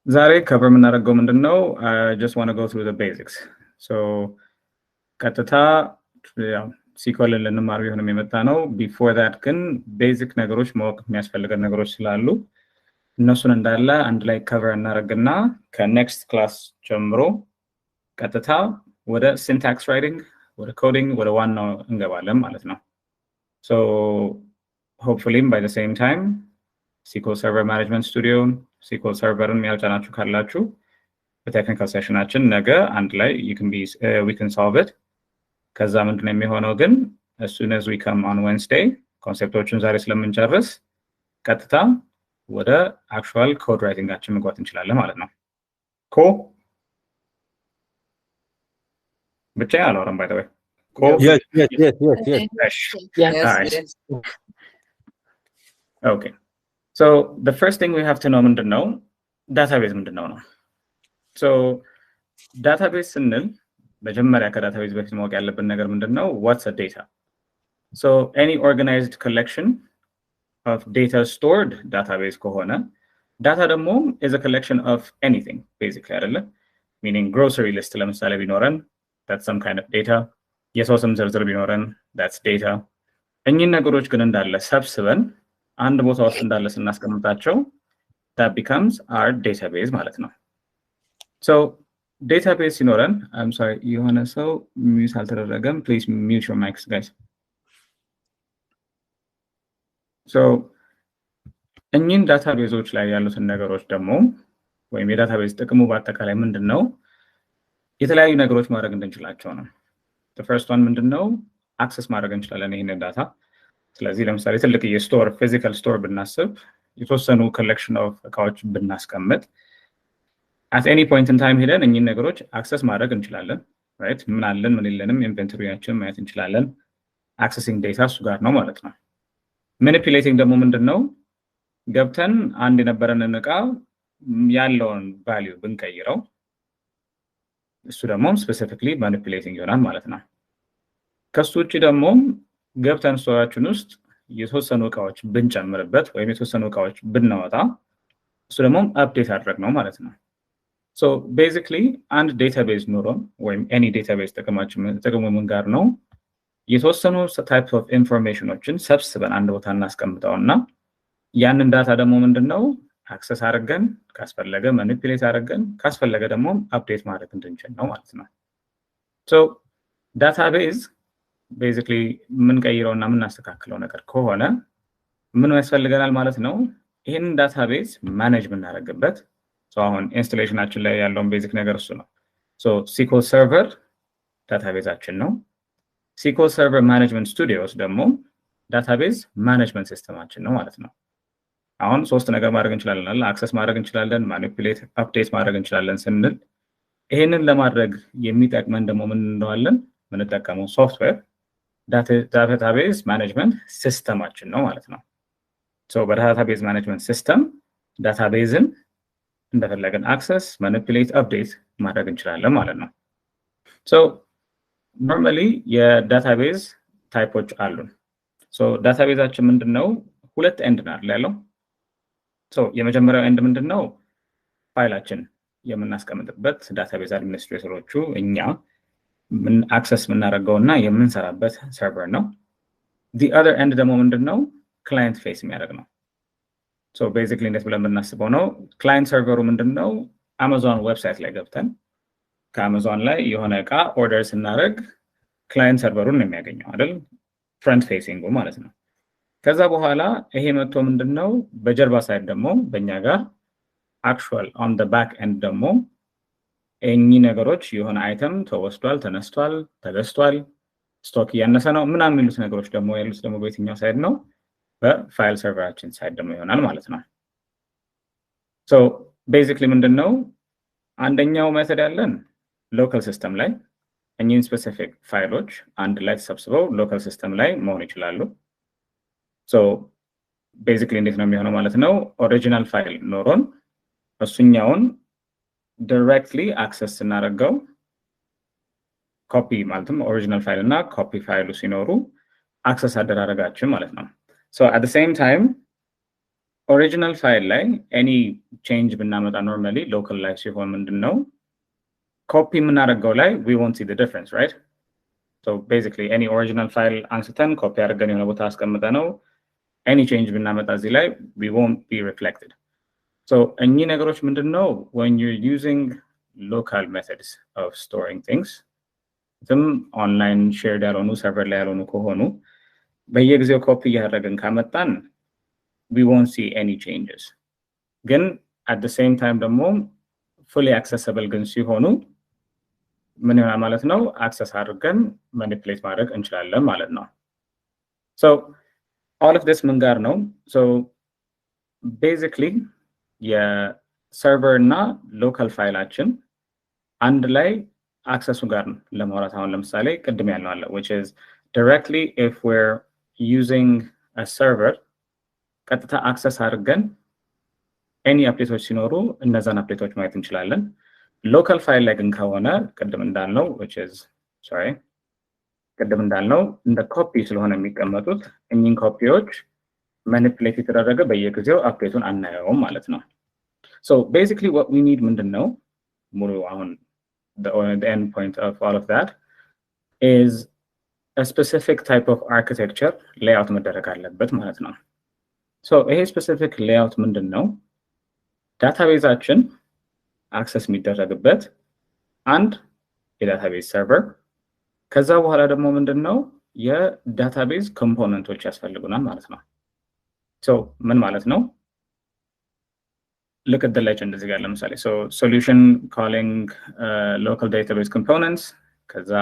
ዛሬ cover የምናደርገው ምንድነው? I just want to go through the basics. So ቀጥታ SQL ልንማር ቢሆንም የመጣ ነው። Before that ግን basic ነገሮች ማወቅ የሚያስፈልገን ነገሮች ስላሉ እነሱን እንዳለ አንድ ላይ cover እናደርግና ከnext class ጀምሮ ቀጥታ ወደ syntax writing ወደ coding ወደ ዋናው እንገባለን ማለት ነው። So hopefully by the same time SQL Server Management Studio SQL Serverን ያልጫናችሁ ካላችሁ በቴክኒካል ሴሽናችን ነገ አንድ ላይ we can solve it ከዛ ምንድነው የሚሆነው ግን as soon as we come on Wednesday ኮንሴፕቶችን ዛሬ ስለምንጨርስ ቀጥታ ወደ actual code writing-አችን መግባት እንችላለን ማለት ነው። Cool? ብቻ አላወራም by the way. Cool? Yes. Nice. Okay. So the first thing we have to know ምንድነው database ምንድነው ነው. So database ስንል መጀመሪያ ከዳታቤዝ በፊት ማወቅ ያለብን ነገር ምንድነው what's a data. So any organized collection of data stored database ከሆነ data ደግሞ is a collection of anything basically አይደለ meaning grocery list ለምሳሌ ቢኖረን that's some kind of data የሰው ስም ዝርዝር ቢኖረን that's data እኚህን ነገሮች ግን እንዳለ ሰብስበን አንድ ቦታ ውስጥ እንዳለ ስናስቀምጣቸው that becomes our database ማለት ነው. So database ሲኖረን I'm sorry የሆነ ሰው ሚውት አልተደረገም please mute your mics guys. So እኚህን ዳታቤዞች ላይ ያሉትን ነገሮች ደግሞ ወይም የዳታቤዝ ጥቅሙ በአጠቃላይ ምንድነው የተለያዩ ነገሮች ማድረግ እንችላቸው ነው. The first one ምንድነው access ማድረግ እንችላለን ይሄንን ዳታ ስለዚህ ለምሳሌ ትልቅ የስቶር ፊዚካል ስቶር ብናስብ የተወሰኑ collection of እቃዎች ብናስቀምጥ at any point in time ሄደን እኚህን ነገሮች access ማድረግ እንችላለን right ምን አለን ምን የለንም ኢንቨንተሪያችን ማየት እንችላለን accessing data እሱ ጋር ነው ማለት ነው manipulating ደግሞ ምንድነው ገብተን አንድ የነበረንን እቃ ያለውን value ብንቀይረው እሱ ደግሞ specifically manipulating ይሆናል ማለት ነው ከሱ ውጪ ደግሞ ገብተን ስቶራችን ውስጥ የተወሰኑ እቃዎች ብንጨምርበት ወይም የተወሰኑ እቃዎች ብናወጣ እሱ ደግሞ አፕዴት አድርግ ነው ማለት ነው so basically አንድ database ኖሮን ወይም any database ጥቅሙ ምን ጋር ነው የተወሰኑ type of informationዎችን ሰብስበን አንድ ቦታ እናስቀምጣውና ያንን ዳታ ደግሞ ምንድነው access አድርገን ካስፈለገ manipulate አድርገን ካስፈለገ ደግሞ አፕዴት ማድረግ እንድንችል ነው ማለት ነው so database basically ምን ቀይረውና ምን እናስተካክለው ነገር ከሆነ ምን ያስፈልገናል ማለት ነው ይሄንን database manage እናደርግበት so አሁን ኢንስታሌሽናችን ላይ ያለውን ቤዚክ ነገር እሱ ነው so SQL Server ዳታቤዛችን ነው SQL Server Management Studios ደግሞ database management ሲስተማችን ነው ማለት ነው አሁን ሶስት ነገር ማድረግ እንችላለን access ማድረግ እንችላለን manipulate update ማድረግ እንችላለን ስንል ይሄንን ለማድረግ የሚጠቅመን ደግሞ ምን እንደዋለን ምን ተጠቀመው ሶፍትዌር database management ሲስተማችን ነው ማለት ነው so database management system databaseን እንደፈለገን access manipulate update ማድረግ እንችላለን ማለት ነው so normally የዳታቤዝ ታይፖች አሉን so ዳታቤዛችን ምንድነው ሁለት ኤንድ ነው ያለው so የመጀመሪያው ኤንድ ምንድነው ፋይላችን የምናስቀምጥበት ዳታቤዝ አድሚኒስትሬተሮቹ እኛ ምን access ምናደርገውና የምንሰራበት ሰርቨር ነው the other end ደግሞ ምንድነው client face የሚያደርግ ነው so basically እንደት ብለን እናስበው ነው client server ምንድነው Amazon ዌብሳይት ላይ ገብተን ከአማዞን ላይ የሆነ እቃ ኦርደር ስናደርግ client serverውን ነው የሚያገኘው አይደል front facing ማለት ነው ከዛ በኋላ ይሄ መጥቶ ምንድነው በጀርባ ሳይድ ደግሞ በእኛ ጋር actual on the back end ደግሞ እኚህ ነገሮች የሆነ አይተም ተወስዷል ተነስቷል ተገዝቷል ስቶክ ያነሰ ነው ምናምን የሚሉት ነገሮች ደግሞ ያሉት ደግሞ በየትኛው ሳይድ ነው በፋይል ሰርቨራችን ሳይድ ደግሞ ይሆናል ማለት ነው so basically ምንድነው አንደኛው ሜተድ ያለን local system ላይ እኚህን specific ፋይሎች አንድ ላይ ተሰብስበው local system ላይ መሆን ይችላሉ so basically እንዴት ነው የሚሆነው ማለት ነው original file ኖሮን እሱኛውን directly access እናደርገው copy ማለትም original file እና copy file ሲኖሩ access አደራረጋችን ማለት ነው so at the same time original file ላይ any change ብናመጣ normally local ላይ ሲሆን ምንድነው copy የምናደርገው ላይ we won't see the difference, right? So basically any original file አንስተን copy አድርገን የሆነ ቦታ አስቀምጠነው any change ብናመጣ እዚህ ላይ we won't be reflected. So እኚህ ነገሮች ምንድነው when you're using local methods of storing things them online shared ያልሆኑ server ላይ ያልሆኑ ከሆኑ በየጊዜው copy እያደረግን ካመጣን we won't see any changes. Again, at the same time ደግሞ fully accessible ግን ሲሆኑ ምን ይሆናል ማለት ነው access አድርገን manipulate ማድረግ እንችላለን ማለት ነው. So all of this ምን ጋር ነው? So basically የሰርቨር እና ሎካል ፋይላችን አንድ ላይ አክሰሱ ጋር ለማውራት አሁን ለምሳሌ ቅድም ያልነው አለ which is directly if we're using a server ቀጥታ አክሰስ አድርገን any አፕዴቶች ሲኖሩ እነዛን አፕዴቶች ማየት እንችላለን። ሎካል ፋይል ላይ ግን ከሆነ ቅድም እንዳልነው which is ቅድም እንዳልነው እንደ ኮፒ ስለሆነ የሚቀመጡት እኚህን ኮፒዎች ማኒፑሌት የተደረገ በየጊዜው አፕዴቱን አናየውም ማለት ነው። So basically what we need ምንድነው ሙሉ አሁን the end point of all of that is a specific type of architecture layout መደረግ አለበት ማለት ነው። So a specific layout ምንድነው ዳታቤዛችን አክሰስ የሚደረግበት አንድ የዳታቤዝ ሰርቨር ከዛ በኋላ ደግሞ ምንድነው የዳታቤዝ ኮምፖነንቶች ያስፈልጉናል ማለት ነው። So ምን ማለት ነው? Look at the legend እዚህ ጋር ለምሳሌ so solution calling local database components ከዛ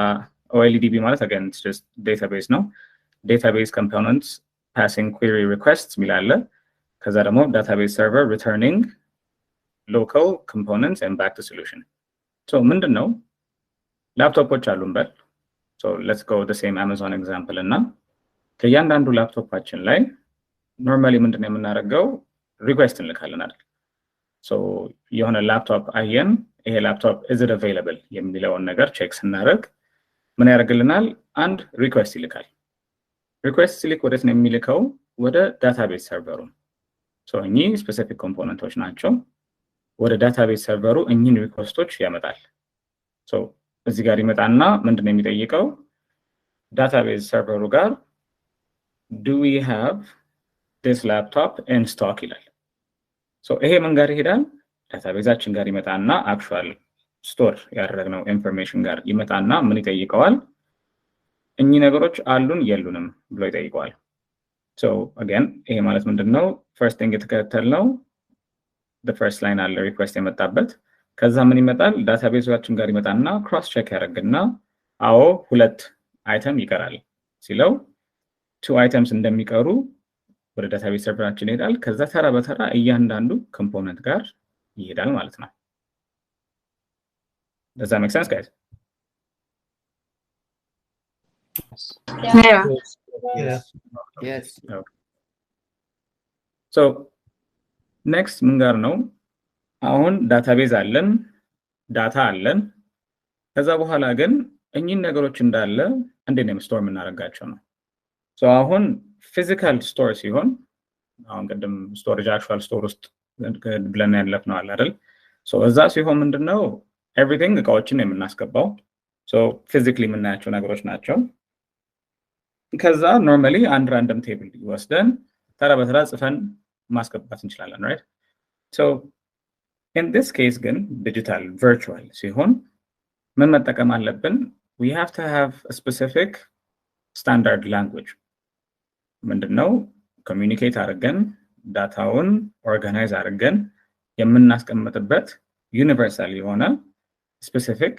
OLEDB ማለት again it's just database ነው database components passing query requests ሚላለ ከዛ ደግሞ database server returning local components and back to solution. So ምንድነው ላፕቶፖች አሉን በል so let's go the same Amazon example እና ከያንዳንዱ ላፕቶፓችን ላይ normally ምንድነው የምናደርገው request እንልካለን አይደል? So የሆነ ላፕቶፕ አየን ይሄ ላፕቶፕ is it available የሚለውን ነገር ቼክ ስናደርግ ምን ያደርግልናል አንድ ሪኩዌስት ይልካል። ሪኩዌስት ሲልክ ወደት ነው የሚልከው ወደ ዳታቤዝ ሰርቨሩ so እኚህ ስፔሲፊክ ኮምፖነንቶች ናቸው ወደ ዳታቤዝ ሰርቨሩ እኚህን ሪኩዌስቶች ያመጣል so እዚህ ጋር ይመጣና ምንድነው የሚጠይቀው ዳታቤዝ ሰርቨሩ ጋር do we have this laptop in stock ይላል so ይሄ ምን ጋር ይሄዳል ዳታቤዛችን ጋር ይመጣና actual ስቶር ያደረግነው ኢንፎርሜሽን ጋር ይመጣና ምን ይጠይቀዋል እኚህ ነገሮች አሉን የሉንም ብሎ ይጠይቀዋል so again ይሄ ማለት ምንድነው first thing የተከተልነው the first line አለ ሪኩዌስት የመጣበት ከዛ ምን ይመጣል ዳታቤዛችን ጋር ይመጣና cross check ያደርግና አዎ ሁለት አይተም ይቀራል ሲለው two items እንደሚቀሩ ወደ ዳታቤዝ ሰርቨራችን ይሄዳል ከዛ ተራ በተራ እያንዳንዱ ኮምፖነንት ጋር ይሄዳል ማለት ነው Does that make sense guys? Yeah. Yes. Yes. Okay. So next ምን ጋር ነው አሁን ዳታቤዝ አለን ዳታ አለን ከዛ በኋላ ግን እኚህን ነገሮች እንዳለ እንዴት ነው ስቶር የምናደርጋቸው ነው so አሁን ፊዚካል ስቶር ሲሆን አሁን ቀደም ስቶሬጅ አክቹዋል ስቶር ውስጥ ብለን ያለፍነው አለ አይደል so እዛ ሲሆን ምንድነው everything እቃዎችን የምናስገባው so physically የምናያቸው ነገሮች ናቸው ከዛ normally አንድ random table ወስደን ተራ በተራ ጽፈን ማስገባት እንችላለን right so in this case ግን digital virtual ሲሆን ምን መጠቀም አለብን we have to have a specific standard language ምንድነው communicate አድርገን ዳታውን organize አድርገን የምናስቀምጥበት universal የሆነ specific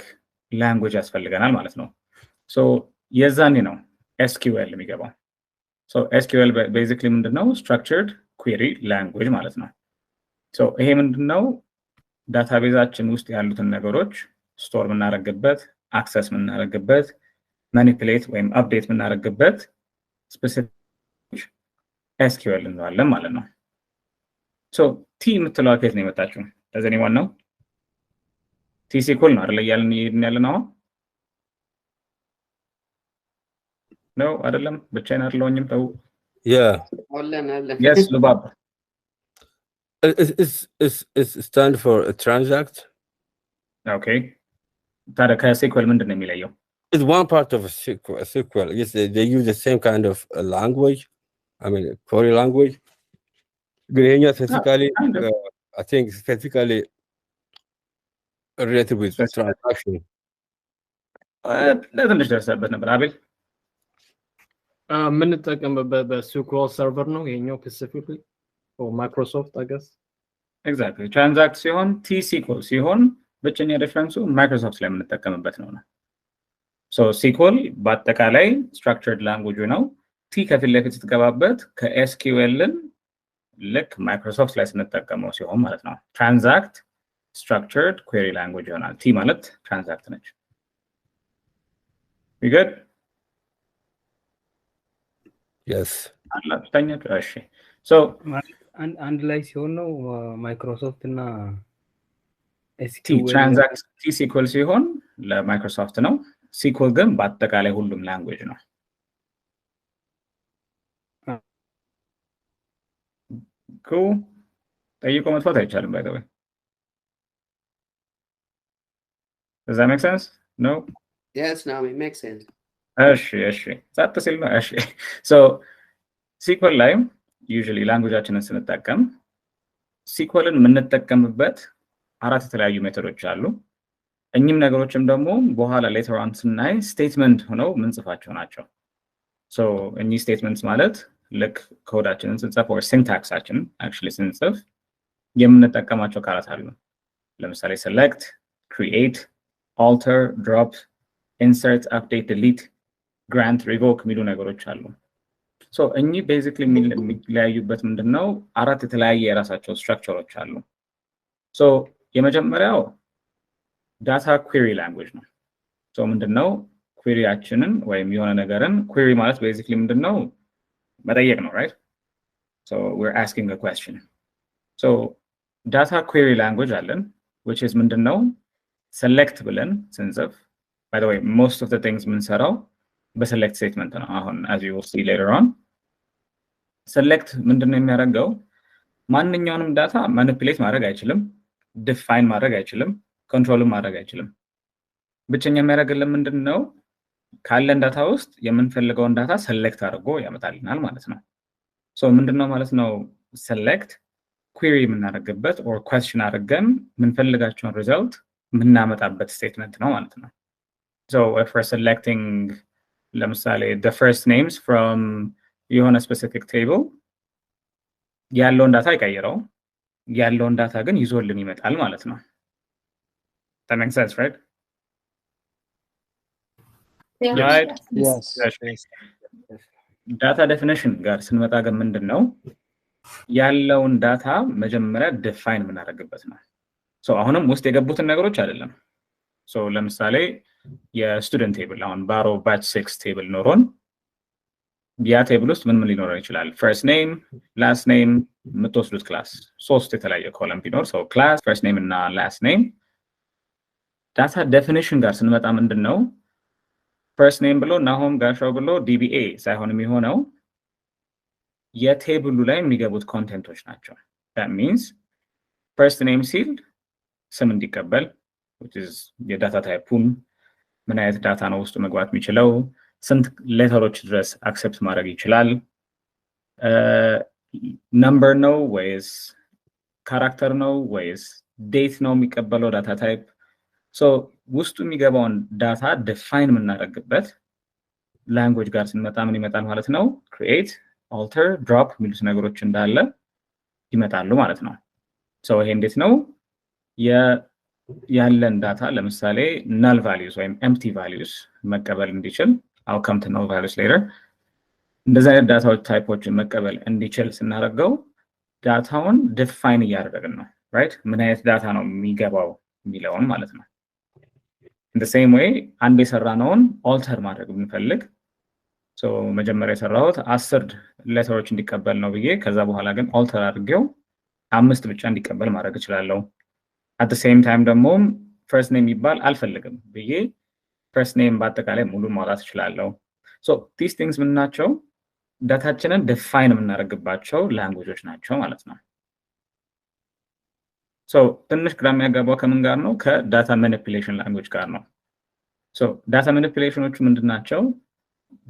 language ያስፈልገናል ማለት ነው so የዛኔ ነው SQL የሚገባው so SQL basically ምንድነው structured query language ማለት ነው so ይሄ ምንድነው ዳታቤዛችን ውስጥ ያሉትን ነገሮች ስቶር የምናደርግበት አክሰስ የምናደርግበት ማኒፑሌት ወይም አፕዴት የምናደርግበት specific SQL እንለዋለን ማለት ነው so T የምትለው ከየት ነው የመጣችው does anyone know TSQL ነው አይደል ያለነው ነው አይደለም ብቻዬን አይደለሁኝም ተው Yeah. All. yes Lubab It stand for a transact. Okay. ታዲያ ከሴኩዌል ምንድን ነው የሚለየው? It's one part of a SQL. Yes, they use the same kind of language. I mean, query language. Specifically, I think specifically related with transaction. ለትንሽ ደርሰበት ነበር አቤል። የምንጠቀምበት በSQL server ነው ይሄኛው specifically or Microsoft I guess. Exactly. ትራንዛክት ሲሆን TSQL ሲሆን ብቸኛ ዲፈረንሱ ማይክሮሶፍት ላይ የምንጠቀምበት ነው። ሶ SQL በአጠቃላይ structured language ነው። ቲ ከፊት ለፊት ስትገባበት ከኤስኪዩኤልን ልክ ማይክሮሶፍት ላይ ስንጠቀመው ሲሆን ማለት ነው። ትራንዛክት structured query language ይሆናል። ቲ ማለት ትራንዛክት ነች። We good? Yes. እሺ ሶ አንድ ላይ ሲሆን ነው ማይክሮሶፍት እና SQL ትራንዛክት TSQL ሲሆን ለማይክሮሶፍት ነው። SQL ግን በአጠቃላይ ሁሉም ላንጉዌጅ ነው። cool ጠይቆ መጥፋት አይቻልም by the way. Does that make sense? No? Yes, no, it makes sense. እሺ ዛት ሲል ነው። እሺ so SQL ላይ usually ላንጉዌጃችንን ስንጠቀም SQLን የምንጠቀምበት አራት የተለያዩ ሜቶዶች አሉ። እኚህም ነገሮችም ደግሞ በኋላ later on ስናይ ስቴትመንት ሆነው ምንጽፋቸው ናቸው። so እኚህ ስቴትመንትስ ማለት ልክ ኮዳችንን ስንጽፍ or ሲንታክሳችን actually ስንጽፍ የምንጠቀማቸው ቃላት አሉ። ለምሳሌ select, create, alter, drop, insert, update, delete, grant, revoke የሚሉ ነገሮች አሉ። so እኚህ basically የሚለያዩበት ምንድነው? አራት የተለያየ የራሳቸው ስትራክቸሮች አሉ። so የመጀመሪያው ዳታ query language ነው። so ምንድነው? queryያችንን ወይም የሆነ ነገርን query ማለት basically ምንድነው? መጠየቅ ነው right? so we're asking a question. so data query language አለን which is ምንድነው? select ብለን ስንጽፍ by the way most of the things ምንሰራው በselect statement ነው። አሁን as you will see later on select ምንድነው የሚያደርገው? ማንኛውንም ዳታ ማኒፑሌት ማድረግ አይችልም፣ ዲፋይን ማድረግ አይችልም፣ ኮንትሮል ማድረግ አይችልም። ብቸኛ የሚያደርግልን ምንድነው? ካለን ዳታ ውስጥ የምንፈልገውን ዳታ select አድርጎ ያመጣልናል ማለት ነው። so ምንድነው ማለት ነው? select query የምናደርግበት or question አድርገን የምንፈልጋቸውን result የምናመጣበት statement ነው ማለት ነው። so if we're selecting ለምሳሌ the first names from የሆነ specific table ያለውን ዳታ ይቀይረው ያለውን ዳታ ግን ይዞልን ይመጣል ማለት ነው። that makes sense right? Yeah. right? Yes. ዳታ ዴፊኒሽን ጋር ስንመጣ ግን ምንድነው ያለውን ዳታ መጀመሪያ ዲፋይን የምናደርግበት ነው። so አሁንም ውስጥ የገቡትን ነገሮች አይደለም። so ለምሳሌ የስቱደንት ቴብል አሁን ባሮ ባች 6 ቴብል ኖሮን ያ ቴብል ውስጥ ምን ሊኖር ይችላል? first name, last name የምትወስዱት ክላስ ሶስት የተለያየ ኮለም ቢኖር so class, first name እና last name ዳታ ዴፊኒሽን ጋር ስንመጣ ምንድነው first name ብሎ ናሆም ጋሻው ብሎ DBA ሳይሆን የሚሆነው የቴብሉ ላይ የሚገቡት ኮንቴንቶች ናቸው። that means first name ሲል ስም እንዲቀበል which is የዳታ ታይፑን ምን አይነት ዳታ ነው ውስጥ መግባት የሚችለው ስንት ሌተሮች ድረስ አክሰፕት ማድረግ ይችላል ነምበር ነው ወይስ ካራክተር ነው ወይስ ዴት ነው የሚቀበለው ዳታ ታይፕ so ውስጡ የሚገባውን ዳታ ዲፋይን የምናደርግበት ላንጉዌጅ ጋር ስንመጣ ምን ይመጣል ማለት ነው? create, alter, drop የሚሉት ነገሮች እንዳለ ይመጣሉ ማለት ነው። so ይሄ እንዴት ነው ያለን ዳታ ለምሳሌ null values ወይም empty values መቀበል እንዲችል I'll come to null values later እንደዚህ አይነት ዳታዎች ታይፖችን መቀበል እንዲችል ስናደርገው ዳታውን ዲፋይን እያደረግን ነው right? ምን አይነት ዳታ ነው የሚገባው የሚለውን ማለት ነው። in the same way አንድ የሰራነውን alter ማድረግ ብንፈልግ so መጀመሪያ የሰራሁት 10 ሌተሮች እንዲቀበል ነው ብዬ ከዛ በኋላ ግን alter አድርጌው 5 ብቻ እንዲቀበል ማድረግ እችላለሁ። at the same time ደግሞ first name ይባል አልፈልግም ብዬ first name በአጠቃላይ ሙሉ ማውጣት እችላለሁ። so these things ምን ናቸው? ዳታችንን ዲፋይን የምናደርግባቸው ላንጉዌጆች ናቸው ማለት ነው። So ትንሽ ግራ የሚያጋባው ከምን ጋር ነው? ከዳታ ማኒፑሌሽን ላንጉዌጅ ጋር ነው። So data manipulationዎቹ ምንድናቸው?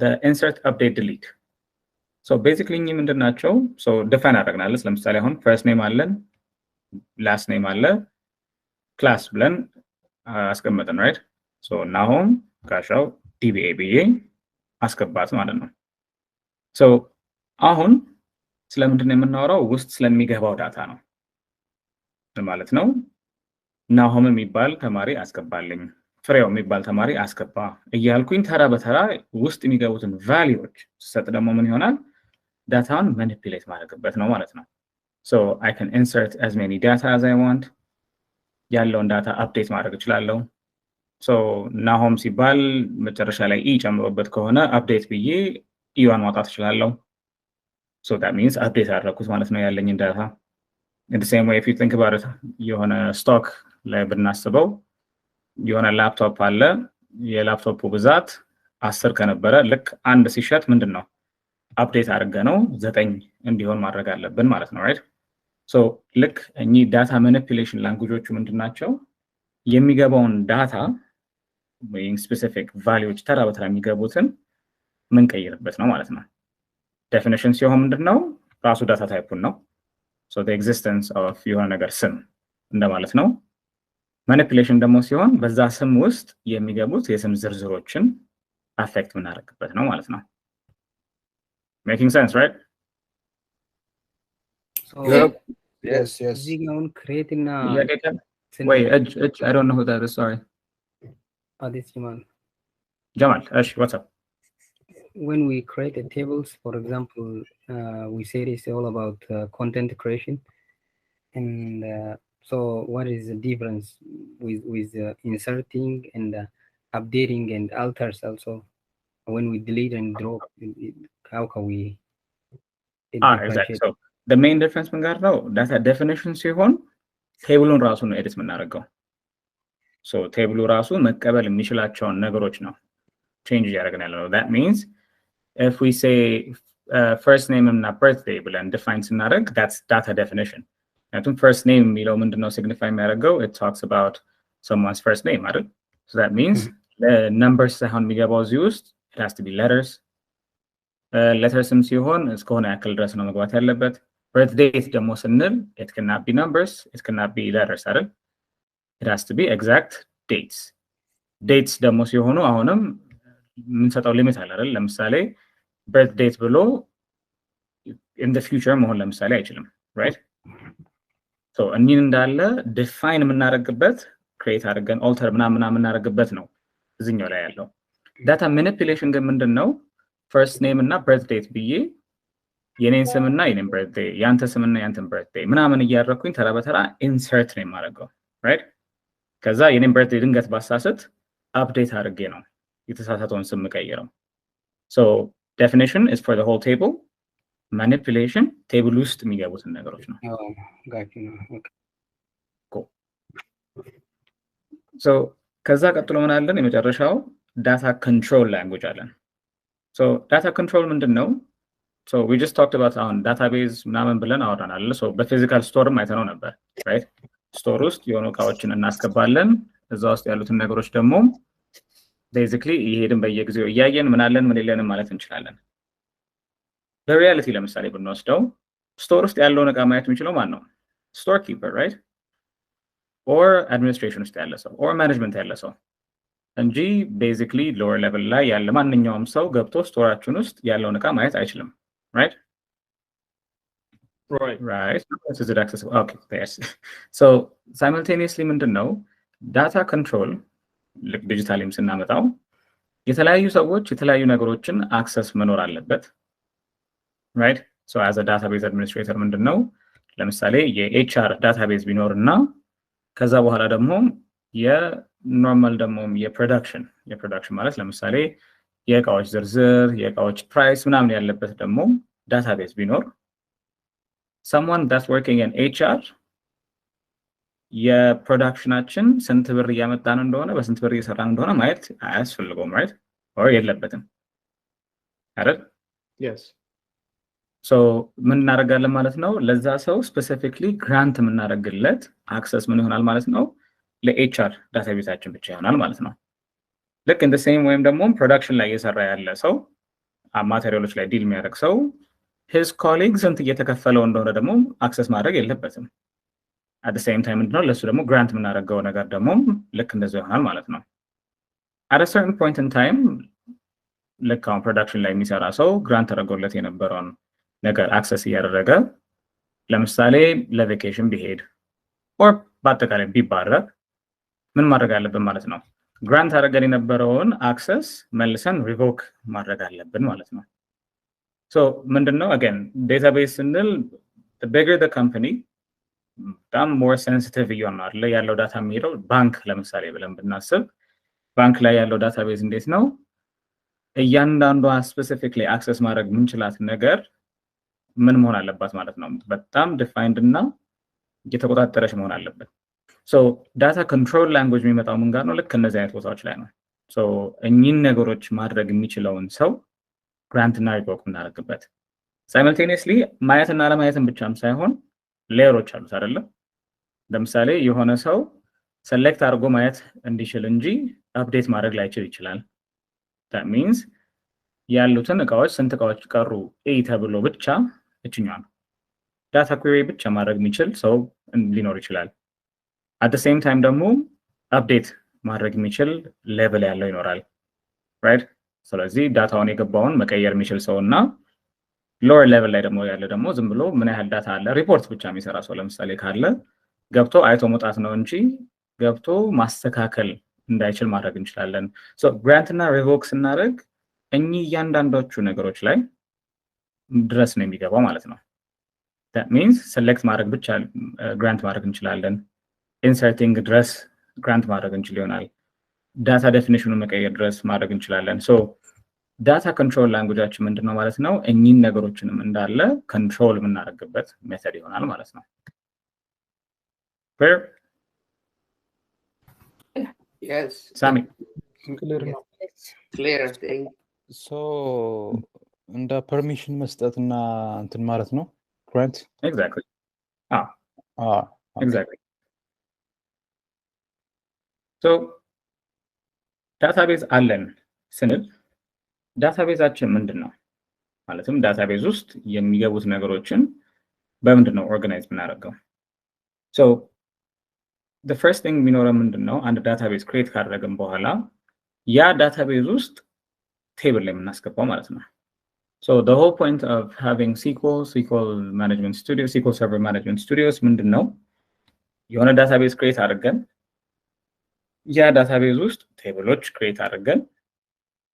The insert, update, delete. So basically እኚህ ምንድናቸው? So define አደረግናለስ። ለምሳሌ አሁን first name አለን፣ last name አለ፣ class ብለን አስቀመጥን right? So ናሆም ጋሻው DBA ብዬ አስገባት ማለት ነው። So አሁን ስለምንድን ነው የምናወራው? ውስጥ ስለሚገባው ዳታ ነው ማለት ነው። ናሆም የሚባል ተማሪ አስገባልኝ፣ ፍሬው የሚባል ተማሪ አስገባ እያልኩኝ ተራ በተራ ውስጥ የሚገቡትን ቫልዩዎች ሰጥ ደግሞ ምን ይሆናል? ዳታውን ማኒፑሌት ማድረግበት ነው ማለት ነው። So I can insert as many data as I want. ያለውን ዳታ አፕዴት ማድረግ እችላለሁ። So ናሆም ሲባል መጨረሻ ላይ ኢ ጨምሮበት ከሆነ አፕዴት ብዬ ኢዋን ማውጣት እችላለሁ። So that means አፕዴት አደረኩት ማለት ነው ያለኝን ዳታ። In the same way if you think about it, የሆነ ስቶክ ላይ ብናስበው የሆነ ላፕቶፕ አለ፣ የላፕቶፑ ብዛት 10 ከነበረ ልክ አንድ ሲሸጥ ምንድነው አፕዴት አድርገ ነው 9 እንዲሆን ማድረግ አለብን ማለት ነው right? So ልክ እኚህ ዳታ ማኒፑሌሽን ላንጉጆቹ ምንድናቸው? የሚገባውን ዳታ ወይም ስፔሲፊክ ቫልዩዎች ተራ በተራ የሚገቡትን ምን ቀይርበት ነው ማለት ነው። ዴፊኒሽን ሲሆን ምንድነው? ራሱ ዳታ ታይፑን ነው። So the existence of የሆነ ነገር ስም እንደማለት ነው። ማኒፑሌሽን ደግሞ ሲሆን በዛ ስም ውስጥ የሚገቡት የስም ዝርዝሮችን አፌክት ምናደርግበት ነው ማለት ነው። Making sense, right? So Yes. እዚህ ጋር አሁን create እና Wait, I don't know who that is, sorry. አዲስ Jamal, Ash, what's up? when we create a tables, for example, we say it's all about content creation, and so what is the difference with inserting and updating and alters also when we delete and drop? How can we Exactly. So the main difference ምን ጋር ነው? ዳታ ዴፊኒሽን ሲሆን ቴብሉን ራሱ ነው ኤዲት የምናደርገው። So ቴብሉ ራሱ መቀበል የሚችላቸውን ነገሮች ነው change እያደረግን ያለው። That means if we say first name and birthday ብለን define ስናደርግ that's data definition. ምክንያቱም first name የሚለው ምንድነው signify የሚያደርገው? It talks about someone's first name አይደል? So that means numbers ሳይሆን የሚገባው እዚህ ውስጥ it has to be letters. Lettersም ሲሆን እስከሆነ ያክል ድረስ ነው መግባት ያለበት። birth date ደግሞ ስንል it cannot be numbers, it cannot be letters አይደል? It has to be exact dates. dates ደግሞ ሲሆኑ አሁንም የምንሰጠው ሊሚት አለ አይደል? ለምሳሌ birth date ብሎ in the future መሆን ለምሳሌ አይችልም right? So እኒን እንዳለ define የምናደርግበት create አድርገን alter ምናምን የምናደርግበት ነው እዚህኛው ላይ ያለው። ዳታ ማኒፑሌሽን ግን ምንድነው? first name እና birth date ብዬ የኔን ስምና የኔን birthday ያንተ ስምና ያንተን birthday ምናምን እያደረኩኝ ተራ በተራ insert ነው የማደርገው right? ከዛ የኔን birthday ድንገት ባሳስት update አድርጌ ነው የተሳሳተውን ስም ቀይረው። So definition is for the whole table. Manipulation table ውስጥ የሚገቡትን ነገሮች ነው። Cool. So ከዛ ቀጥሎ ምን አለን? የመጨረሻው data control language አለን። So data control ምንድነው? So we just talked about on database ምናምን ብለን አወራናል። So በፊዚካል ስቶርም አይተነው ነበር right? ስቶር ውስጥ የሆኑ እቃዎችን እናስገባለን። እዛ ውስጥ ያሉትን ነገሮች ደግሞ basically ይሄድን በየጊዜው እያየን ምን አለን ምን የለንም ማለት እንችላለን። በሪያሊቲ ለምሳሌ ብንወስደው ስቶር ውስጥ ያለውን እቃ ማየት የሚችለው ማን ነው? ስቶር ኪፐር right? or administration ውስጥ ያለ ሰው or management ያለ ሰው እንጂ basically lower level ላይ ያለ ማንኛውም ሰው ገብቶ ስቶራችን ውስጥ ያለውን እቃ ማየት አይችልም right? Right. Is it accessible? Okay, yes. So simultaneously ምንድነው data control ዲጂታሊም ስናመጣው የተለያዩ ሰዎች የተለያዩ ነገሮችን አክሰስ መኖር አለበት right? So as a database administrator ምንድነው ለምሳሌ የኤችአር ዳታቤዝ ቢኖርና ከዛ በኋላ ደግሞ የኖርማል ደግሞ የፕሮዳክሽን ማለት ለምሳሌ የእቃዎች ዝርዝር የእቃዎች ፕራይስ ምናምን ያለበት ደግሞ ዳታቤዝ ቢኖር someone that's working in HR የፕሮዳክሽናችን ስንት ብር እያመጣን እንደሆነ በስንት ብር እየሰራን እንደሆነ ማየት አያስፈልገውም right? or የለበትም አይደል? Yes. ሶ ምን እናደርጋለን ማለት ነው ለዛ ሰው ስፔሲፊክሊ ግራንት የምናደርግለት አክሰስ ምን ይሆናል ማለት ነው ለኤችአር ዳታቤዛችን ብቻ ይሆናል ማለት ነው ልክ እንደ ሴም ወይም ደግሞ ፕሮዳክሽን ላይ እየሰራ ያለ ሰው ማቴሪያሎች ላይ ዲል የሚያደርግ ሰው his colleagues ስንት እየተከፈለው እንደሆነ ደግሞ አክሰስ ማድረግ የለበትም at the same time ምንድነው ለሱ ደግሞ ግራንት የምናደርገው ነገር ደግሞ ልክ እንደዛ ይሆናል ማለት ነው at a certain point in time ልክ አሁን ፕሮዳክሽን ላይ የሚሰራ ሰው ግራንት ተደርጎለት የነበረውን ነገር አክሰስ እያደረገ ለምሳሌ ለቬኬሽን ቢሄድ or በአጠቃላይ ቢባረር ምን ማድረግ አለብን ማለት ነው ግራንት አደረገን የነበረውን አክሰስ መልሰን ሪቮክ ማድረግ አለብን ማለት ነው so ምንድነው again database ስንል the bigger the company በጣም more sensitive ይሆናል ያለው ዳታ የሚሄደው ባንክ ለምሳሌ ብለን ብናስብ ባንክ ላይ ያለው ዳታቤዝ እንዴት ነው እያንዳንዷ ስፔሲፊክሊ አክሰስ ማድረግ ምንችላት ነገር ምን መሆን አለባት ማለት ነው በጣም ዲፋይንድ እና የተቆጣጠረች መሆን አለበት so data control language የሚመጣው ምን ጋር ነው ልክ እነዚህ አይነት ቦታዎች ላይ ነው so እኚህን ነገሮች ማድረግ የሚችለውን ሰው ግራንት እና ሪቮክ እናደርግበት simultaneously ማየትና ለማየትን ብቻም ሳይሆን ሌየሮች አሉት አይደለ ለምሳሌ የሆነ ሰው ሴሌክት አድርጎ ማየት እንዲችል እንጂ አፕዴት ማድረግ ላይችል ይችላል that means ያሉትን እቃዎች ስንት እቃዎች ቀሩ ተብሎ ብቻ እችኛው ዳታ ኩዌሪ ብቻ ማድረግ የሚችል ሰው ሊኖር ይችላል at the same time ደግሞ አፕዴት ማድረግ የሚችል ሌቭል ያለው ይኖራል right ስለዚህ ዳታውን የገባውን መቀየር የሚችል ሰውና lower level ላይ ደግሞ ያለ ደግሞ ዝም ብሎ ምን ያህል ዳታ አለ ሪፖርት ብቻ የሚሰራ ሰው ለምሳሌ ካለ ገብቶ አይቶ መውጣት ነው እንጂ ገብቶ ማስተካከል እንዳይችል ማድረግ እንችላለን so grant እና revoke ስናደርግ እኚህ እያንዳንዶቹ ነገሮች ላይ ድረስ ነው የሚገባው ማለት ነው that means select ማድረግ ብቻ grant ማድረግ እንችላለን inserting ድረስ grant ማድረግ እንችል ይሆናል ዳታ ዴፊኒሽኑን መቀየር ድረስ ማድረግ እንችላለን so ዳታ ኮንትሮል ላንጉጃችን ምንድነው ማለት ነው እኚህን ነገሮችንም እንዳለ ኮንትሮል የምናደርግበት ሜተድ ይሆናል ማለት ነው clear Yes. Sami clear ነው Clear thing. so እንደ ፐርሚሽን መስጠትና እንትን ማለት ነው grant exactly exactly so database አለን ስንል ዳታቤዛችን ምንድነው ማለትም ዳታቤዝ ውስጥ የሚገቡት ነገሮችን በምንድነው ኦርጋናይዝ እናደርገው so the first thing የሚኖረው ምንድነው አንድ ዳታቤዝ ክሬት ካደረግን በኋላ ያ ዳታቤዝ ውስጥ ቴብል ላይ የምናስገባው ማለት ነው so the whole point of having SQL management studio SQL server management studios ምንድነው የሆነ ዳታቤዝ ክሬት አድርገን ያ ዳታቤዝ ውስጥ ቴብሎች ክሬት አድርገን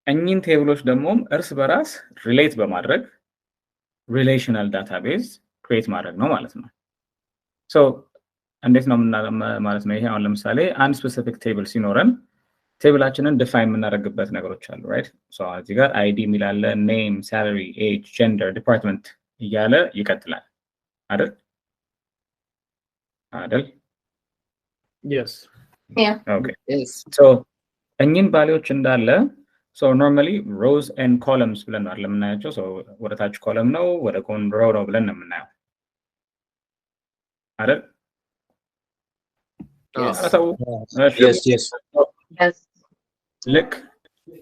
እኚህን ቴብሎች ደግሞ እርስ በራስ ሪሌት በማድረግ ሪሌሽናል ዳታቤዝ ክሬት ማድረግ ነው ማለት ነው so እንዴት ነው ማለት ነው ይሄ አሁን ለምሳሌ አንድ ስፔሲፊክ ቴብል ሲኖረን ቴብላችንን ዲፋይን የምናደርግበት ነገሮች አሉ right so እዚህ ጋር id ሚላለ name salary age gender department እያለ ይቀጥላል አይደል Yes. Yeah. okay Yes. so እኚህን ቫልዩዎች እንዳለ so normally rows and columns ብለን ነው ለምናያቸው so ወደ ታች ኮለም ነው ወደ ጎን row ነው ብለን ነው የምናየው አይደል Yes. Yes. ልክ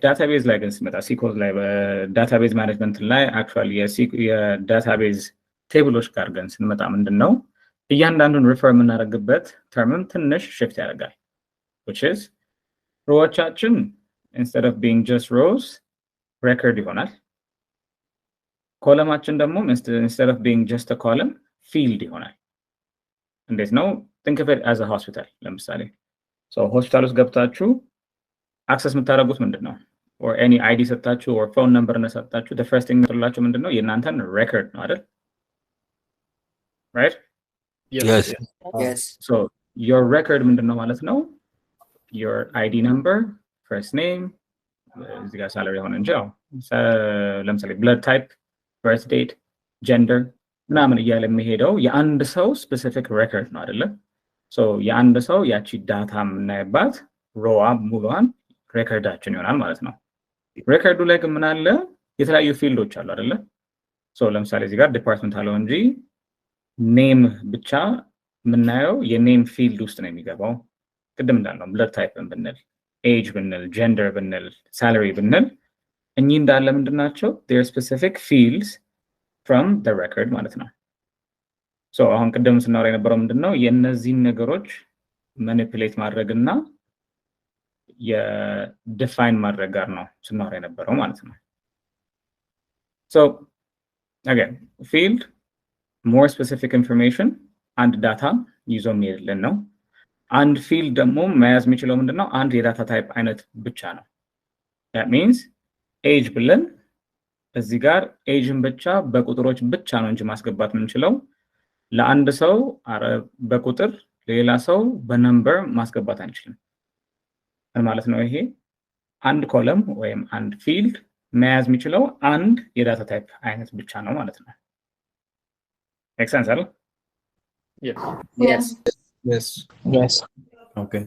ዳታቤዝ ላይ ግን ሲመጣ SQL ላይ በዳታቤዝ ማኔጅመንት ላይ actually የዳታቤዝ ቴብሎች ጋር ግን ስንመጣ ምንድነው እያንዳንዱን ሪፈር የምናደርግበት ተርምም ትንሽ shift ያደርጋል which is ሮዎቻችን instead of being just rows record ይሆናል ኮለማችን ደግሞ instead of being just a column field ይሆናል እንዴት ነው think of it as a hospital ለምሳሌ so hospital ውስጥ ገብታችሁ access የምታደርጉት ምንድነው or any id ሰጣችሁ or phone number ሰጣችሁ the first thing ትላችሁ ምንድነው የናንተን record ነው አይደል right Yes. Yes. so your record ምንድነው ማለት ነው your id number first name እዚህ ጋር salary ሆነ እንጂ ለምሳሌ blood type birth date gender ምናምን እያለ የሚሄደው የአንድ ሰው specific record ነው አይደለ so የአንድ ሰው ያቺ ዳታ የምናይባት ሮዋ ሙሉዋን ሬከርዳችን ይሆናል ማለት ነው ሬከርዱ ላይ ግን ምን አለ የተለያዩ ፊልዶች አሉ አይደለ ሶ ለምሳሌ እዚህ ጋር ዲፓርትመንት አለው እንጂ ኔም ብቻ ምናየው የኔም ፊልድ ውስጥ ነው የሚገባው ቅድም እንዳልነው ብለድ ታይፕ ብንል ኤጅ ብንል ጀንደር ብንል ሳላሪ ብንል እኚህ እንዳለ ምንድናቸው their specific fields from the record ማለት ነው ሶ አሁን ቅድም ስናወራ የነበረው ምንድነው የነዚህን ነገሮች ማኒፑሌት ማድረግና የዲፋይን ማድረግ ጋር ነው ስናወራ የነበረው ማለት ነው so again field more specific information and data ይዞ የሚሄድልን ነው አንድ ፊልድ ደግሞ መያዝ የሚችለው ምንድነው አንድ የዳታ ታይፕ አይነት ብቻ ነው that means age ብለን እዚህ ጋር ኤጅን ብቻ በቁጥሮች ብቻ ነው እንጂ ማስገባት የምንችለው ለአንድ ሰው በቁጥር ሌላ ሰው በነምበር ማስገባት አንችልም ማለት ነው ይሄ አንድ ኮለም ወይም አንድ ፊልድ መያዝ የሚችለው አንድ የዳታ ታይፕ አይነት ብቻ ነው ማለት ነው make sense አይደል Yes. Yes. okay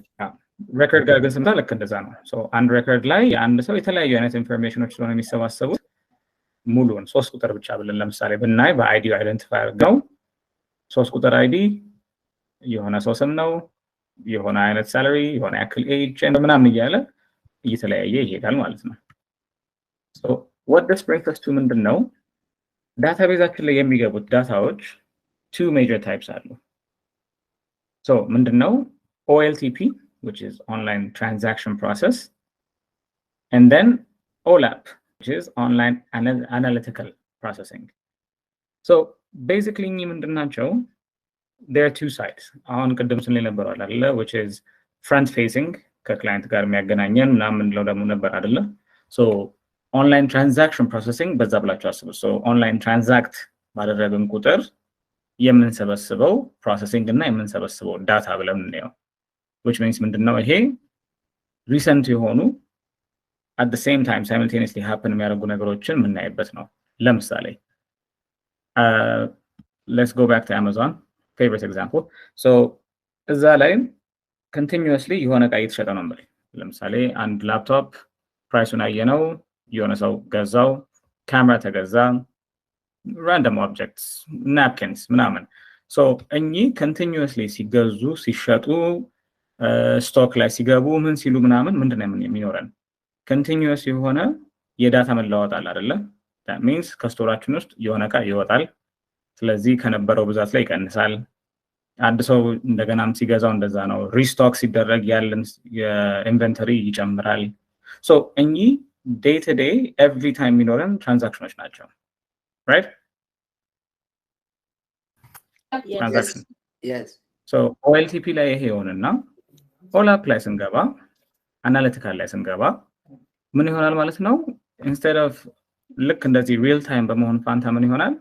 record ጋር ግን ስንታ ልክ እንደዛ ነው so አንድ record ላይ የአንድ ሰው የተለያዩ አይነት ኢንፎርሜሽኖች ስለሆነ የሚሰባሰቡት ሙሉን 3 ቁጥር ብቻ ብለን ለምሳሌ ብናይ በአይዲ አይደንቲፋየር ነው 3 ቁጥር አይዲ የሆነ ሰው ስም ነው የሆነ አይነት ሳላሪ የሆነ ያክል ኤጅ ምናምን እያለ እየተለያየ ይሄዳል ማለት ነው so what this brings us to ምንድነው ዳታቤዛችን ላይ የሚገቡት ዳታዎች two major types አሉ so ምንድነው OLTP which is online transaction process and then OLAP which is online analytical processing so basically ምንድናቸው there are two sides አሁን ቅድም ስንል ነበር አይደለ which is front facing ከክላይንት ጋር የሚያገናኘን ምናምን ለው ደግሞ ነበር አይደለ so online transaction processing በዛ ብላችሁ አስቡ so online transact ባደረግን ቁጥር የምንሰበስበው processing እና የምንሰበስበው ዳታ ብለን ነው which means ምንድነው ይሄ recent የሆኑ at the same time simultaneously happen የሚያደርጉ ነገሮችን ምናይበት ነው ለምሳሌ let's go back to Amazon favorite example so እዛ ላይ continuously የሆነ ዕቃ እየተሸጠ ነው ማለት ለምሳሌ አንድ ላፕቶፕ ፕራይሱን አየነው የሆነ ሰው ገዛው ካሜራ ተገዛ random objects napkins ምናምን so እኚህ continuously ሲገዙ ሲሸጡ ስቶክ ላይ ሲገቡ ምን ሲሉ ምናምን ምንድነው የሚኖረን continuous የሆነ የዳታ መለዋወጥ አለ አይደለ that means ከስቶራችን ውስጥ የሆነ ዕቃ ይወጣል ስለዚህ ከነበረው ብዛት ላይ ይቀንሳል አንድ ሰው እንደገናም ሲገዛው እንደዛ ነው ሪስቶክ ሲደረግ ያለን የኢንቨንተሪ ይጨምራል so እኚህ day to day every time የሚኖረን ትራንዛክሽኖች ናቸው right Yes. transaction Yes. so OLTP ላይ ይሄ ሆነና OLAP ላይ ስንገባ አናሊቲካል ላይ ስንገባ ምን ይሆናል ማለት ነው instead of ልክ እንደዚህ ሪል ታይም በመሆን ፋንታ ምን ይሆናል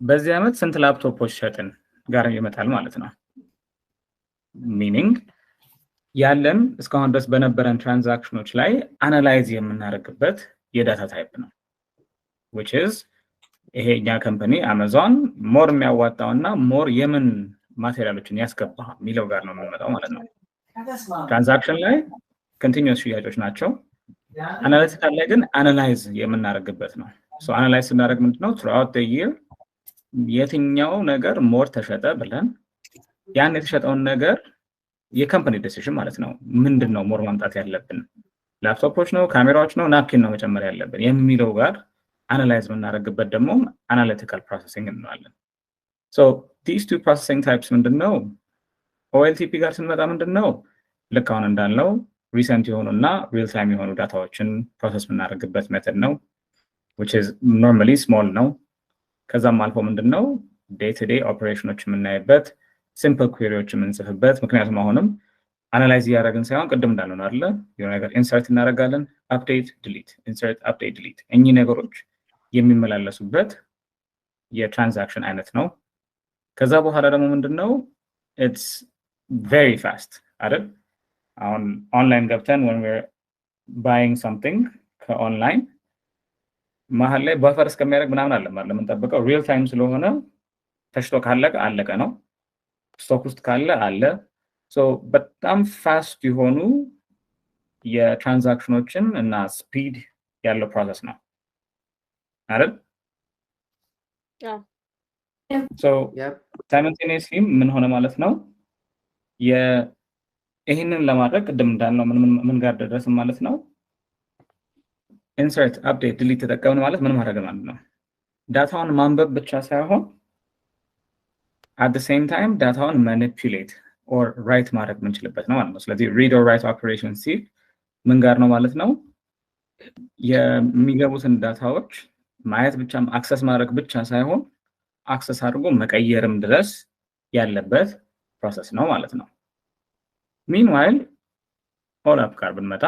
በዚህ አመት ስንት ላፕቶፖች ሸጥን ጋር ይመጣል ማለት ነው meaning ያለን እስካሁን ድረስ በነበረን ትራንዛክሽኖች ላይ አናላይዝ የምናደርግበት የዳታ ታይፕ ነው which is ይሄኛ ካምፓኒ አማዞን ሞር የሚያዋጣውና ሞር የምን ማቴሪያሎችን ያስገባ ሚለው ጋር ነው የሚመጣው ማለት ነው ትራንዛክሽን ላይ continuous ሽያጮች ናቸው አናሊቲካል ላይ ግን አናላይዝ የምናደርግበት ነው so አናላይዝ ስናደርግ ምንድነው throughout the year የትኛው ነገር ሞር ተሸጠ ብለን ያን የተሸጠውን ነገር የካምፓኒ ዲሲዥን ማለት ነው ምንድነው ሞር ማምጣት ያለብን ላፕቶፖች ነው ካሜራዎች ነው ናፕኪን ነው መጨመር ያለብን የሚለው ጋር አናላይዝ የምናደርግበት ደግሞ አናሊቲካል ፕሮሰሲንግ እንለዋለን so these two processing types ምንድነው OLTP ጋር ስንመጣ ምንድነው ልክ አሁን እንዳልነው recent የሆኑና real time የሆኑ ዳታዎችን ፕሮሰስ የምናደርግበት ሜተድ ነው which is normally small ነው ከዛም አልፎ ምንድነው day to day ኦፕሬሽኖች የምናይበት simple queryዎች የምንጽፍበት ምክንያቱም አሁንም አናላይዝ ያደረግን ሳይሆን ቅድም እንዳልነው አይደለ የሆነ ነገር ኢንሰርት እናደርጋለን update delete insert update delete እኚህ ነገሮች የሚመላለሱበት የትራንዛክሽን አይነት ነው ከዛ በኋላ ደግሞ ምንድነው it's very fast አይደል አሁን ኦንላይን ገብተን when we're buying something ከኦንላይን መሀል ላይ በፈር እስከሚያደርግ ምናምን አለ ማለት ለምንጠብቀው ሪል ታይም ስለሆነ ተሽቶ ካለቀ አለቀ ነው ስቶክ ውስጥ ካለ አለ so በጣም ፋስት የሆኑ የትራንዛክሽኖችን እና ስፒድ ያለው ፕሮሰስ ነው አይደል Yeah. So Yep. simultaneously ምን ሆነ ማለት ነው ይሄንን ለማድረግ ቅድም እንዳልነው ምን ጋር ደረስን ማለት ነው insert update delete ተጠቀምን ማለት ምን ማድረግ ማለት ነው ዳታውን ማንበብ ብቻ ሳይሆን at the same time ዳታውን manipulate or write ማድረግ ምንችልበት ነው ማለት ነው ስለዚህ read or write operation ሲል ምን ጋር ነው ማለት ነው የሚገቡትን ዳታዎች ማየት ብቻ አክሰስ ማድረግ ብቻ ሳይሆን አክሰስ አድርጎ መቀየርም ድረስ ያለበት ፕሮሰስ ነው ማለት ነው meanwhile all up ጋር ብንመጣ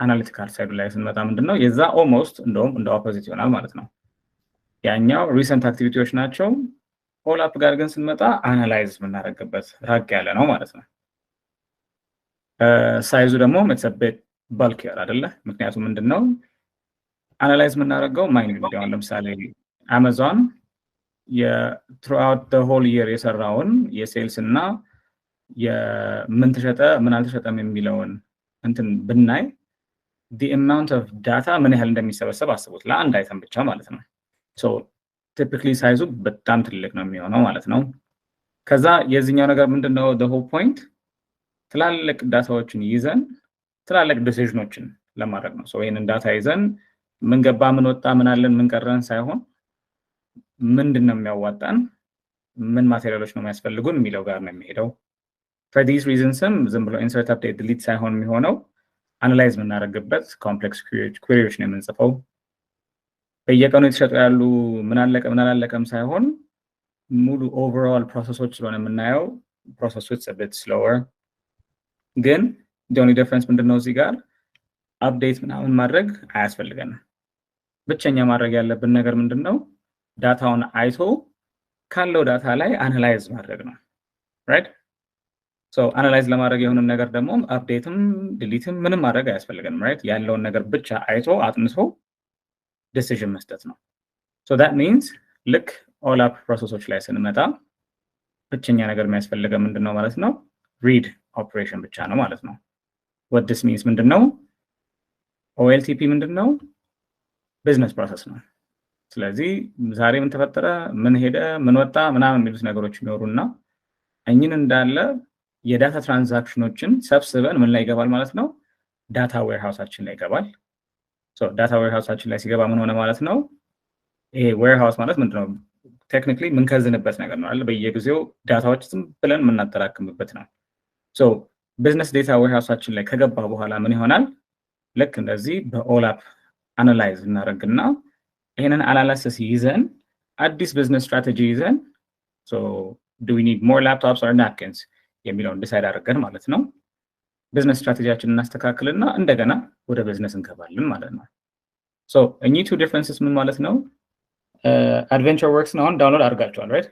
አናሊቲካል ሳይዱ ላይ ስንመጣ ምንድነው የዛ almost እንደውም እንደ ኦፖዚት ይሆናል ማለት ነው ያኛው ሪሰንት አክቲቪቲዎች ናቸው all up ጋር ግን ስንመጣ አናላይዝ ምናደርግበት ራቅ ያለ ነው ማለት ነው ሳይዙ ደግሞ it's a bit bulkier አይደለ ምክንያቱም ምንድነው አናላይዝ ምናደርገው ማይኒንግ ነው ለምሳሌ አማዞን throughout the whole year የሰራውን የሴልስ እና የምን ተሸጠ ምን አልተሸጠም የሚለውን እንትን ብናይ the amount of data ምን ያህል እንደሚሰበሰብ አስቡት ለአንድ አይተም ብቻ ማለት ነው so typically ሳይዙ በጣም ትልቅ ነው የሚሆነው ማለት ነው ከዛ የዚህኛው ነገር ምንድነው the whole point ትላልቅ ዳታዎችን ይዘን ትላልቅ ዲሲዥኖችን ለማድረግ ነው so ይሄንን ዳታ ይዘን ምን ገባ ምን ወጣ ምን አለን ምን ቀረን ሳይሆን ምንድነው የሚያዋጣን ምን ማቴሪያሎች ነው የሚያስፈልጉን የሚለው ጋር ነው የሚሄደው for these reasons ዝም ብሎ insert update delete ሳይሆን የሚሆነው አናላይዝ ምናደርግበት ኮምፕሌክስ ኩዌሪዎች ነው የምንጽፈው በየቀኑ የተሸጡ ያሉ ምን አለቀ ምን አላለቀም ሳይሆን ሙሉ ኦቨርኦል ፕሮሰሶች ስለሆነ የምናየው ፕሮሰሱ it's a bit slower ግን the only difference ምንድነው እዚህ ጋር አፕዴት ምናምን ማድረግ አያስፈልገንም ብቸኛ ማድረግ ያለብን ነገር ምንድነው ዳታውን አይቶ ካለው ዳታ ላይ አናላይዝ ማድረግ ነው right so አናላይዝ ለማድረግ የሆነ ነገር ደግሞ አፕዴትም ዲሊትም ምንም ማድረግ አያስፈልገንም right ያለውን ነገር ብቻ አይቶ አጥንቶ ዲሲዥን መስጠት ነው so that means ልክ all up ፕሮሰሶች ላይ ስንመጣ ብቸኛ ነገር የሚያስፈልገው ምንድነው ማለት ነው read operation ብቻ ነው ማለት ነው what this means ምንድነው OLTP ምንድነው ቢዝነስ ፕሮሰስ ነው ስለዚህ ዛሬ ምን ተፈጠረ ምን ሄደ ምን ወጣ ምናምን የሚሉት ነገሮች ይኖሩና እኚህን እንዳለ የዳታ ትራንዛክሽኖችን ሰብስበን ምን ላይ ይገባል ማለት ነው ዳታ ዌርሃውሳችን ላይ ይገባል so ዳታ ዌርሃውሳችን ላይ ሲገባ ምን ሆነ ማለት ነው ይሄ ዌርሃውስ ማለት ምንድነው ቴክኒካሊ ምን ከዝንበት ነገር ነው አይደል በየጊዜው ዳታዎች ዝም ብለን ምናጠራቅምበት ነው so ቢዝነስ ዳታ ዌርሃውሳችን ላይ ከገባ በኋላ ምን ይሆናል ልክ እንደዚህ በኦል አፕ አናላይዝ እናደርግና ይሄንን አናላይሲስ ይዘን አዲስ ቢዝነስ ስትራቴጂ ይዘን so do we need more laptops or napkins የሚለውን ዲሳይድ አድርገን ማለት ነው ቢዝነስ ስትራቴጂያችንን እናስተካክልና እንደገና ወደ ቢዝነስ እንገባለን ማለት ነው so any two differences ምን ማለት ነው adventure works ነው ዳውንሎድ አድርጋችኋል right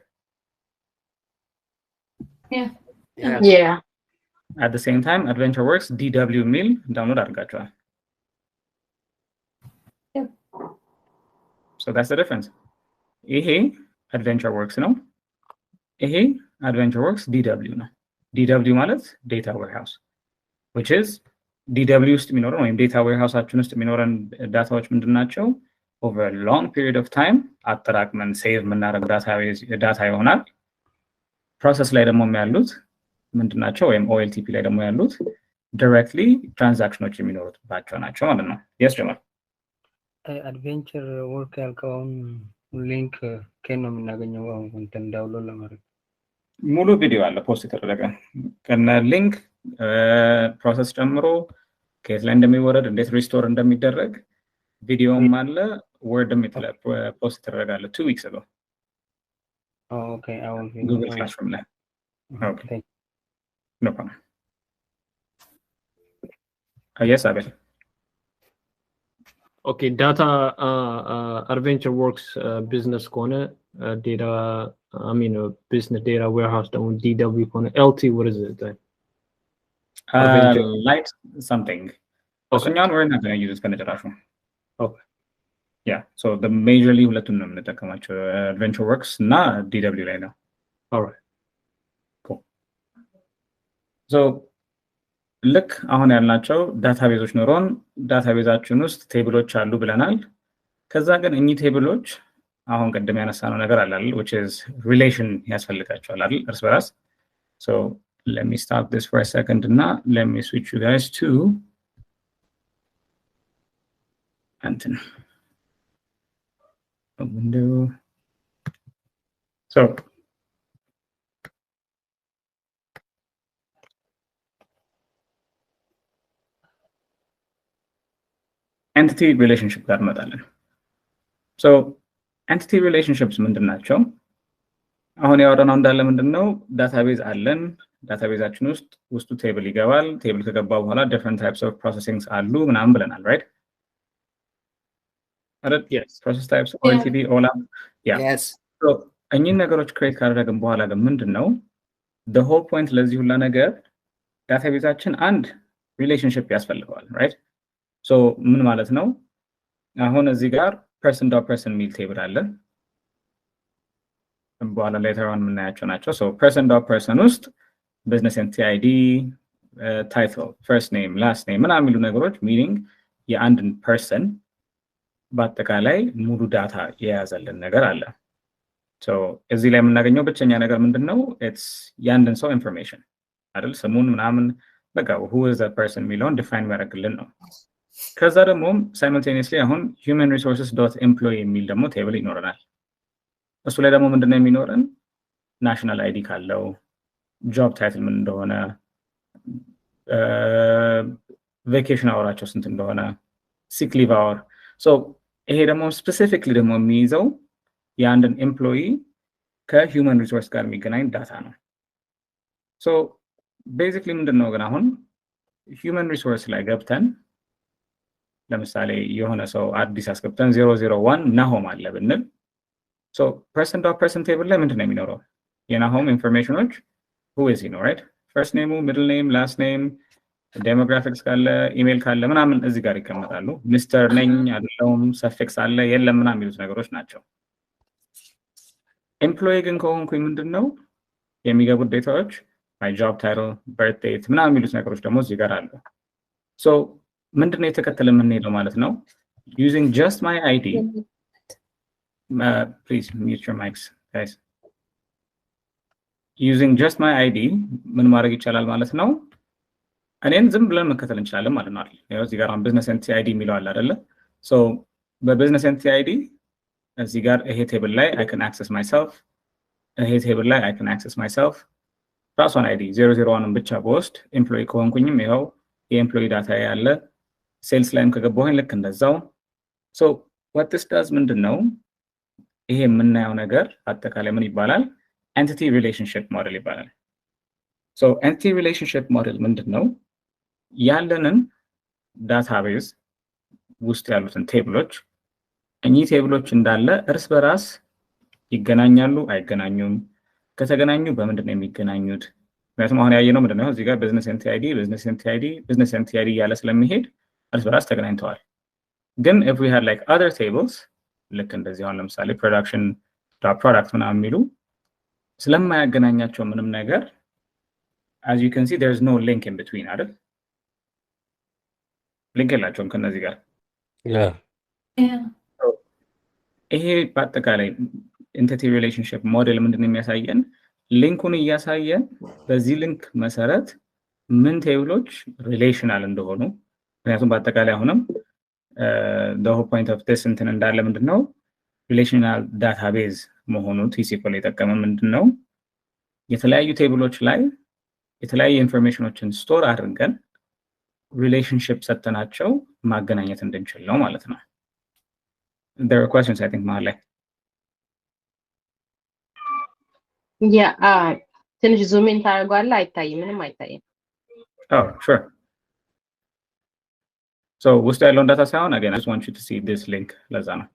Yeah. at the same time adventure works dw ሚል ዳውንሎድ አድርጋችኋል so that's the difference ይሄ adventure works ነው ይሄ adventure works dw ነው dw ማለት data warehouse which is dw ውስጥ የሚኖረን ወይም data warehouseአችን ውስጥ የሚኖረን ዳታዎች ምንድናቸው over a long period of time አጠራቅመን ሴቭ ምናደርግ ዳታ ይሆናል ፕሮሰስ ላይ ደግሞ ያሉት ምንድናቸው ወይም OLTP ላይ ደግሞ ያሉት directly ትራንዛክሽኖች የሚኖሩባቸው ናቸው ማለት ነው yes ጀማል አድቬንቸር ወርክ ያልከውን ሊንክ ከነ የምናገኘው እንትን ዳውንሎድ ለማድረግ ሙሉ ቪዲዮ አለ ፖስት የተደረገ ከነ ሊንክ ፕሮሰስ ጨምሮ ከየት ላይ እንደሚወረድ እንዴት ሪስቶር እንደሚደረግ ቪዲዮም አለ ወርድም ፖስት የተደረጋለ 2 weeks ago okay I will Google Classroom ላይ okay no problem yes Abel Okay, data adventure works business corner data I mean business data warehouse ደግሞ DW corner LT what is it then? light something እሱኛውን we're not going to use it ከነጨራሹ okay yeah so the majorly ሁለቱን ነው የምንጠቀማቸው adventure works እና DW ላይ ነው all right cool so ልክ አሁን ያልናቸው ዳታቤዞች ኖሮን ዳታቤዛችን ውስጥ ቴብሎች አሉ ብለናል ከዛ ግን እኚህ ቴብሎች አሁን ቅድም ያነሳነው ነገር አለ አይደል which is relation ያስፈልጋቸዋል አይደል እርስ በራስ so let me stop this for a second and let me switch you guys to Anton a window so entity relationship ጋር እንመጣለን so entity relationships ምንድን ናቸው አሁን ያወራነው እንዳለ ምንድነው ዳታቤዝ አለን ዳታቤዛችን ውስጡ ቴብል ይገባል ቴብል ከገባ በኋላ different types of processings አሉ ምናምን ብለናል right yes process types OLTP OLAP yeah yes so እኚህን ነገሮች ክሬት ካደረግን በኋላ ግን ምንድነው the whole point ለዚህ ሁላ ነገር ዳታቤዛችን አንድ ሪሌሽንሺፕ ያስፈልገዋል right so ምን ማለት ነው አሁን እዚህ ጋር person dot person ሚል ቴብል አለ በኋላ later on የምናያቸው ናቸው so person dot person ውስጥ business entity ID title first name last name ምናምን የሚሉ ነገሮች meaning የአንድን person በአጠቃላይ ሙሉ ዳታ የያዘልን ነገር አለ so እዚህ ላይ የምናገኘው ብቸኛ ነገር ምንድነው it's የአንድን ሰው information አይደል ስሙን ምናምን በቃ who is that person የሚለውን define ያደርግልን ነው ከዛ ደግሞ simultaneously አሁን human resources.employee የሚል ደግሞ ቴብል ይኖረናል እሱ ላይ ደግሞ ምንድነው የሚኖረን ናሽናል አይዲ ካለው ጆብ ታይትል ምን እንደሆነ ቬኬሽን አወራቸው ስንት እንደሆነ ሲክ ሊቭ አወር ሶ ይሄ ደግሞ ስፔሲፊክሊ ደግሞ የሚይዘው የአንድን ኤምፕሎይ ከሂውመን ሪሶርስ ጋር የሚገናኝ ዳታ ነው ሶ ቤዚክሊ ምንድነው ግን አሁን ሂውመን ሪሶርስ ላይ ገብተን ለምሳሌ የሆነ ሰው አዲስ አስገብተን 001 ናሆም አለ ብንል so person dot person table ላይ ምንድነው የሚኖረው የናሆም ኢንፎርሜሽኖች who is he no right first name middle name last name demographics ካለ ኢሜል ካለ ምናምን እዚህ ጋር ይቀመጣሉ ሚስተር ነኝ አይደለም ሰፊክስ አለ የለም ምናምን የሚሉት ነገሮች ናቸው ኤምፕሎይ ግን ከሆንኩኝ ምንድነው የሚገቡት ዴታዎች my job title birth date ምናምን የሚሉት ነገሮች ደግሞ እዚህ ጋር አሉ so ምንድነው የተከተለ የምንሄደው ማለት ነው using just my ID please mute your mics guys using just my ID ምን ማድረግ ይቻላል ማለት ነው እኔን ዝም ብለን መከተል እንችላለን ማለት ነው ያው እዚህ ጋር business entity ID የሚለው አለ አይደለ so በbusiness entity ID እዚህ ጋር ይሄ ቴብል ላይ I can access myself ይሄ ቴብል ላይ I can access myself ራሱን ID 001 ብቻ በወስድ ኤምፕሎይ ከሆንኩኝም ይሄው የኤምፕሎይ ዳታ ያለ ሴልስ ላይም ከገባሁኝ ልክ እንደዛው so what this does ምንድነው ይሄ የምናየው ነገር አጠቃላይ ምን ይባላል entity relationship model ይባላል so entity relationship model ምንድነው ያለንን ዳታቤዝ ውስጥ ያሉትን ቴብሎች እኚህ ቴብሎች እንዳለ እርስ በራስ ይገናኛሉ አይገናኙም ከተገናኙ በምንድነው የሚገናኙት ምክንያቱም አሁን ያየነው ምንድነው እዚህ ጋር business entity ID business entity ID ያለ ስለሚሄድ እርስ በራስ ተገናኝተዋል ግን if we had like other tables ልክ እንደዚህ አሁን ለምሳሌ production product ምናምን የሚሉ ስለማያገናኛቸው ምንም ነገር as you can see there's no link in between አይደል ሊንክ የላቸውም ከነዚህ ጋር yeah ይሄ በአጠቃላይ entity relationship model ምንድነው የሚያሳየን ሊንኩን እያሳየን በዚህ ሊንክ መሰረት ምን ቴብሎች ሪሌሽናል እንደሆኑ ምክንያቱም በአጠቃላይ አሁንም the whole point of this እንትን እንዳለ ምንድነው relational database መሆኑ TSQL የጠቀመ ምንድነው የተለያዩ ቴብሎች ላይ የተለያዩ ኢንፎርሜሽኖችን ስቶር አድርገን ሪሌሽንሺፕ ሰተናቸው ማገናኘት እንድንችል ነው ማለት ነው there are questions I think መሀል ላይ ትንሽ ዙም ኢን ታደርጓለህ አይታይም ምንም አይታይም oh sure so ውስጥ ያለውን ዳታ ሳይሆን again I just want you to see this link ለዛ ነው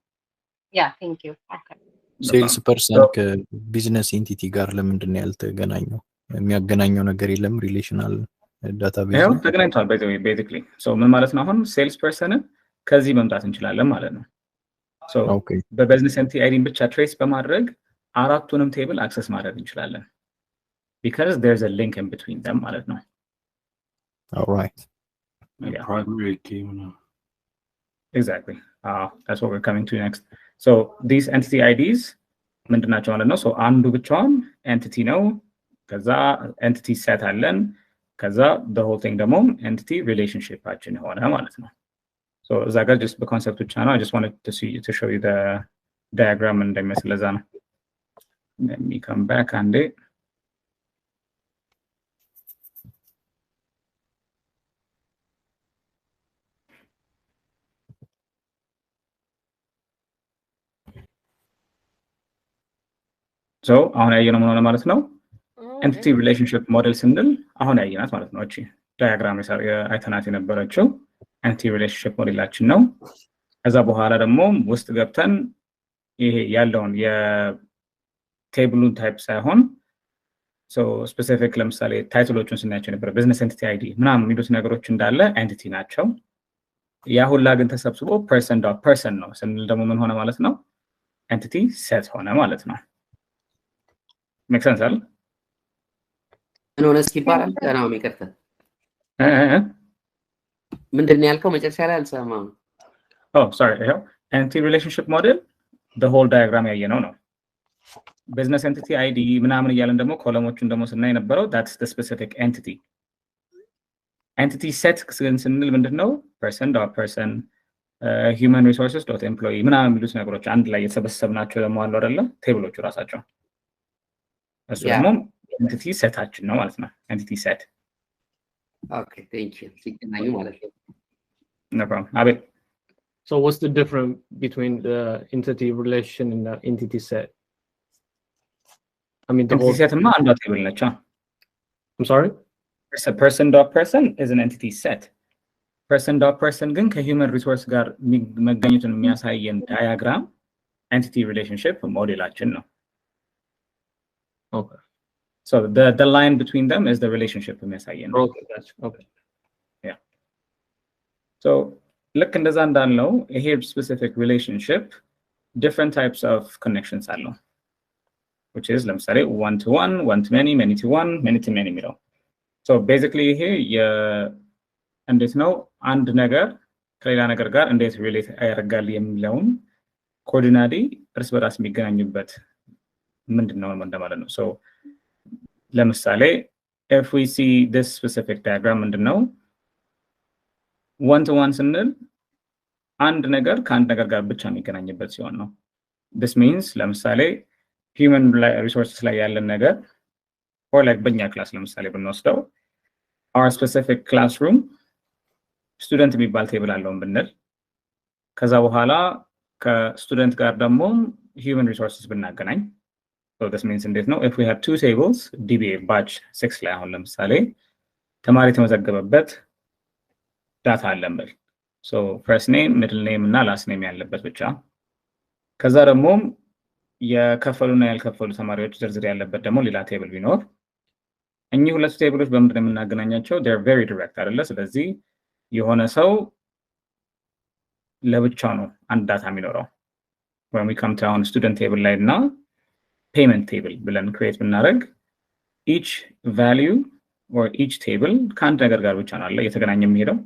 thank you okay ሴልስ ፐርሰን ከቢዝነስ ኤንቲቲ ጋር ለምንድን ነው ያልተገናኘው የሚያገናኘው ነገር የለም ሪሌሽናል ዳታቤዝ ነው ተገናኝቷል basically so ምን ማለት ነው አሁን ሴልስ ፐርሰንን ከዚህ መምጣት እንችላለን ማለት ነው so በቢዝነስ ኤንቲቲ አይዲን ብቻ ትሬስ በማድረግ አራቱንም ቴብል አክሰስ ማድረግ እንችላለን because there's a link in between them ማለት ነው all right primary key exactly that's what we're coming to next So these entity IDs ምንድናቸው ማለት ነው? so አንዱ ብቻውን entity ነው። ከዛ entity set አለን። ከዛ the whole thing ደግሞ entity relationshipአችን ሆነ ማለት ነው። so እዛ ጋር just በኮንሰፕት ብቻ ነው። I just wanted to show you the diagram እንደሚመስል ለዛ ነው። let me come back and so አሁን ያየነው ምን ሆነ ማለት ነው? entity relationship model ስንል አሁን ያየናት ማለት ነው። እቺ ዳያግራም አይተናት የነበረችው entity relationship ሞዴላችን ነው። ከዛ በኋላ ደግሞ ውስጥ ገብተን ይሄ ያለውን የቴብሉን ታይፕ ሳይሆን so specific ለምሳሌ ታይትሎቹን ስናያቸው ነበር business entity ID ምናምን የሚሉት ነገሮች እንዳለ entity ናቸው። ያ ሁላ ግን ተሰብስቦ person ነው ስንል ደግሞ ምን ሆነ ማለት ነው? entity set ሆነ ማለት ነው። make sense አይደል? ምን ሆነ እስኪ ይባላል ገናው የሚቀርተ ምንድን ነው ያልከው መጨረሻ ላይ አልሰማም። oh sorry ይሄው entity relationship model the whole diagram ያየነው ነው። business entity ID ምናምን እያለን ደግሞ ኮለሞቹን ደግሞ ስናይ ነበረው that's the specific entity set ስንል ምንድነው? person human resources employee ምናምን የሚሉት ነገሮች አንድ ላይ የተሰበሰብናቸው ደግሞ አሉ አይደለ? ቴብሎቹ ራሳቸው እሱ ደግሞ entity setአችን ነው ማለት ነው። entity set okay thank you ሲገናኙ ማለት ነው። no problem አቤት So what's the difference between the entity relation and the entity set? I mean the entity set አንዷ ቴብል ነች። I'm sorry? person is an entity set. person ግን ከhuman resource ጋር መገናኘቱን የሚያሳየን ዳያግራም entity relationship ሞዴላችን ነው። Okay. So the line between them is the relationship የሚያሳየን ነው። Okay, gotcha. Okay. Yeah. So look እንደዛ እንዳልነው ይሄ specific relationship different types of connections አለው which is ለምሳሌ one to one to many to one many to many የሚለው so basically ይሄ እንዴት ነው አንድ ነገር ከሌላ ነገር ጋር እንዴት ሪሌት ያደርጋል የሚለውን ኮኦርዲናዲ እርስ በራስ የሚገናኙበት ምንድነው እንደማለት ነው። so ለምሳሌ if we see this specific diagram ምንድነው one to one ስንል አንድ ነገር ከአንድ ነገር ጋር ብቻ የሚገናኝበት ሲሆን ነው። this means ለምሳሌ human resources ላይ ያለን ነገር or like በእኛ ክላስ ለምሳሌ ብንወስደው our specific classroom student የሚባል ቴብል አለውን ብንል ከዛ በኋላ ከስቱደንት ጋር ደግሞ human resources ብናገናኝ so this means እንዴት ነው if we have two tables DBA batch 6 ላይ አሁን ለምሳሌ ተማሪ የተመዘገበበት ዳታ አለን ብል so first name middle name እና last name ያለበት ብቻ ከዛ ደግሞ የከፈሉና ያልከፈሉ ተማሪዎች ዝርዝር ያለበት ደግሞ ሌላ ቴብል ቢኖር እኚህ ሁለት ቴብሎች በምንድን ነው የምናገናኛቸው? they are very direct አይደለ? ስለዚህ የሆነ ሰው ለብቻው ነው አንድ ዳታ የሚኖረው when we come to our student table ላይ እና payment table ብለን create ብናደርግ each value or each table ከአንድ ነገር ጋር ብቻ ነው አለ የተገናኘ የሚሄደው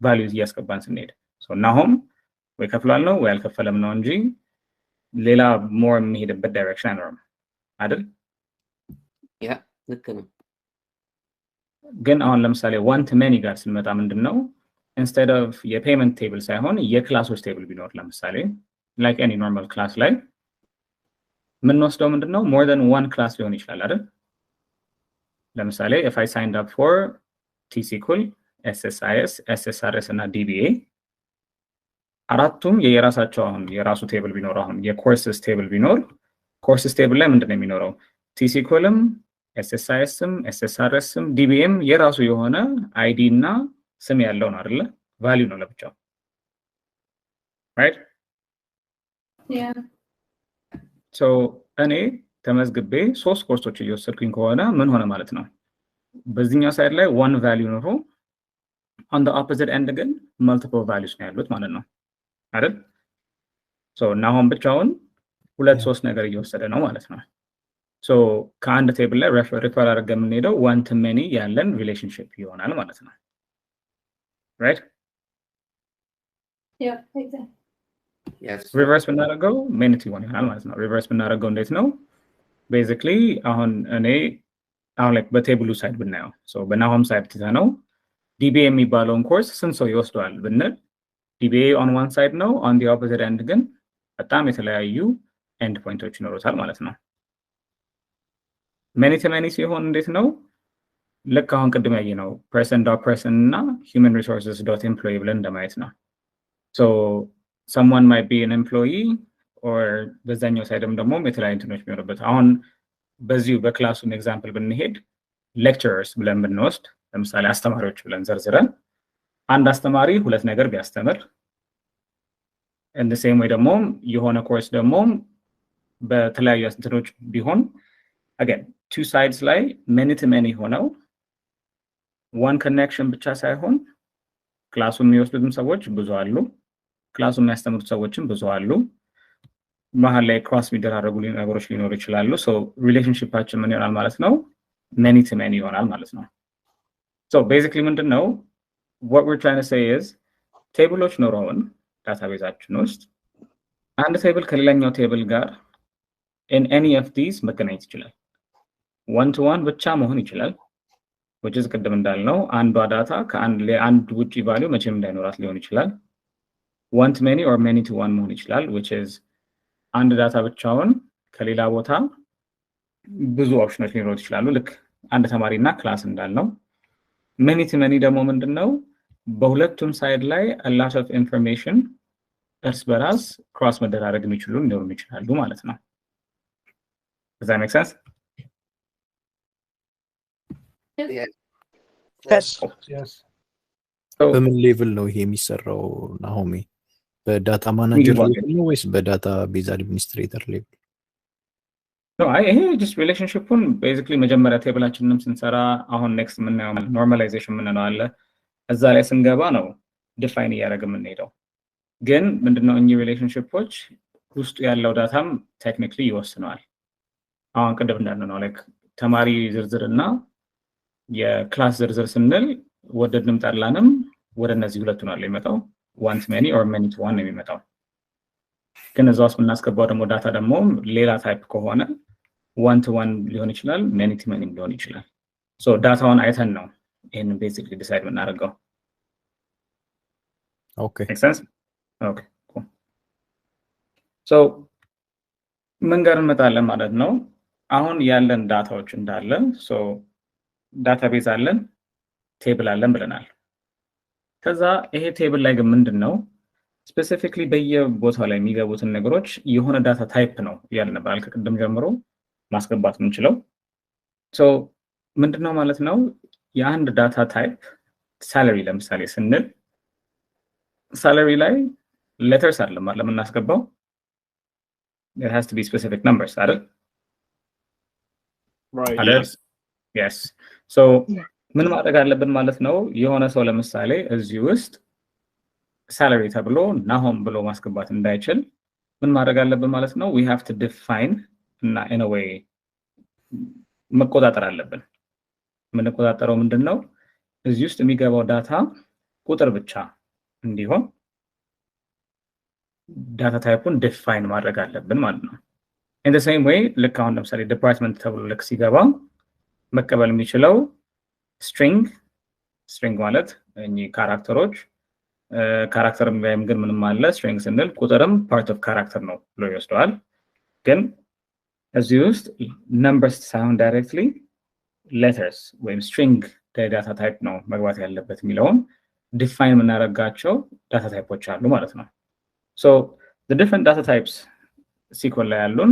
values እያስገባን ስንሄድ so እናሁም ወይ ከፍሏል ነው ወይ አልከፈለም ነው እንጂ ሌላ more የሚሄድበት ዳይሬክሽን አይኖርም አይደል? ያ ልክ ነው። ግን አሁን ለምሳሌ one to many ጋር ስንመጣ ምንድነው instead of የፔመንት ቴብል ሳይሆን የክላሶች ቴብል ቢኖር ለምሳሌ like any normal class ላይ ምን ወስደው ምንድነው more than one class ሊሆን ይችላል አይደል? ለምሳሌ if I signed up for TSQL SSIS SSRS እና DBA አራቱም የየራሳቸው አሁን የራሱ ቴብል ቢኖር አሁን የኮርስስ ቴብል ቢኖር ኮርስስ ቴብል ላይ ምንድነው የሚኖረው TSQLም SSISም SSRSም DBAም የራሱ የሆነ ID እና ስም ያለው ነው አይደል? ቫልዩ ነው ለብቻው right? Yeah. so እኔ ተመዝግቤ 3 ኮርሶች እየወሰድኩኝ ከሆነ ምን ሆነ ማለት ነው በዚህኛው ሳይድ ላይ one value ነው on the opposite end ግን multiple values ነው ያሉት ማለት ነው አይደል? so now ብቻውን 2-3 ነገር እየወሰደ ነው ማለት ነው so ከአንድ ቴብል ላይ ሪፈር አድርገን የምንሄደው one to many ያለን ሪሌሽንሺፕ ይሆናል ማለት ነው right? Yeah, exactly. yes. ሪቨርስ ብናደርገው many to one ይሆናል ማለት ነው። ሪቨርስ ብናደርገው እንዴት ነው? ቤዚክሊ አሁን like በቴብሉ ሳይድ ብናየው በናሆም ሳይድ ትተነው ዲቢኤ የሚባለውን ኮርስ ስንት ሰው ይወስደዋል ብንል ዲቢኤ on one side ነው on the opposite end ግን በጣም የተለያዩ ኤንድ ፖይንቶች ይኖሩታል ማለት ነው። many to many ሲሆን እንዴት ነው? ልክ አሁን ቅድም ያየነው person.person እና human resources.employee ብለን እንደማየት ነው። So someone might be an employee or በዛኛው ሳይድም ደግሞ የተለያዩ እንትኖች የሚኖርበት አሁን በዚሁ በክላሱም ኤግዛምፕል ብንሄድ ሌክቸረርስ ብለን ብንወስድ ለምሳሌ አስተማሪዎች ብለን ዘርዝረን አንድ አስተማሪ ሁለት ነገር ቢያስተምር and the same way ደግሞ የሆነ ኮርስ ደግሞ በተለያዩ እንትኖች ቢሆን again two sides ላይ many to many ሆነው one connection ብቻ ሳይሆን ክላሱን የሚወስዱትም ሰዎች ብዙ አሉ ክላሱን የሚያስተምሩት ሰዎችም ብዙ አሉ መሀል ላይ ክሮስ የሚደራረጉ ነገሮች ሊኖሩ ይችላሉ so ሪሌሽንሺፓችን ምን ይሆናል ማለት ነው many to many ይሆናል ማለት ነው so basically ምንድነው what we're trying to say is ቴብሎች ኖረውን ዳታቤዛችን ውስጥ አንድ ቴብል ከሌላኛው ቴብል ጋር in any of these መገናኘት ይችላል one to one ብቻ መሆን ይችላል which is ቅድም እንዳልነው አንዷ ዳታ ከአንድ ውጪ ቫልዩ መቼም እንዳይኖራት ሊሆን ይችላል one to many or many to one መሆን ይችላል which is አንድ ዳታ ብቻውን ከሌላ ቦታ ብዙ ኦፕሽኖች ሊኖሩት ይችላሉ ልክ አንድ ተማሪና ክላስ እንዳልነው many to many ደግሞ ምንድነው በሁለቱም ሳይድ ላይ a lot of information እርስ በራስ ክሮስ መደራረግ የሚችሉ ሊኖሩ ይችላሉ ማለት ነው Does that make sense? Yes. በምን ሌቭል ነው ይሄ የሚሰራው ናሆሜ? በዳታ ማናጀር ሌቭል ነው ወይስ በዳታ ቤዝ አድሚኒስትሬተር ሌቭል? No, ይሄ just relationshipን basically መጀመሪያ ቴብላችንንም ስንሰራ አሁን next ምናየው normalization ምንለው አለ እዛ ላይ ስንገባ ነው define ያደረገ የምንሄደው ግን ምንድነው እኚህ ሪሌሽንሺፖች ውስጡ ያለው ዳታም ቴክኒካሊ ይወስነዋል አሁን ቅድም እንዳልነው like ተማሪ ዝርዝርና የክላስ ዝርዝር ስንል ወደድንም ጠላንም ወደ እነዚህ ሁለቱ ነው የሚመጣው one to many or many to one ነው የሚመጣው ግን እዛው ስናስገባው ደግሞ ዳታ ደግሞ ሌላ ታይፕ ከሆነ one to one ሊሆን ይችላል many to many ሊሆን ይችላል so ዳታውን አይተን ነው ይሄን basically decide የምናደርገው Okay. Make sense? Okay, cool. So ምን ጋር እንመጣለን ማለት ነው አሁን ያለን ዳታዎች እንዳለ so ዳታቤዝ አለን ቴብል አለን ብለናል ከዛ ይሄ ቴብል ላይ ግን ምንድነው ስፔሲፊካሊ በየቦታው ላይ የሚገቡትን ነገሮች የሆነ ዳታ ታይፕ ነው ያልን ነበር ከቅድም ጀምሮ ማስገባት የምንችለው so ምንድነው ማለት ነው የአንድ ዳታ ታይፕ salary ለምሳሌ ስንል salary ላይ letters አይደለም ለምናስገባው there has to be specific numbers አይደል Right. Yes. So ምን ማድረግ አለብን ማለት ነው የሆነ ሰው ለምሳሌ እዚህ ውስጥ salary ተብሎ ናሆም ብሎ ማስገባት እንዳይችል ምን ማድረግ አለብን ማለት ነው we have to define እና in a way መቆጣጠር አለብን ምን ቆጣጠረው ምንድነው እዚህ ውስጥ የሚገባው ዳታ ቁጥር ብቻ እንዲሆን ዳታ ታይፑን ዲፋይን ማድረግ አለብን ማለት ነው in the same way ልክ አሁን ለምሳሌ ዲፓርትመንት ተብሎ ልክ ሲገባ መቀበል የሚችለው string ማለት እኚህ ካራክተሮች ካራክተርም ላይም ግን ምንም አለ string ስንል ቁጥርም part of character ነው ብሎ ይወስደዋል ግን እዚህ ውስጥ numbers ሳይሆን directly letters ወይም string ዳታ ታይፕ ነው መግባት ያለበት የሚለውን ዲፋይን የምናደርጋቸው ዳታ ታይፖች አሉ ማለት ነው so the different data types SQL ላይ ያሉን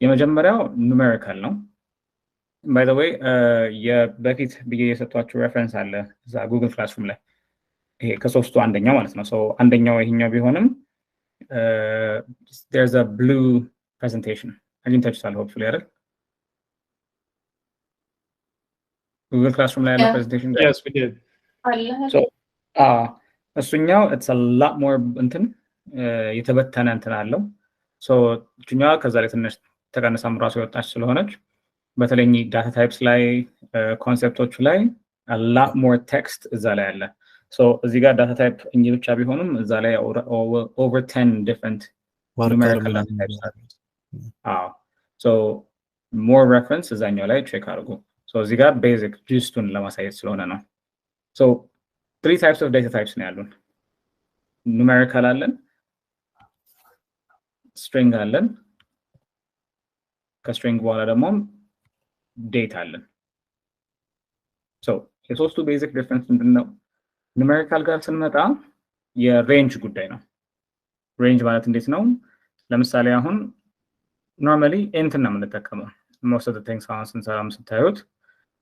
የመጀመሪያው numerical ነው by the way በፊት ብዬ የሰጧችሁ reference አለ እዛ Google Classroom ላይ ይሄ ከሶስቱ አንደኛው ማለት ነው so አንደኛው ይሄኛው ቢሆንም there's a blue presentation አግኝታችኋል hopefully አይደል Google Classroom ላይ ያለው presentation Yes, we did. so እሱኛው it's a lot more እንትን የተበተነ እንትን አለው so እኛው ከዛ ላይ ትንሽ ተቀነሳም ራሱ የወጣች ስለሆነች በተለይ ዳታ ታይፕስ ላይ ኮንሰፕቶቹ ላይ a lot more text እዛ ላይ አለ So እዚህ ጋር ዳታ ታይፕ እኚህ ብቻ ቢሆንም እዛ ላይ over 10 different numerical data types አሉ። So more reference እዛኛው ላይ ቼክ አድርጉ። So እዚህ ጋር basic ጂስቱን ለማሳየት ስለሆነ ነው። So 3 types of data types ነው ያሉን። numerical አለን፣ string አለን፣ ከstring በኋላ ደግሞ data አለን። So የሶስቱ basic difference ምንድነው? numerical ጋር ስንመጣ የrange ጉዳይ ነው። range ማለት እንዴት ነው? ለምሳሌ አሁን normally int ነው የምንጠቀመው። most of the things አሁን ስንሰራም ስታዩት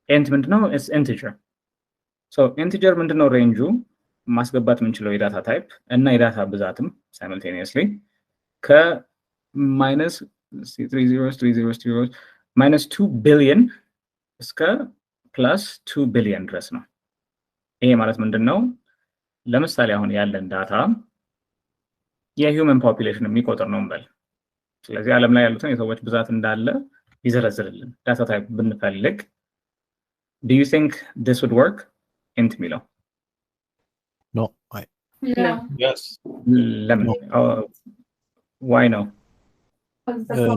int ምንድነው? it's integer. So integer ምንድነው? range ማስገባት የምንችለው የዳታ ታይፕ እና የዳታ ብዛትም simultaneously ከ-30 -2 billion እስከ +2 billion ድረስ ነው። ይሄ ማለት ምንድነው? ለምሳሌ አሁን ያለን ዳታ የሂውመን ፖፑሌሽን የሚቆጥር ነው እንበል። ስለዚህ ዓለም ላይ ያሉትን የሰዎች ብዛት እንዳለ ይዘረዝርልን ዳታ ታይፕ ብንፈልግ do you think this would work? int ሚለው No. Yeah. Yes. ለምን? why no?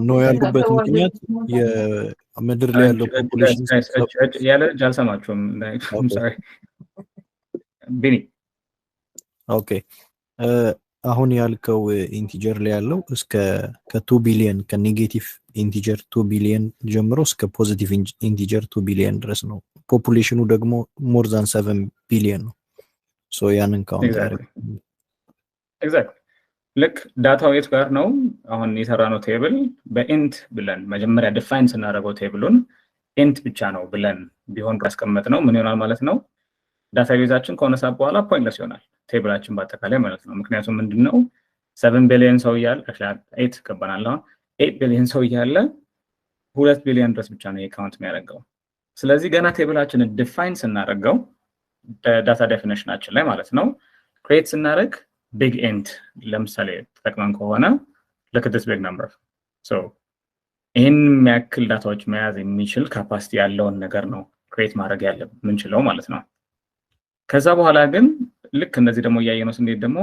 ነው ያልኩበት ምክንያት የምድር ላይ ያለው ፖፑሌሽን ያለ ጃልሰማችሁም I'm sorry. ቢኒ ኦኬ አሁን ያልከው ኢንቲጀር ላይ ያለው እስከ ከ2 ቢሊዮን ከኔጌቲቭ ኢንቲጀር 2 ቢሊዮን ጀምሮ እስከ ፖዚቲቭ ኢንቲጀር 2 ቢሊዮን ድረስ ነው። ፖፑሌሽኑ ደግሞ ሞር ዛን 7 ቢሊዮን ነው። ሶ ያንን ካውንት ኤግዛክትሊ ልክ ዳታው የት ጋር ነው? አሁን የሰራነው ቴብል በኢንት ብለን መጀመሪያ ዲፋይን ስናደርገው ቴብሉን ኢንት ብቻ ነው ብለን ቢሆን ካስቀመጥነው ምን ይሆናል ማለት ነው? ዳታቤዛችን ከሆነ ሰዓት በኋላ ፖይንትለስ ይሆናል ቴብላችን በአጠቃላይ ማለት ነው። ምክንያቱም ምንድነው 7 ቢሊዮን ሰው እያለ 8 ከበናል። 8 ቢሊዮን ሰው እያለ 2 ቢሊዮን ድረስ ብቻ ነው የካውንት የሚያደርገው። ስለዚህ ገና ቴብላችንን ዲፋይን ስናደርገው ዳታ ዴፊኒሽናችን ላይ ማለት ነው ክሬት ስናደርግ ቢግ ኢንት ለምሳሌ ተጠቅመን ከሆነ look at this big number. so ይሄን የሚያክል ዳታዎች መያዝ የሚችል ካፓሲቲ ያለውን ነገር ነው ክሬት ማድረግ ያለብን ምንችለው ማለት ነው። ከዛ በኋላ ግን ልክ እንደዚህ ደግሞ ያየነው እንዴት ደግሞ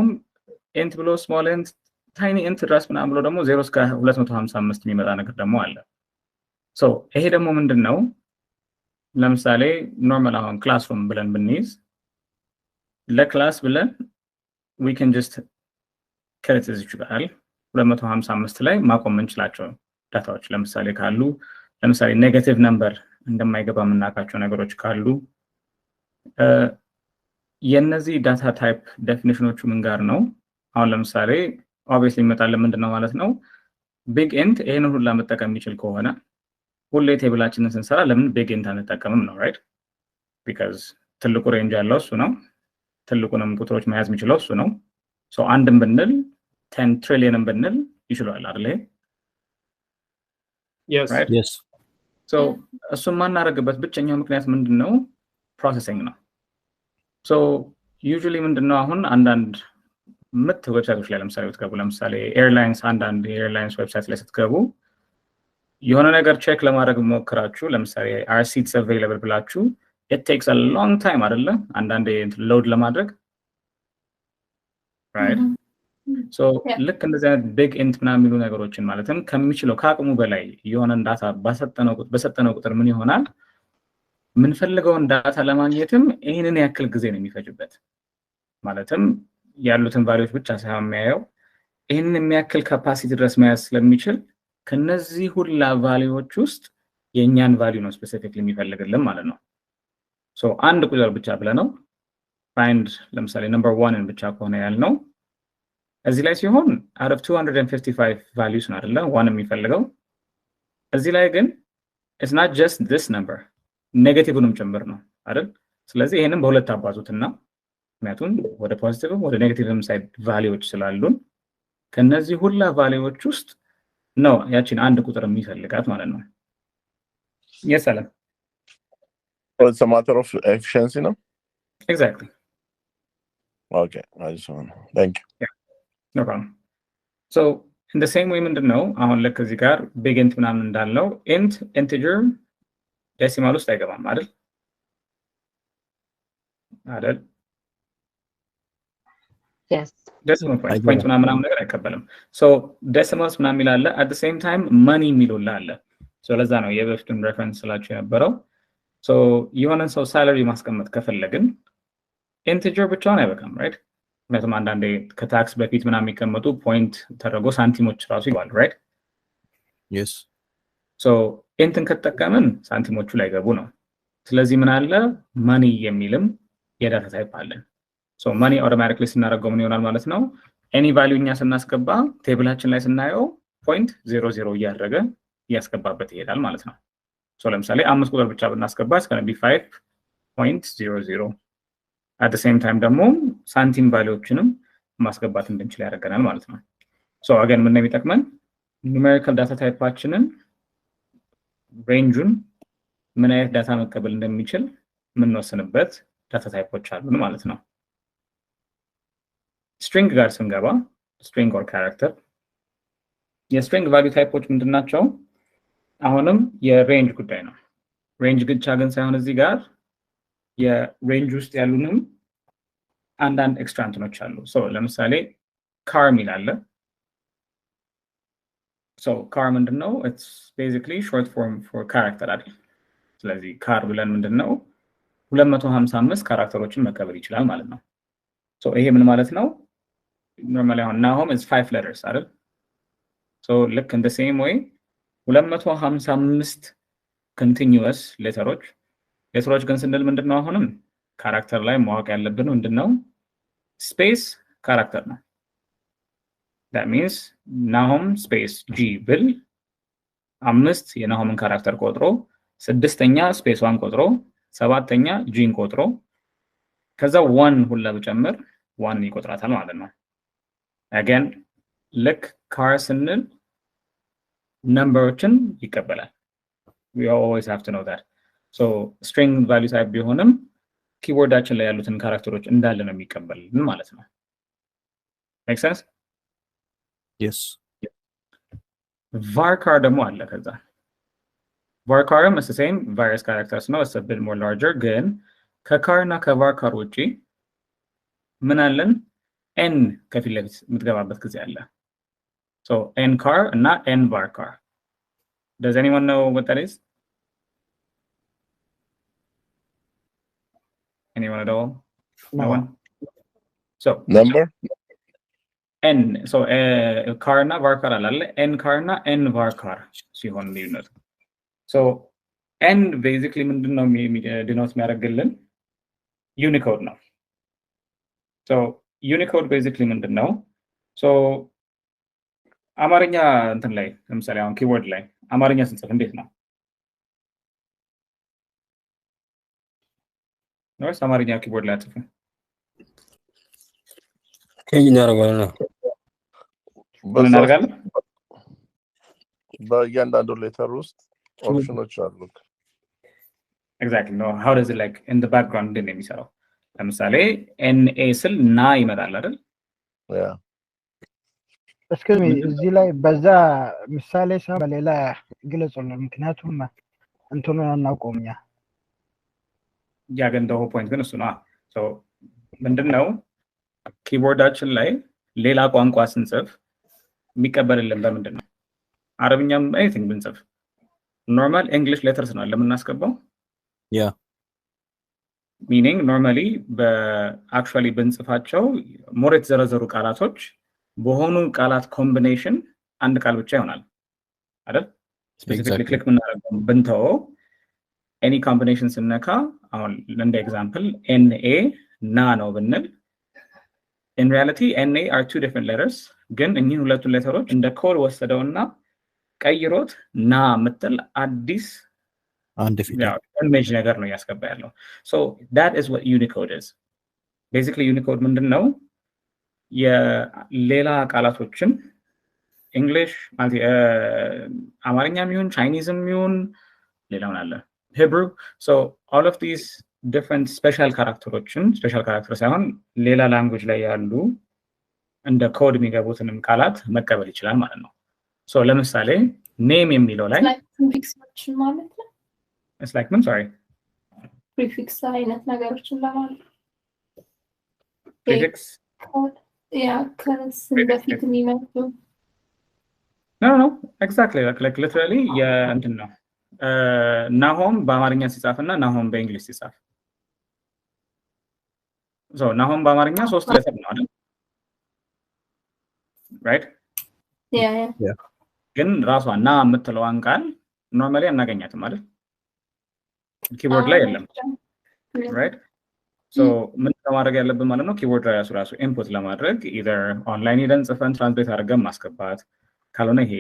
int ብሎ small int tiny int ድረስ ምናምን ብሎ ደግሞ 0 እስከ 255 የሚመጣ ነገር ደግሞ አለ። so ይሄ ደግሞ ምንድነው? ለምሳሌ ኖርማል አሁን ክላስሩም ብለን ብንይዝ ለክላስ ብለን we can just cut it ይችላል 255 ላይ ማቆም እንችላቸው ዳታዎች ለምሳሌ ካሉ ለምሳሌ ኔጌቲቭ ነምበር እንደማይገባ የምናውቃቸው ነገሮች ካሉ የነዚህ ዳታ ታይፕ ዴፊኒሽኖቹ ምን ጋር ነው? አሁን ለምሳሌ obviously ይመጣል ምንድነው ማለት ነው ቢግ ኢንት ይሄን ሁሉ መጠቀም የሚችል ከሆነ ሁሌ ቴብላችንን ስንሰራ ለምን ቢግ ኢንት አንጠቀምም ነው right? because ትልቁ ሬንጅ ያለው እሱ ነው። ትልቁንም ቁጥሮች መያዝ የሚችለው እሱ ነው። so አንድም ብንል 10 ትሪሊየንም ብንል ይችላል አይደል? Yes. Right? yes so እሱን ማናረግበት ብቸኛው ምክንያት ምንድነው? ፕሮሰሲንግ ነው። so usually ምንድነው አሁን አንዳንድ ምት ዌብሳይቶች ላይ ለምሳሌ ብትገቡ ለምሳሌ ኤርላይንስ አንዳንድ ኤርላይንስ ዌብሳይት ላይ ስትገቡ የሆነ ነገር ቼክ ለማድረግ ሞክራችሁ ለምሳሌ are seats available ብላችሁ it takes a long time አይደለ? አንዳንዴ ሎድ ለማድረግ right? so ልክ እንደዚህ አይነት ቢግ ኢንት ምናምን የሚሉ ነገሮችን ማለትም ከሚችለው ከአቅሙ በላይ የሆነ ዳታ በሰጠነው ቁጥር ምን ይሆናል? ምንፈልገውን ዳታ ለማግኘትም ይሄንን ያክል ጊዜ ነው የሚፈጅበት። ማለትም ያሉትን ቫልዩዎች ብቻ ሳይሆን የሚያየው ይሄንን የሚያክል ካፓሲቲ ድረስ መያዝ ስለሚችል ከነዚህ ሁላ ቫልዩዎች ውስጥ የኛን ቫልዩ ነው ስፔሲፊክሊ የሚፈልግልን ማለት ነው። so አንድ ቁጥር ብቻ ብለነው find ለምሳሌ number 1ን ብቻ ከሆነ ያልነው እዚህ ላይ ሲሆን out of 255 values ነው አይደለ 1 የሚፈልገው። እዚህ ላይ ግን it's not just this number ኔጌቲቭንም ጭምር ነው አይደል? ስለዚህ ይሄንን በሁለት አባዙትና ምክንያቱም ወደ ፖዚቲቭም ወደ ኔጌቲቭም ሳይድ ቫልዩዎች ስላሉን ከነዚህ ሁላ ቫልዩዎች ውስጥ ነው ያቺን አንድ ቁጥር የሚፈልጋት ማለት ነው። yes Alan? Well, it's a matter of efficiency, no? exactly. Okay, I just want. Thank you. Yeah, no problem. so in the same way ምንድነው አሁን ልክ እዚህ ጋር ቢግ ኢንት ምናምን እንዳልነው int integer ዴሲማል ውስጥ አይገባም አይደል? Yes. decimal point አይገባም። point ምናምን ነገር አይቀበልም so decimals ምናምን ይላል at the same time money የሚሉላ አለ so ለዛ ነው የበፊቱን reference ስላችሁ የነበረው so የሆነን ሰው salary ማስቀመጥ ከፈለግን integer ብቻውን አይበቃም right ምክንያቱም አንዳንዴ ከታክስ በፊት ምናምን የሚቀመጡ ፖይንት ተደርጎ ሳንቲሞች ራሱ ይባል right yes so ኢንትን ከተጠቀምን ሳንቲሞቹ ላይ ገቡ ነው ስለዚህ ምን አለ money የሚልም የዳታ ታይፕ አለን so money automatically ስናደርገው ምን ይሆናል ማለት ነው any value እኛ ስናስገባ ቴብላችን ላይ ስናየው 0.00 እያደረገ ያስገባበት ይሄዳል ማለት ነው so ለምሳሌ 5 ቁጥር ብቻ ብናስገባ it's going to be 5.00 at the same time ደግሞ ሳንቲም ቫልዩዎችንም ማስገባት እንድንችል ያደርገናል ማለት ነው so again ምን ነው የሚጠቅመን numerical data typeአችንን ሬንጁን ምን አይነት ዳታ መቀበል እንደሚችል ምን ወሰንበት ዳታ ታይፖች አሉን ማለት ነው string ጋር ስንገባ string or character የstring value ታይፖች ምንድናቸው አሁንም የሬንጅ ጉዳይ ነው ሬንጅ ብቻ ግን ሳይሆን እዚህ ጋር የሬንጅ ውስጥ ያሉንም አንዳንድ ኤክስትራ እንትኖች አሉ so ለምሳሌ car ሚላለ so car ምንድነው it's basically short form for character አይደል ስለዚህ car ብለን ምንድነው 255 ካራክተሮችን መቀበል ይችላል ማለት ነው so ይሄ ምን ማለት ነው normally አሁን Nahom is 5 letters አይደል so look in the same way 255 continuous ሌተሮች ግን ስንል ምንድነው አሁንም ካራክተር ላይ ማወቅ ያለብን ምንድነው ስፔስ ካራክተር ነው that means Nahom space G ብል 5 የናሆምን ካራክተር ቆጥሮ 6ኛ ስፔስ 1 ቆጥሮ 7ኛ Gን ቆጥሮ ከዛ 1 ሁላ በጨምር 1 ይቆጥራታል ማለት ነው again look car ስንል numberዎችን ይቀበላል we always have to know that so string value type ቢሆንም ኪቦርዳችን ላይ ያሉትን ካራክተሮች እንዳለ ነው የሚቀበልን ማለት ነው make sense yes varchar ደግሞ አለ ከዛ varcharም is the same various characters ነው it's a bit more larger ግን ከcar እና ከvarchar ውጪ ምን አለን n ከፊት ለፊት የምትገባበት ጊዜ አለ so n car እና n varchar does anyone know what that is anyone at all no one so Number? n so car እና varchar አለ n car እና n varchar ሲሆን ልዩነቱ so n basically ምንድነው denote የሚያደርግልን unicode ነው so unicode basically ምንድነው so አማርኛ እንትን ላይ ለምሳሌ አሁን ኪቦርድ ላይ አማርኛ ስንጽፍ እንዴት ነው ነው አማርኛ ኪቦርድ ላይ አጽፉ ከኛ ያረጋል ነው እናደርጋለን በእያንዳንዱ ሌተር ውስጥ ኦፕሽኖች አሉ exactly no how does it like in the background እንዴት ነው የሚሰራው ለምሳሌ na ስል ና ይመጣል አይደል yeah እስከሚ እዚህ ላይ በዛ ምሳሌ ሰው በሌላ ግለጹልን ምክንያቱም እንትኑን አናውቀውም ያገንደው ፖይንት ግን እሱ ነው so ምንድነው ኪቦርዳችን ላይ ሌላ ቋንቋ ስንጽፍ የሚቀበልልን በምንድነው አረብኛም anything ብንጽፍ normal english letters ነው ለምናስገባው yeah meaning normally actually ብንጽፋቸው ሞር የተዘረዘሩ ቃላቶች በሆኑ ቃላት ኮምቢኔሽን አንድ ቃል ብቻ ይሆናል አይደል ስፔሲፊክሊ ክሊክ ምናደርገው ብንተው any combination ስነካ አሁን እንደ ኤግዛምፕል na ና ነው ብንል in reality na are two different letters ግን እኚህ ሁለቱ ሌተሮች እንደ ኮድ ወሰደውና ቀይሮት ና ምትል አዲስ አንድ ፊደል ኢሜጅ ነገር ነው ያስገባ ያለው so that is what unicode is basically unicode ምንድነው የሌላ ቃላቶችን እንግሊሽ ማለት አማርኛም ይሁን ቻይኒዝም ይሁን ሌላውን አለ Hebrew so all of these different special characters ሳይሆን ሌላ ላንጉዌጅ ላይ ያሉ እንደ ኮድ የሚገቡትንም ቃላት መቀበል ይችላል ማለት ነው so ለምሳሌ name የሚለው ላይ like prefix ማለት ነው it's like I'm sorry prefix አይነት ነገሮችን ለማለት prefix Yeah, ከስም በፊት የሚመጡ No, exactly. Like literally, yeah, እንትን ነው ናሆም በአማርኛ ሲጻፍና ናሆም በእንግሊዝ ሲጻፍ so ናሆም በአማርኛ 3 ሌተር ነው አይደል? right? Yeah. ግን ራሷ ና የምትለዋን ቃል ኖርማሊ አናገኛትም አይደል? ኪቦርድ ላይ የለም right? so ምን ለማድረግ ያለብን ማለት ነው ኪቦርድ ላይ ራሱ ኢንፑት ለማድረግ either ኦንላይን ሄደን ጽፈን ትራንስሌት አድርገን ማስገባት ካልሆነ ይሄ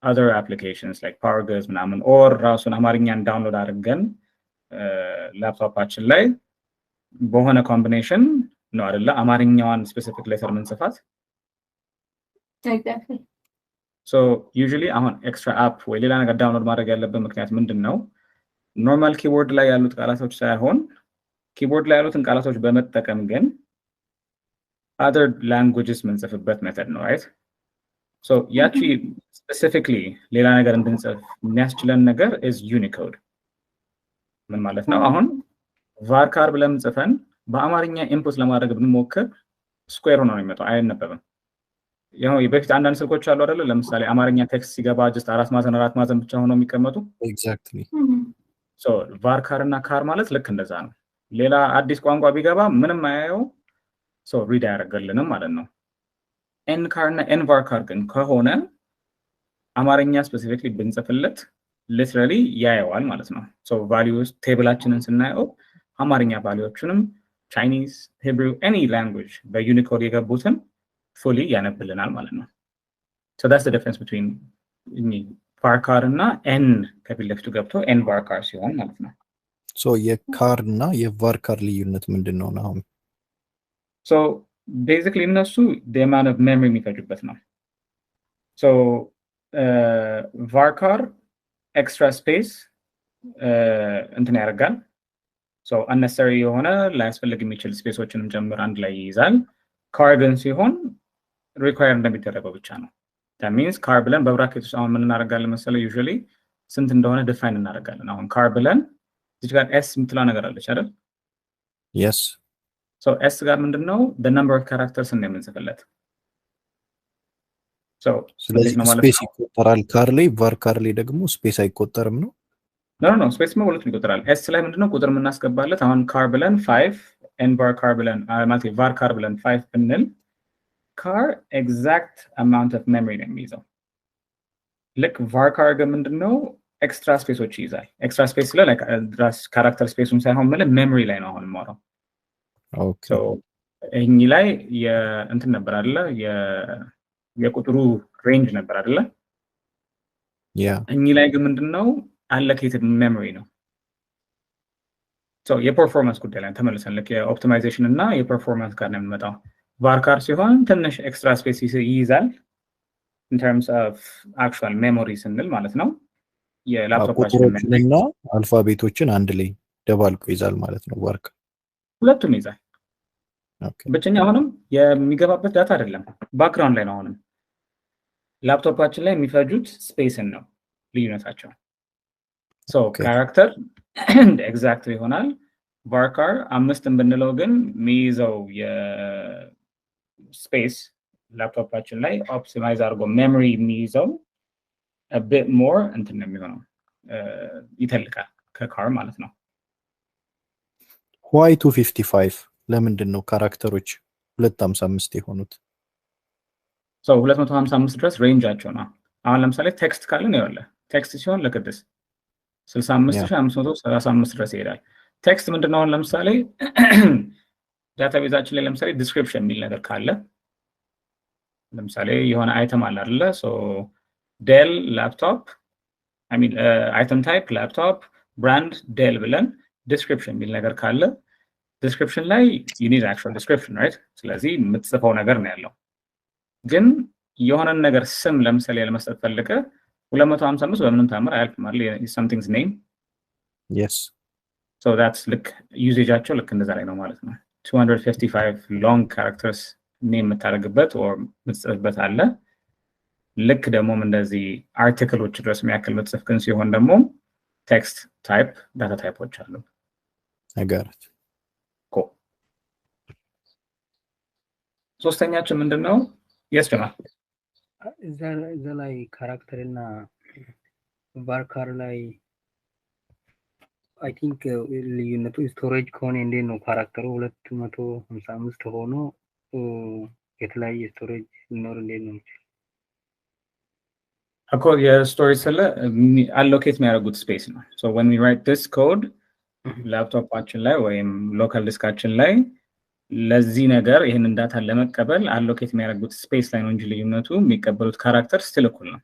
other applications like PowerGiz ምናምን or ራሱን አማርኛን ዳውንሎድ አድርገን ላፕቶፓችን ላይ በሆነ ኮምቢኔሽን ነው አይደለ አማርኛዋን ስፔሲፊክ ሌተር ምንጽፋት Exactly. so usually አሁን ኤክስትራ አፕ ወይ ሌላ ነገር ዳውንሎድ ማድረግ ያለብን ምክንያት ምንድነው ኖርማል ኪቦርድ ላይ ያሉት ቃላቶች ሳይሆን ኪቦርድ ላይ ያሉትን ቃላቶች በመጠቀም ግን other languages ምንጽፍበት ሜተድ ነው right so ያቺ specifically ሌላ ነገር እንድንጽፍ የሚያስችለን ነገር is unicode ምን ማለት ነው አሁን varchar ብለን ጽፈን በአማርኛ ኢንፑት ለማድረግ ብንሞክር ስኩዌር ሆኖ ነው የሚመጣው አይነበብም ያው በፊት አንዳንድ ስልኮች አሉ አይደለ ለምሳሌ አማርኛ ቴክስት ሲገባ just አራት ማዕዘን ብቻ ሆኖ የሚቀመጡ exactly so varchar እና car ማለት ልክ እንደዛ ነው ሌላ አዲስ ቋንቋ ቢገባ ምንም አያየው so read ያደርግልንም ማለት ነው ncar እና nvarchar ግን ከሆነ አማርኛ ስፔሲፊክሊ ብንጽፍለት literally ያየዋል ማለት ነው so values ቴብላችንን ስናየው አማርኛ ቫልዩዎችንም Chinese Hebrew any language በዩኒኮድ የገቡትን fully ያነብልናል ማለት ነው so that's the difference between varchar እና n ከፊት ለፊቱ ገብቶ nvarchar ሲሆን ማለት ነው so የcar እና የvarchar ልዩነት ምንድነው ነው so basically እነሱ the amount of memory የሚፈጁበት ነው so varchar extra space እንትን ያደርጋል so unnecessary የሆነ ላያስፈልግ የሚችል ስፔሶችንም ጨምር አንድ ላይ ይይዛል car ግን ሲሆን require እንደሚደረገው ብቻ ነው that means car ብለን በብራኬት ውስጥ አሁን ምን እናደርጋለን መሰለ usually ስንት እንደሆነ define እናደርጋለን አሁን car ብለን እዚህ ጋር s የምትለው ነገር አለች አይደል yes so s ጋር ምንድነው the number of characters እንደምንጽፍለት so ስለዚህ ስፔስ ይቆጠራል car ላይ varchar ላይ ደግሞ ስፔስ አይቆጠርም ነው no ስፔስ ማለት ይቆጠራል s ላይ ምንድነው ቁጥር የምናስገባለት አሁን car ብለን 5 nvarchar ብለን ማለት varchar ብለን 5 ብንል car exact amount of memory ነው የሚይዘው ልክ varchar ግን ምንድነው ኤክስትራ ስፔሶች ይይዛል ኤክስትራ ስፔስ ላይ like ካራክተር ስፔሱን ሳይሆን ማለት memory ላይ ነው አሁን ማውራው okay so እኚ ላይ እንትን ነበር አይደለ የቁጥሩ ሬንጅ ነበር አይደለ yeah እኚ ላይ ግን ምንድነው allocated memory ነው so የፐርፎርማንስ ጉዳይ ላይ ተመልሰን ልክ የኦፕቲማይዜሽን እና የፐርፎርማንስ ጋር ነው የሚመጣው varchar ሲሆን ትንሽ ኤክስትራ ስፔስ ይይዛል in terms of actual memory ስንል ማለት ነው የላፕቶፓችን እና አልፋቤቶችን አንድ ላይ ደባልቆ ይዛል ማለት ነው varchar ሁለቱም ይዛል okay ብቻኛ አሁንም የሚገባበት ዳታ አይደለም ባክግራውንድ ላይ ነው አሁንም ላፕቶፓችን ላይ የሚፈጁት ስፔስን ነው ልዩነታቸው so character and exact ይሆናል varchar አምስትን ብንለው ግን የሚይዘው የስፔስ ላፕቶፓችን ላይ ኦፕቲማይዝ አድርጎ ሜሞሪ የሚይዘው a bit more እንትን ነው የሚሆነው ይተልቃል ከcar ማለት ነው why 255 ለምንድን ነው ካራክተሮች 255 የሆኑት so 255 ድረስ ሬንጃቸው ነው አሁን ለምሳሌ ቴክስት ካለን ይወለ ቴክስት ሲሆን ለቅድስ 65535 ድረስ ይሄዳል ቴክስት ምንድነው ለምሳሌ ዳታቤዛችን ላይ ለምሳሌ ዲስክሪፕሽን የሚል ነገር ካለ ለምሳሌ የሆነ አይተም አለ አይደለ so Dell laptop I mean item type laptop brand Dell ብለን description የሚል ነገር ካለ description ላይ you need actual description right ስለዚህ የምትጽፈው ነገር ነው ያለው ግን የሆነ ነገር ስም ለምሳሌ ለመስጠት ፈልገ 255 በምንም ታምር አያልፍም አይደል something's name yes so that's like usageአቸው ልክ እንደዛ ላይ ነው ማለት ነው 255 long characters name የምታደርግበት or የምትጽፍበት አለ ልክ ደግሞ እንደዚህ አርቲክሎች ድረስ የሚያክል መጽፍ ግን ሲሆን ደግሞ ቴክስት ታይፕ ዳታ ታይፖች አሉ I got it cool ሶስተኛችን ምንድነው? የስጀማ እዛ ላይ ካራክተር እና ቫርካር ላይ አይ ቲንክ ልዩነቱ ስቶሬጅ ከሆነ እንዴት ነው ካራክተሩ 255 ሆኖ የተለያየ ስቶሬጅ ሊኖር እንዴት ነው? እኮ የስቶሬጅ ስለ አሎኬት የሚያደርጉት ስፔስ ነው። ሶ when we write this code ላፕቶፓችን ላይ ወይም ሎካል ዲስካችን ላይ ለዚህ ነገር ይሄንን ዳታ ለመቀበል አሎኬት የሚያደርጉት ስፔስ ላይ ነው እንጂ ልዩነቱ የሚቀበሉት ካራክተር ስቲል እኩል ነው።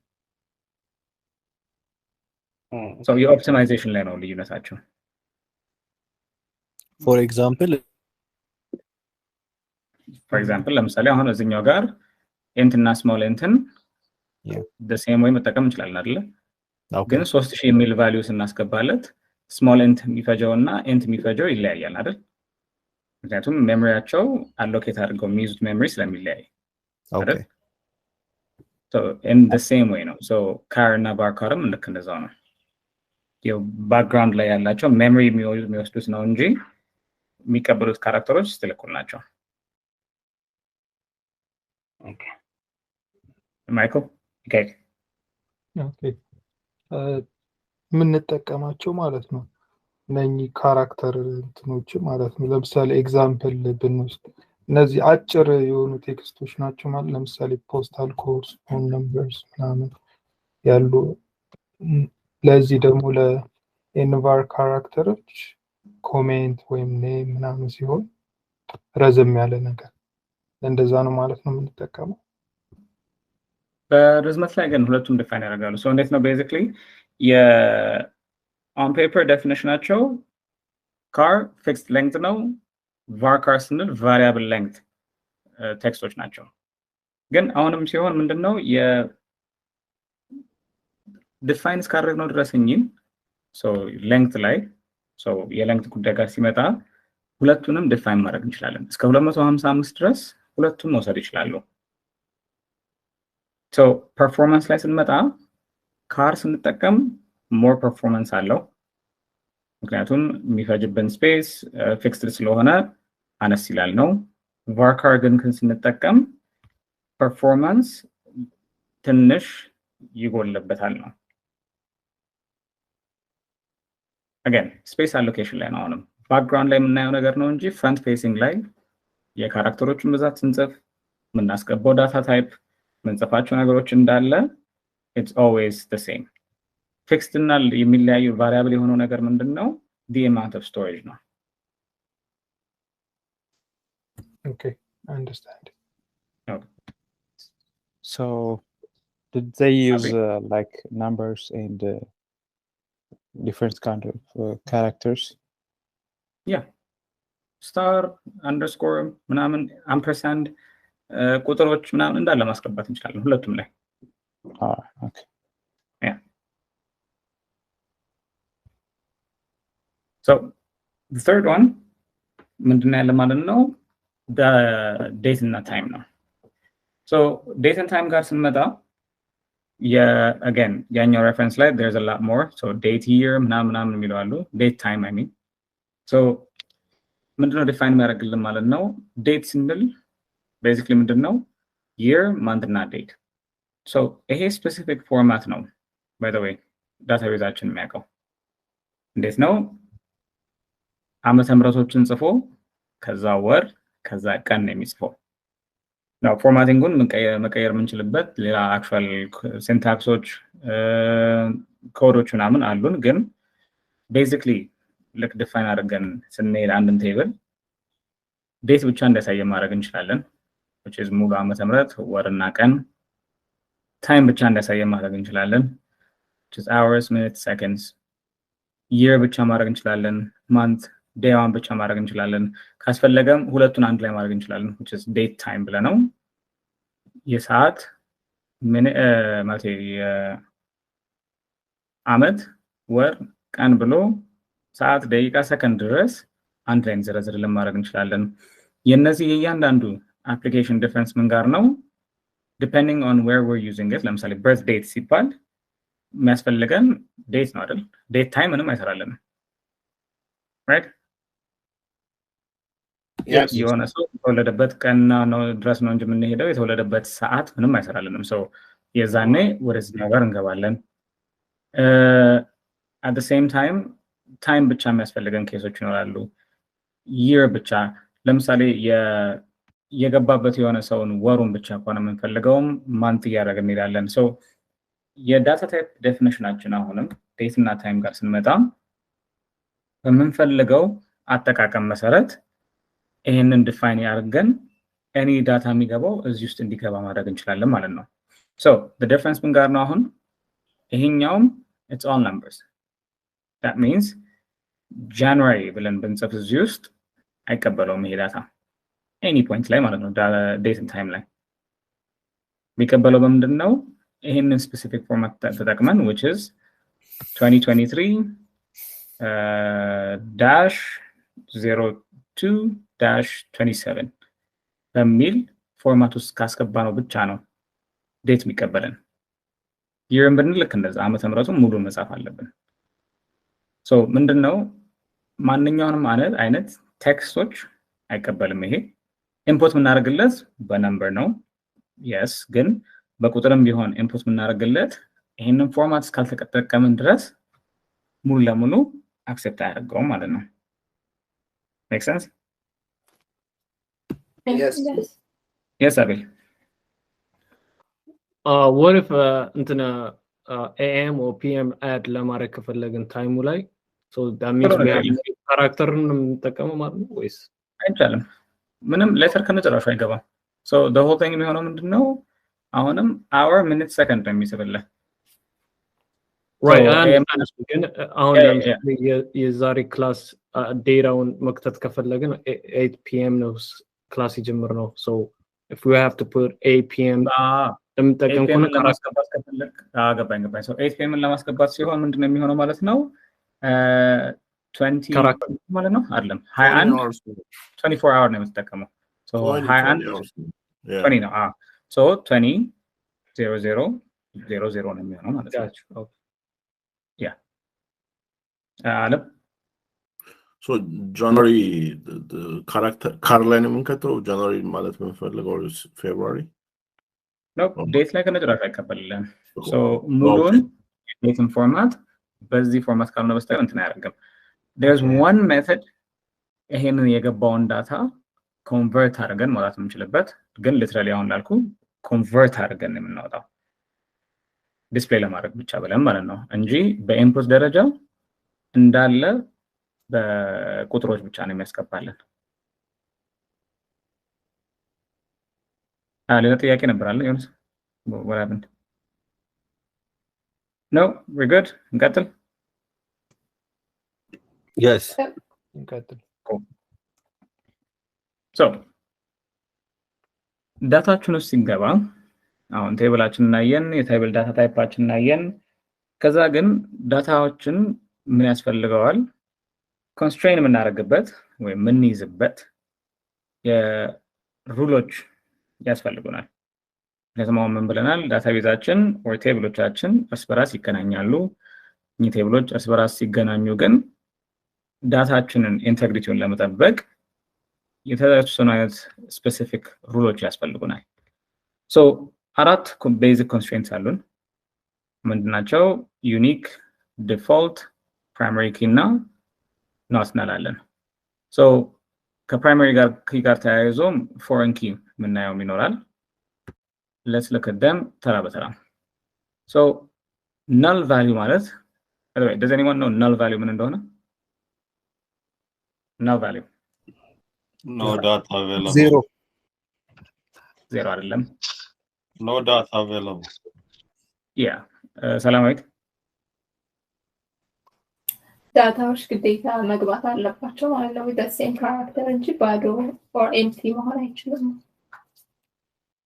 ሶ የኦፕቲማይዜሽን ላይ ነው ልዩነታቸው። ፎር ኤግዛምፕል ለምሳሌ አሁን እዚህኛው ጋር ኢንት እና ስሞል ኢንትን the same way መጠቀም እንችላለን አይደል? ግን 3000 የሚል ቫልዩ ስናስገባለት ስሞል ኢንት የሚፈጀው እና ኢንት የሚፈጀው ይለያያል አይደል? ምክንያቱም ሜሞሪያቸው አሎኬት አድርገው የሚይዙት ሜሞሪ ስለሚለያይ አይደል? so in the same way ነው። so car እና barcarም ልክ እንደዛው ነው። ያው ባክግራውንድ ላይ ያላቸው ሜሞሪ የሚወስዱት ነው እንጂ የሚቀበሉት ካራክተሮች ስቲል እኩል ናቸው። ኦኬ ማይክል ኦኬ የምንጠቀማቸው ማለት ነው እነኚህ ካራክተር እንትኖች ማለት ነው። ለምሳሌ ኤግዛምፕል ብንወስድ እነዚህ አጭር የሆኑ ቴክስቶች ናቸው ማለት ለምሳሌ ፖስታል ኮድስ፣ ፎን ነምበርስ ምናምን ያሉ። ለዚህ ደግሞ ለኤንቫር ካራክተሮች ኮሜንት ወይም ኔም ምናምን ሲሆን ረዘም ያለ ነገር እንደዛ ነው ማለት ነው የምንጠቀመው። በርዝመት ላይ ግን ሁለቱም ዲፋይን ያደርጋሉ። ሶ እንዴት ነው ቤዚክሊ ኦን ፔፐር ዴፊኒሽናቸው ካር ፊክስድ ሌንግት ነው፣ ቫርካር ስንል ቫሪያብል ሌንግት ቴክስቶች ናቸው። ግን አሁንም ሲሆን ምንድነው ዲፋይን እስካደረግነው ድረስ እኚህን ሌንግት ላይ የሌንግት ጉዳይ ጋር ሲመጣ ሁለቱንም ዲፋይን ማድረግ እንችላለን። እስከ 255 ድረስ ሁለቱም መውሰድ ይችላሉ። ሶ ፐርፎርማንስ ላይ ስንመጣ ካር ስንጠቀም ሞር ፐርፎርማንስ አለው፣ ምክንያቱም የሚፈጅብን ስፔስ ፊክስድ ስለሆነ አነስ ይላል ነው። ቫርካር ግን ስንጠቀም ፐርፎርማንስ ትንሽ ይጎልበታል ነው። አገን ስፔስ አሎኬሽን ላይ ነው። አሁንም ባክግራውንድ ላይ የምናየው ነገር ነው እንጂ ፍረንት ፌሲንግ ላይ የካራክተሮችን ብዛት ስንጽፍ የምናስገባው ዳታ ታይፕ ምንጽፋቸው ነገሮች እንዳለ it's always the same። ፊክስድ እና የሚለያዩ ቫሪያብል የሆነው ነገር ምንድነው? the amount of storage ነው። Okay, I understand. Okay. So did they use like numbers and different kind of characters? Yeah. star underscore ምናምን ampersand ቁጥሮች ምናምን እንዳለ ማስገባት እንችላለን ሁለቱም ላይ። Okay. Yeah. So the third one ምንድነው ያለ ማለት ነው? the date እና time ነው። so date and time ጋር ስንመጣ again ያኛው reference ላይ there's a lot more. so date year ምናምን የሚለው አሉ። date time I mean. so ምንድነው ዲፋይን የሚያደርግልን ማለት ነው? date ስንል basically ምንድነው? year, month እና date. so ይሄ specific format ነው by the way ዳታቤዛችን የሚያውቀው። እንዴት ነው? ዓመተ ምህረቶችን ጽፎ ከዛ ወር ከዛ ቀን ነው የሚጽፈው። ነው ፎርማቲንጉን መቀየር የምንችልበት ሌላ አክቹዋል ሲንታክሶች ኮዶች ምናምን አሉን። ግን ቤዚክሊ ልክ ዲፋይን አድርገን ስንሄድ አንድን ቴብል ዴት ብቻ እንዲያሳየ ማድረግ እንችላለን። which is ሙሉ ዓመተ ምህረት ወርና ቀን። ታይም ብቻ እንዲያሳየ ማድረግ እንችላለን which is hours, minutes, seconds. year ብቻ ማድረግ እንችላለን። month, day one ብቻ ማድረግ እንችላለን። ካስፈለገም ሁለቱን አንድ ላይ ማድረግ እንችላለን which is date time ብለነው የሰዓት ማለት የዓመት ወር ቀን ብሎ ሰዓት ደቂቃ ሰከንድ ድረስ አንድ ላይ እንዘረዝርልን ማድረግ እንችላለን። የነዚህ የእያንዳንዱ application difference ምን ጋር ነው? depending on where we're using it. ለምሳሌ birth date ሲባል የሚያስፈልገን date ነው አይደል? date time ምንም አይሰራልንም right? የሆነ ሰው የተወለደበት ቀንና ነው ድረስ ነው እንጂ የምንሄደው የተወለደበት ሰዓት ምንም አይሰራልንም። ሰው የዛኔ ወደዚህ ነገር እንገባለን። at the same time ታይም ብቻ የሚያስፈልገን ኬሶች ይኖራሉ። ይር ብቻ ለምሳሌ የገባበት የሆነ ሰውን ወሩን ብቻ ከሆነ የምንፈልገውም ማንት እያደረግን እንሄዳለን። ሰው የዳታ ታይፕ ዴፊኒሽናችን አሁንም ዴት እና ታይም ጋር ስንመጣ በምንፈልገው አጠቃቀም መሰረት ይሄንን ዲፋይን ያደርገን ኤኒ ዳታ የሚገባው እዚህ ውስጥ እንዲገባ ማድረግ እንችላለን ማለት ነው። ሶ the difference ምን ጋር ነው አሁን ይሄኛውም it's all numbers. that means January ብለን ብንጽፍ እዚህ ውስጥ አይቀበለውም ይሄ ዳታ any point ላይ ማለት ነው date and time ላይ የሚቀበለው በምንድን ነው ይሄንን specific format ተጠቅመን which is 2023-02-27 በሚል ፎርማት ውስጥ ካስገባ ነው ብቻ ነው ዴት የሚቀበለን። ይርም ብንል ልክ እንደዛ ዓመተ ምህረቱን ሙሉ መጻፍ አለብን። ሶ ምንድነው ማንኛውንም አይነት ቴክስቶች አይቀበልም። ይሄ ኢንፑት የምናደርግለት በነምበር ነው yes ግን በቁጥርም ቢሆን ኢንፑት የምናደርግለት ይሄንን ፎርማት እስካልተጠቀምን ድረስ ሙሉ ለሙሉ አክሰፕት አያደርገውም ማለት ነው። make sense? yes Abel. what if እንትና AM or PM add ለማድረግ ከፈለግን ታይሙ ላይ so that means we have ካራክተርን እንጠቀመው ማለት ነው ወይስ አይቻልም? ምንም ሌተር ከነጭራሹ አይገባም። so the whole thing የሚሆነው ምንድነው አሁንም hour minute second ነው የሚስብልህ right ግን አሁን ለምሳሌ የዛሬ ክላስ ዴታውን መክተት ከፈለግን 8 PM ነው ክላስ ይጀምር ነው so if we have to put 8 PM ለምንጠቀም ከሆነ ለማስገባት ከፈለክ ገባኝ so 8 PM ለማስገባት ሲሆን ምንድነው የሚሆነው ማለት ነው 20 ማለት ነው አይደለም 21 24 hour ነው የምትጠቀመው so 21 20 ነው so 20 00 00 ነው የሚሆነው ማለት ነው yeah so January the character Caroline የምንከተው January ማለት የምንፈልገው February no date ላይ ከነጭራሹ አይቀበልልህም so ሙሉን ዴትን ፎርማት በዚህ ፎርማት ካልሆነ በስተቀር እንትን አያደርግም there's one method ይሄንን የገባውን ዳታ ኮንቨርት አድርገን ማውጣት የምንችልበት ግን ሊትራሊ አሁን ላልኩ ኮንቨርት አድርገን የምናወጣው ዲስፕሌይ ለማድረግ ብቻ ብለን ማለት ነው እንጂ በኢንፑት ደረጃ እንዳለ በቁጥሮች ብቻ ነው የሚያስቀባለን። ሌላ ጥያቄ ነበር አለ ዮናስ? what happened? no we're good እንቀጥል? yes እንቀጥል። so ዳታችን ውስጥ ሲገባ አሁን ቴብላችንን እናየን የቴብል ዳታ ታይፓችንን እናየን ከዛ ግን ዳታዎችን ምን ያስፈልገዋል ኮንስትሬን የምናደርግበት ወይ ምን ይዝበት የሩሎች ያስፈልጉናል ለተማው ምን ብለናል ዳታቤዛችን ወይ ቴብሎቻችን እርስ በራስ ይገናኛሉ እኚህ ቴብሎች እርስ በራስ ሲገናኙ ግን ዳታችንን ኢንቴግሪቲውን ለመጠበቅ የተወሰኑ አይነት ስፔሲፊክ ሩሎች ያስፈልጉናል so አራት ቤዚክ ኮንስትሬንትስ አሉን ምንድናቸው ዩኒክ ዲፎልት ፕራይመሪ ኪ እና ኖት እንላለን so ከፕራይመሪ ጋር ተያይዞ ፎሬን ኪ ምናየው ይኖራል let's look at them ተራ በተራ so null value ማለት by the way does anyone know null value ምን እንደሆነ null value no data available zero አይደለም no data available yeah ሰላማዊት ዳታዎች ግዴታ መግባት አለባቸው ማለት ነው with the same character እንጂ ባዶ or empty መሆን አይችልም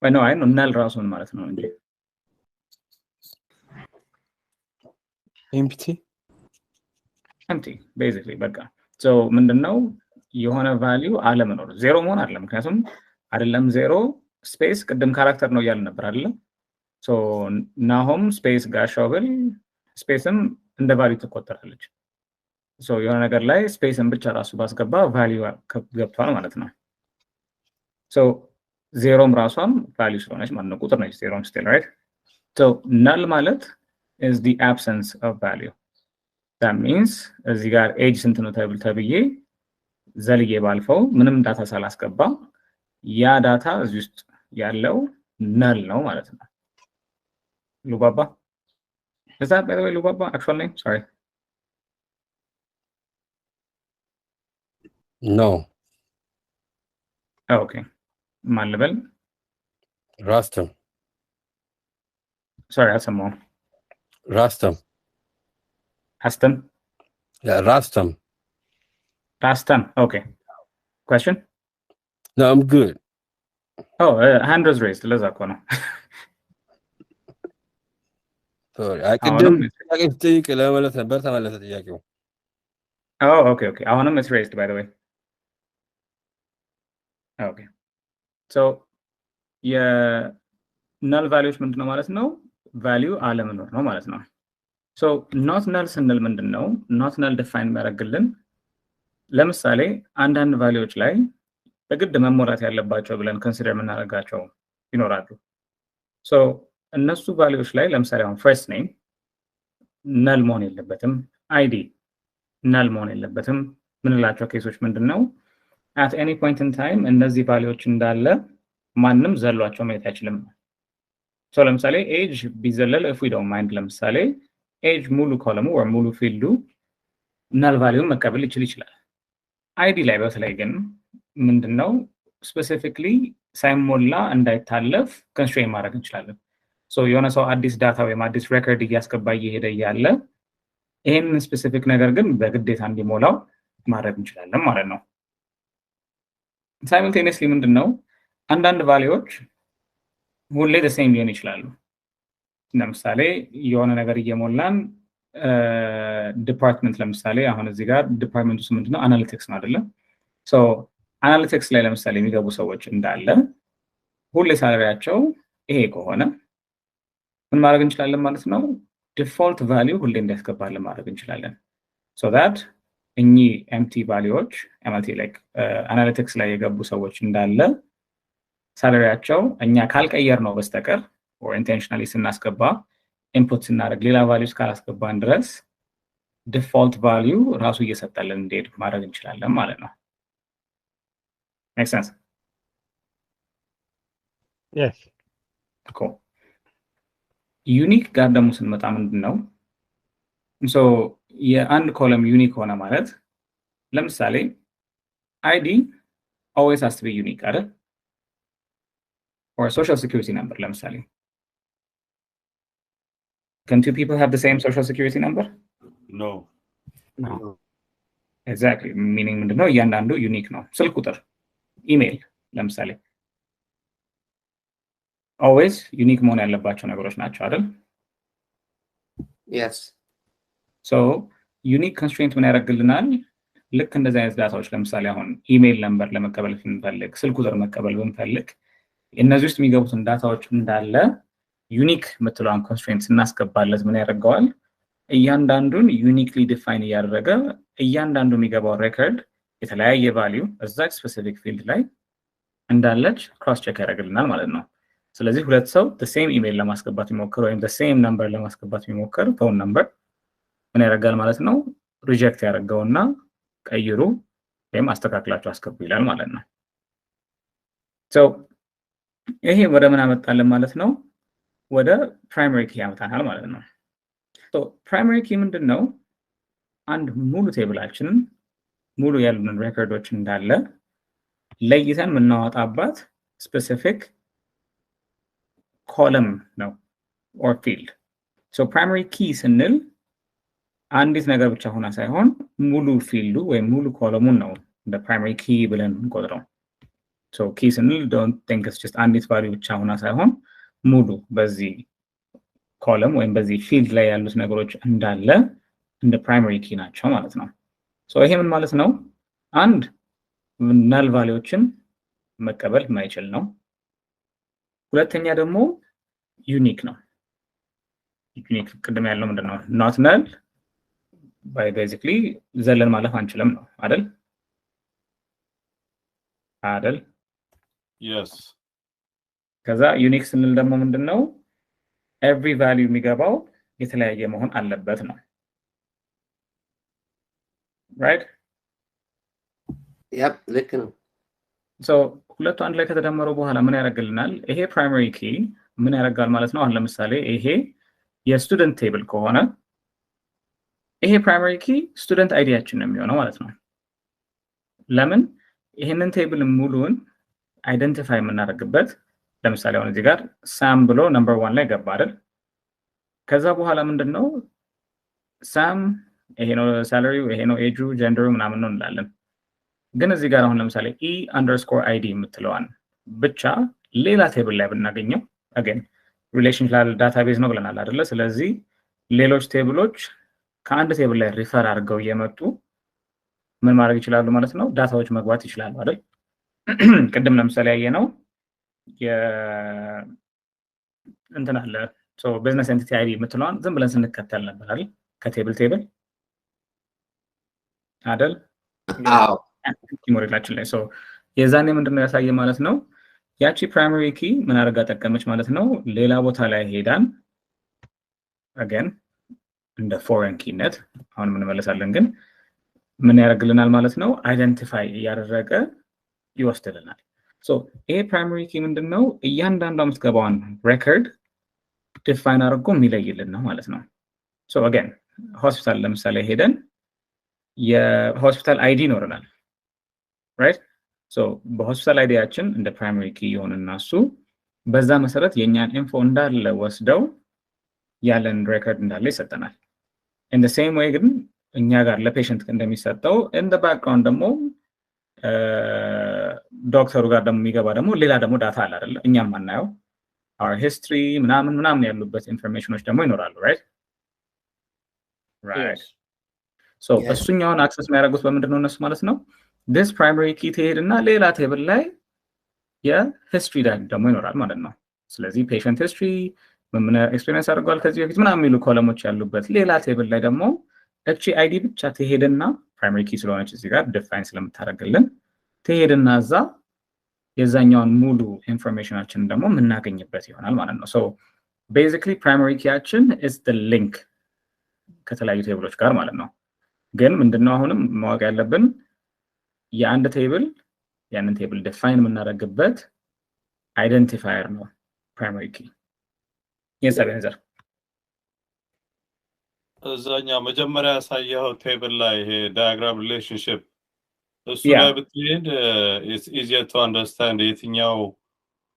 ወይ አይ ነው null ራሱን ማለት ነው እንዴ empty basically በቃ so ምንድነው የሆነ ቫልዩ አለመኖር ዜሮ መሆን አይደለም ምክንያቱም አይደለም ዜሮ ስፔስ ቅድም ካራክተር ነው ያለ ነበር አይደል so ናሆም ስፔስ ጋሻውብል ስፔስም እንደ ቫልዩ ተቆጠራለች so የሆነ ነገር ላይ ስፔስን ብቻ ራሱ ባስገባ ቫልዩ ገብቷል ማለት ነው So ዜሮም ራሷም ቫልዩ ስለሆነች ማለት ነው ቁጥር ነች ዜሮም still right so null ማለት is the absence of value that means እዚህ ጋር age ስንት ነው ተብዬ ዘልዬ ባልፈው ምንም ዳታ ሳላስገባ ያ ዳታ እዚህ ውስጥ ያለው null ነው ማለት ነው ሉባባ is that by the way ሉባባ actual name sorry no oh, okay ማልበል Rastam sorry አሰማው Rastam Aston yeah Rastam okay question no I'm good oh hand was raised ለዛ እኮ ነው sorry ቅድም ጥያቄ ትጠይቅ ለመመለስ ነበር ተመለሰ ጥያቄው oh okay አሁንም it's raised by the way okay so null values ምንድነው ማለት ነው value አለመኖር ነው ማለት ነው so not null ስንል ምንድነው not null define ማድረግልን ለምሳሌ አንዳንድ ቫልዩዎች ላይ በግድ መሞላት ያለባቸው ብለን ኮንሲደር የምናደርጋቸው ይኖራሉ so እነሱ ቫልዩዎች ላይ ለምሳሌ አሁን first name null መሆን የለበትም id null መሆን የለበትም ምንላቸው ኬሶች ምንድነው at any point in time እነዚህ ቫልዩዎች እንዳለ ማንንም ዘሏቸው ማየት አይችልም so ለምሳሌ age ቢዘለል if we don't mind ለምሳሌ age ሙሉ ኮለሙ or ሙሉ ፊልዱ null value መቀበል ይችላል id ላይ በተለይ ግን ምንድነው specifically ሳይሞላ እንዳይታለፍ constraint ማድረግ እንችላለን so የሆነ ሰው አዲስ ዳታ ወይ አዲስ ሬከርድ እያስገባ እየሄደ ያለ ይሄን ስፔሲፊክ ነገር ግን በግዴታ እንዲሞላው ማድረግ እንችላለን ማለት ነው simultaneously ምንድነው አንዳንድ ቫልዩዎች ሁሌ the same ሊሆን ይችላሉ ለምሳሌ የሆነ ነገር እየሞላን ዲፓርትመንት ለምሳሌ አሁን እዚህ ጋር ዲፓርትመንቱ ውስጥ ምንድነው አናሊቲክስ ነው አይደለ so አናሊቲክስ ላይ ለምሳሌ የሚገቡ ሰዎች እንዳለ ሁሌ ሳለሪያቸው ይሄ ከሆነ ምን ማድረግ እንችላለን ማለት ነው ዲፎልት ቫልዩ ሁሌ እንዲያስገባልን ማድረግ እንችላለን so that እኚ empty ቫልዩዎች MLT like አናሊቲክስ ላይ የገቡ ሰዎች እንዳለ ሳለሪያቸው እኛ ካልቀየር ነው በስተቀር or intentionally ስናስገባ ኢንፑት ስናደርግ ሌላ ቫልዩስ ካላስገባን ድረስ ዲፎልት ቫልዩ ራሱ እየሰጠልን እንዴት ማድረግ እንችላለን ማለት ነው make sense yes cool unique ጋር ደግሞ ስንመጣ ምንድነው so የአንድ ኮለም ዩኒክ ሆነ ማለት ለምሳሌ id always has to be unique አይደል or social security number ለምሳሌ can two people have the same social security number no exactly meaning ምንድነው እያንዳንዱ ዩኒክ ነው ስልክ ቁጥር ኢሜል ለምሳሌ always ዩኒክ መሆን ያለባቸው ነገሮች ናቸው አይደል yes so unique constraint ምን ያደርግልናል ልክ እንደዚህ አይነት ዳታዎች ለምሳሌ አሁን ኢሜል ነምበር ለመቀበል ብንፈልግ ስልክ ቁጥር መቀበል ብንፈልግ እነዚህ ውስጥ የሚገቡትን ዳታዎች እንዳለ ዩኒክ ምትለዋን ኮንስትሬንት እናስገባለት ምን ያደርገዋል እያንዳንዱን ዩኒክሊ ዲፋይን ያደረገ እያንዳንዱ የሚገባው ሬከርድ የተለያየ ቫልዩ እዛች ስፔሲፊክ ፊልድ ላይ እንዳለች ክሮስ ቼክ ያደርግልናል ማለት ነው ስለዚህ ሁለት ሰው the same email ለማስገባት ይሞክር ወይም the same number ለማስገባት ይሞክር phone number ምን ያደርጋል ማለት ነው ሪጀክት ያደርገውና ቀይሩ ወይም አስተካክላችሁ አስገቡ ይላል ማለት ነው so ይሄ ወደ ምን አመጣለን ማለት ነው ወደ primary key ያመጣናል ማለት ነው so primary key ምንድነው አንድ ሙሉ ቴብላችንን ሙሉ ያሉንን ሬከርዶች እንዳለ ለይተን ምናወጣባት ስፔሲፊክ ኮለም ነው or field so primary key ስንል አንዲት ነገር ብቻ ሆና ሳይሆን ሙሉ ፊልዱ ወይ ሙሉ ኮለሙን ነው the primary key ብለን እንቆጥረው so key ስንል don't think it's just አንዲት ቫልዩ ብቻ ሆና ሳይሆን ሙሉ በዚህ ኮለም ወይም በዚህ ፊልድ ላይ ያሉት ነገሮች እንዳለ እንደ primary key ናቸው ማለት ነው so ይሄ ምን ማለት ነው አንድ null ቫልዩዎችን መቀበል የማይችል ነው ሁለተኛ ደግሞ ዩኒክ ነው ዩኒክ ቅድም ያለው ምንድነው not null by basically ዘለን ማለፍ አንችልም ነው አይደል Yes. ከዛ ዩኒክ ስንል ደግሞ ምንድነው ኤቭሪ ቫልዩ የሚገባው የተለያየ መሆን አለበት ነው right Yep, ልክ ነው። so ሁለቱ አንድ ላይ ከተደመሩ በኋላ ምን ያደርግልናል ይሄ ፕራይመሪ ኪ ምን ያደርጋል ማለት ነው አሁን ለምሳሌ ይሄ የስቱደንት ቴብል ከሆነ ይሄ ፕራይመሪ ኪ ስቱደንት አይዲያችን ነው የሚሆነው ማለት ነው ለምን ይሄንን ቴብል ሙሉን አይደንቲፋይ የምናደርግበት ለምሳሌ አሁን እዚህ ጋር ሳም ብሎ ነምበር 1 ላይ ገባ አይደል ከዛ በኋላ ምንድነው ሳም ይሄ ነው ሳላሪው ይሄ ነው ኤጁ ጀንደሩ ምናምን ነው እንላለን ግን እዚህ ጋር አሁን ለምሳሌ e_id የምትለዋን ብቻ ሌላ ቴብል ላይ ብናገኘው again ሪሌሽናል ዳታቤዝ ነው ብለናል አይደለ ስለዚህ ሌሎች ቴብሎች ከአንድ ቴብል ላይ ሪፈር አድርገው እየመጡ ምን ማድረግ ይችላሉ ማለት ነው ዳታዎች መግባት ይችላሉ አይደል ቅድም ለምሳሌ ያየነው እንትን አለ ሶ ቢዝነስ ኤንቲቲ አይዲ የምትለዋን ዝም ብለን ስንከተል ነበር አይደል ከቴብል ቴብል አይደል አዎ ሞዴላችን ላይ ሶ የዛኔ ምንድነው ያሳየ ማለት ነው ያቺ ፕራይመሪ ኪ ምን አድርጋ ተጠቀመች ማለት ነው ሌላ ቦታ ላይ ሄዳን again እንደ ፎሬን ኪነት አሁን ምን መለሳለን ግን ምን ያደርግልናል ማለት ነው አይደንቲፋይ ያደረገ ይወስድልናል ሶ ይሄ ፕራይመሪ ኪ ምንድነው እያንዳንዱ የምትገባውን ሬከርድ ዲፋይን አድርጎ የሚለይልን ነው ማለት ነው ሶ again ሆስፒታል ለምሳሌ ሄደን የሆስፒታል አይዲ ይኖርናል right so በሆስፒታል አይዲያችን እንደ ፕራይመሪ ኪ ይሆንና እሱ በዛ መሰረት የኛን ኢንፎ እንዳለ ወስደው ያለን ሬከርድ እንዳለ ይሰጠናል in the same way ግን እኛ ጋር ለፔሸንት እንደሚሰጠው in the background ደግሞ ዶክተሩ ጋር ደግሞ የሚገባ ደግሞ ሌላ ደግሞ ዳታ አለ አይደል እኛም ማናየው our history ምናምን ያሉበት ኢንፎርሜሽኖች ደግሞ ይኖራሉ right so እሱኛውን አክሰስ የሚያደርጉት በምንድነው እነሱ ማለት ነው this primary key ትሄድና ሌላ ቴብል ላይ የሂስትሪ ደግሞ ይኖራል ማለት ነው ስለዚህ patient history ምን ኤክስፒሪየንስ አድርጓል ከዚህ በፊት ምናምን የሚሉ ኮለሞች ያሉበት ሌላ ቴብል ላይ ደግሞ እቺ አይዲ ብቻ ትሄድና ፕራይመሪ ኪ ስለሆነች እዚህ ጋር ዲፋይን ስለምታደርግልን ትሄድና እዛ የዛኛውን ሙሉ ኢንፎርሜሽናችን ደግሞ የምናገኝበት ይሆናል ማለት ነው ሶ ቤዚክሊ ፕራይመሪ ኪያችን is the link ከተለያዩ ቴብሎች ጋር ማለት ነው ግን ምንድነው አሁንም ማወቅ ያለብን የአንድ ቴብል ያንን ቴብል ዲፋይን የምናደርግበት አይደንቲፋየር ነው ፕራይመሪ ኪ የሰበንዘር እዛኛው መጀመሪያ ያሳየው ቴብል ላይ ይሄ ዳያግራም ሪሌሽንሺፕ እሱ ላይ ብትሄድ it's easier to understand የትኛው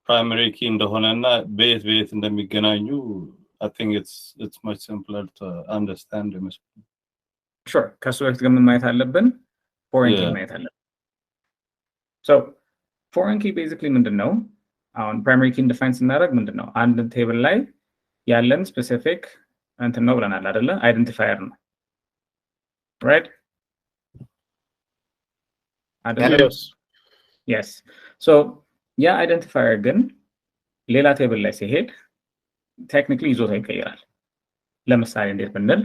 ፕራይመሪ ኪ እንደሆነና በየት እንደሚገናኙ I think it's much simpler to understand sure ከሱ በፊት ግን ማየት አለብን foreign key ማየት አለብን so foreign key basically ምንድነው አሁን primary key define ስናደርግ ምንድነው አንድ ቴብል ላይ ያለን ስፔሲፊክ እንትን ነው ብለናል አይደለ አይደንቲፋየር ነው right yes so ያ አይደንቲፋየር ግን ሌላ ቴብል ላይ ሲሄድ ቴክኒካሊ ይዞታ ይቀየራል ለምሳሌ እንዴት ብንል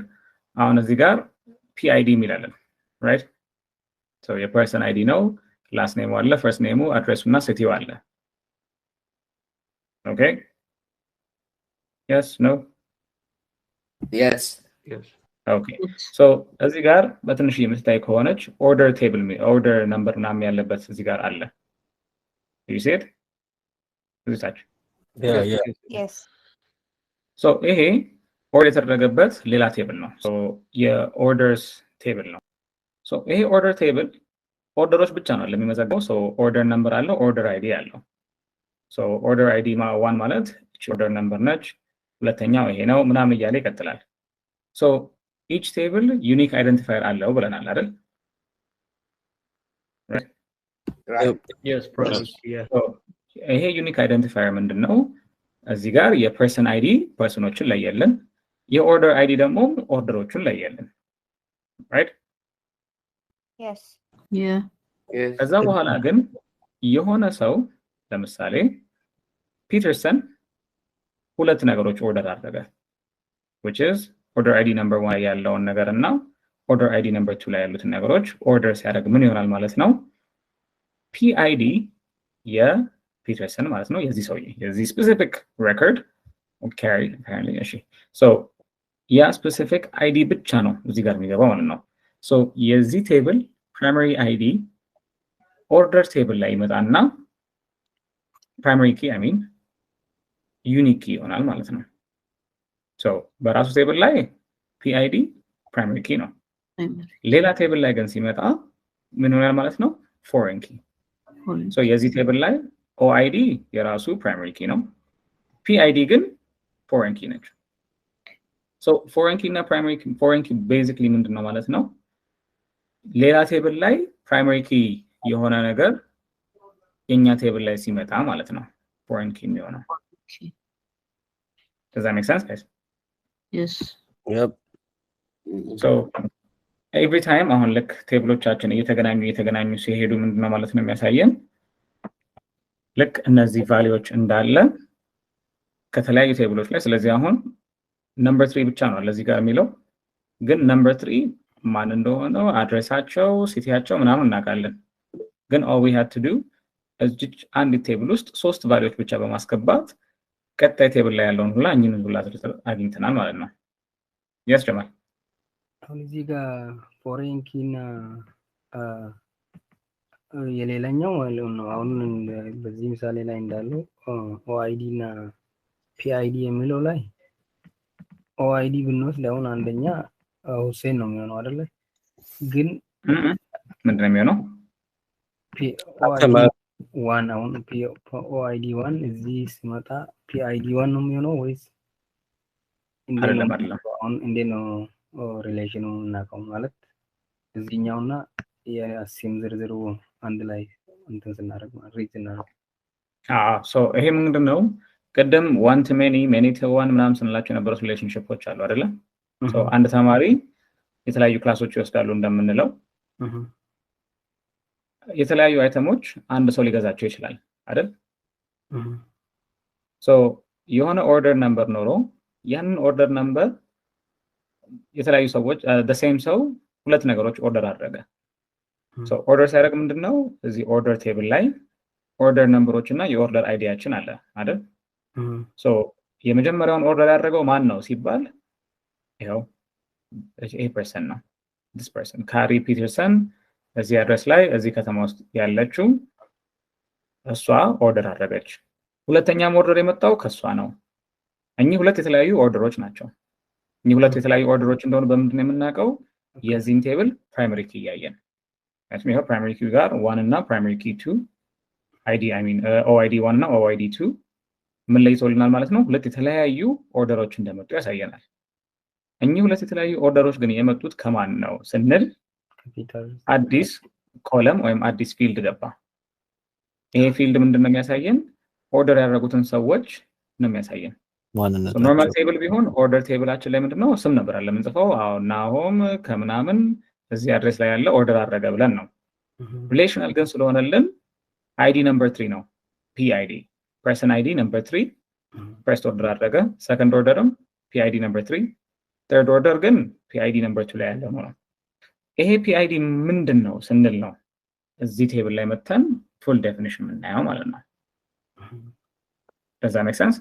አሁን እዚህ ጋር PID የሚላለን right so የፐርሰን አይዲ ነው last name አለ first name address እና city አለ okay yes no yes okay so እዚህ ጋር በትንሽ የምትታይ ከሆነች order table order number ምናምን ያለበት እዚህ ጋር አለ you see it yes so ይሄ order የተደረገበት ሌላ ቴብል ነው so የorders ቴብል ነው so ይሄ order ቴብል ኦርደሮች ብቻ ነው ለሚመዘገበው so order number አለው order ID አለው so order ID 1 ማለት order number ነች ሁለተኛው ይሄ ነው ምናምን እያለ ይቀጥላል so each table unique identifier አለው ብለናል አይደል yes yeah so ይሄ unique identifier ምንድነው እዚህ ጋር የፐርሰን አይዲ ፐርሰኖችን ለየልን የኦርደር አይዲ ደግሞ ኦርደሮችን ለየልን right yes yeah ከዛ በኋላ ግን የሆነ ሰው ለምሳሌ ፒተርሰን ሁለት ነገሮች ኦርደር አደረገ which is order ID number 1 ያለውን ነገርና order ID number 2 ላይ ያሉትን ነገሮች ኦርደር ሲያደርግ ምን ይሆናል ማለት ነው PID ፒተርሰን ማለት ነው የዚህ ሰውዬ የዚህ ስፔሲፊክ ሬኮርድ ካሪ apparently እሺ ሶ ያ ስፔሲፊክ አይዲ ብቻ ነው እዚህ ጋር የሚገባው ማለት ነው ሶ የዚህ ቴብል ፕራይመሪ አይዲ ኦርደር ቴብል ላይ ይመጣና ፕራይመሪ ኪ አይ ሚን ዩኒክ ኪ ይሆናል ማለት ነው ሶ በራሱ ቴብል ላይ ፒአይዲ ፕራይመሪ ኪ ነው ሌላ ቴብል ላይ ግን ሲመጣ ምን ይሆናል ማለት ነው ፎሬን ኪ ሶ የዚህ ቴብል ላይ ኦአይዲ የራሱ ፕራይመሪ ኪ ነው ፒአይዲ ግን ፎሬን ኪ ነች ሶ ፎሬን ኪ እና ፕራይመሪ ኪ ፎሬን ኪ ቤዚክሊ ምንድነው ማለት ነው ሌላ ቴብል ላይ ፕራይመሪ ኪ የሆነ ነገር የኛ ቴብል ላይ ሲመጣ ማለት ነው ፎሬን ኪ የሚሆነው Does that make sense guys? Yes. Yep. So every time አሁን ልክ ቴብሎቻችን እየተገናኙ ሲሄዱ ምንድነው ማለት ነው የሚያሳየን ልክ እነዚህ ቫልዩዎች እንዳለ ከተለያዩ ቴብሎች ላይ ስለዚህ አሁን ነምበር 3 ብቻ ነው ለዚህ ጋር የሚለው ግን ነምበር 3 ማን እንደሆነ አድሬሳቸው ሲቲያቸው ምናምን እናውቃለን ግን all we had to do እዚህ አንድ ቴብል ውስጥ 3 ቫልዩዎች ብቻ በማስገባት ቀጣይ ቴብል ላይ ያለውን ሁላ እኚህን ሁላ አግኝተናል ማለት ነው ያስጀማል አሁን እዚህ ጋር ፎሬን ኪና የሌላኛው ማለት ነው አሁን በዚህ ምሳሌ ላይ እንዳለው ኦአይዲ እና ፒአይዲ የሚለው ላይ ኦአይዲ ብንወስድ አሁን አንደኛ ሁሴን ነው የሚሆነው አይደለ ግን ምንድነው የሚሆነው ዋን አሁን ኦአይዲ ዋን እዚህ ሲመጣ ፒአይዲ ዋን ነው የሚሆነው ወይስ አይደለም አሁን እንዴት ነው ሪሌሽኑ እናቀው ማለት እዚህኛውና የሲም ዝርዝሩ አንድ ላይ እንትን ስናደርግ ማለት ሪት እናደርግ ሶ ይሄ ምንድነው ቀደም ዋን ቱ ሜኒ ቱ ዋን ምናምን ስንላቸው የነበሩ ሪሌሽንሺፖች አሉ አይደለ ሶ አንድ ተማሪ የተለያዩ ክላሶች ይወስዳሉ እንደምንለው የተለያዩ አይተሞች አንድ ሰው ሊገዛቸው ይችላል አይደል ሶ የሆነ ኦርደር ነምበር ኖሮ ያንን ኦርደር ነምበር የተለያዩ ሰዎች the same ሰው ሁለት ነገሮች ኦርደር አደረገ ሶ ኦርደር ሲያደርግ ምንድነው እዚህ ኦርደር ቴብል ላይ ኦርደር ነምበሮች እና የኦርደር አይዲያችን አለ አይደል ሶ የመጀመሪያውን ኦርደር ያደረገው ማን ነው ሲባል ይሄው ይሄ ፐርሰን ነው this person ካሪ ፒተርሰን እዚህ አድሬስ ላይ እዚህ ከተማ ውስጥ ያለችው እሷ ኦርደር አደረገች ሁለተኛም ኦርደር የመጣው ከሷ ነው እኚህ ሁለት የተለያዩ ኦርደሮች ናቸው እኚህ ሁለት የተለያዩ ኦርደሮች እንደሆነ በምንድን ነው የምናውቀው የዚህን ቴብል ፕራይመሪ ኪ ያያየን ማለት ነው ፕራይመሪ ኪ ጋር 1 እና ፕራይመሪ ኪ 2 አይዲ አይ ሚን ኦአይዲ 1 እና ኦአይዲ 2 ምን ላይ ይቶልናል ማለት ነው ሁለት የተለያዩ ኦርደሮች እንደመጡ ያሳየናል እኚህ ሁለት የተለያዩ ኦርደሮች ግን የመጡት ከማን ነው ስንል አዲስ ኮለም ወይም አዲስ ፊልድ ገባ ይሄ ፊልድ ምንድነው የሚያሳየን ኦርደር ያደረጉትን ሰዎች ነው የሚያሳየን ማንነት ኖርማል ቴብል ቢሆን ኦርደር ቴብላችን ላይ ምንድነው ስም ነበር አለ ምንጽፈው ናሆም ከምናምን እዚህ አድሬስ ላይ ያለ ኦርደር አደረገ ብለን ነው ሪሌሽናል ግን ስለሆነልን አይዲ ነምበር 3 ነው ፒአይዲ ፐርሰን አይዲ ነምበር 3 ፈርስት ኦርደር አደረገ ሰከንድ ኦርደርም ፒአይዲ ነምበር 3 ተርድ ኦርደር ግን ፒአይዲ ነምበር 2 ላይ ያለ ነው ይሄ ፒአይዲ ምንድነው ስንል ነው እዚህ ቴብል ላይ መተን ፉል ዴፊኒሽን ምናየው ማለት ነው Does that make sense?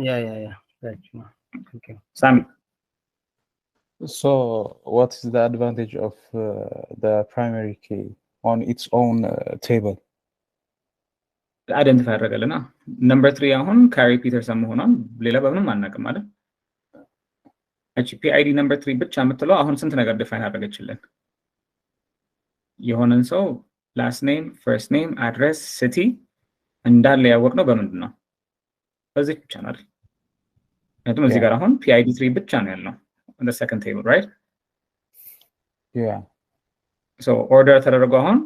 Yeah. Right. Okay. Sami. So, what is the advantage of the primary key on its own table? Identify ያደረገልና number 3 አሁን ካሪ ፒተርሰን መሆኗን ሌላ በምንም አናውቅም አይደል? ፒአይዲ number 3 ብቻ የምትለው አሁን ስንት ነገር ዲፋይን አደረገችልን? የሆነን ሰው last name, first name, address, city እንዳለ ያወቅነው በምንድን ነው? በዚህ ብቻ ነው አይደል? እንትን እዚህ ጋር አሁን PID 3 ብቻ ነው ያለው on the second table, right? Yeah. So order ተደረገ አሁን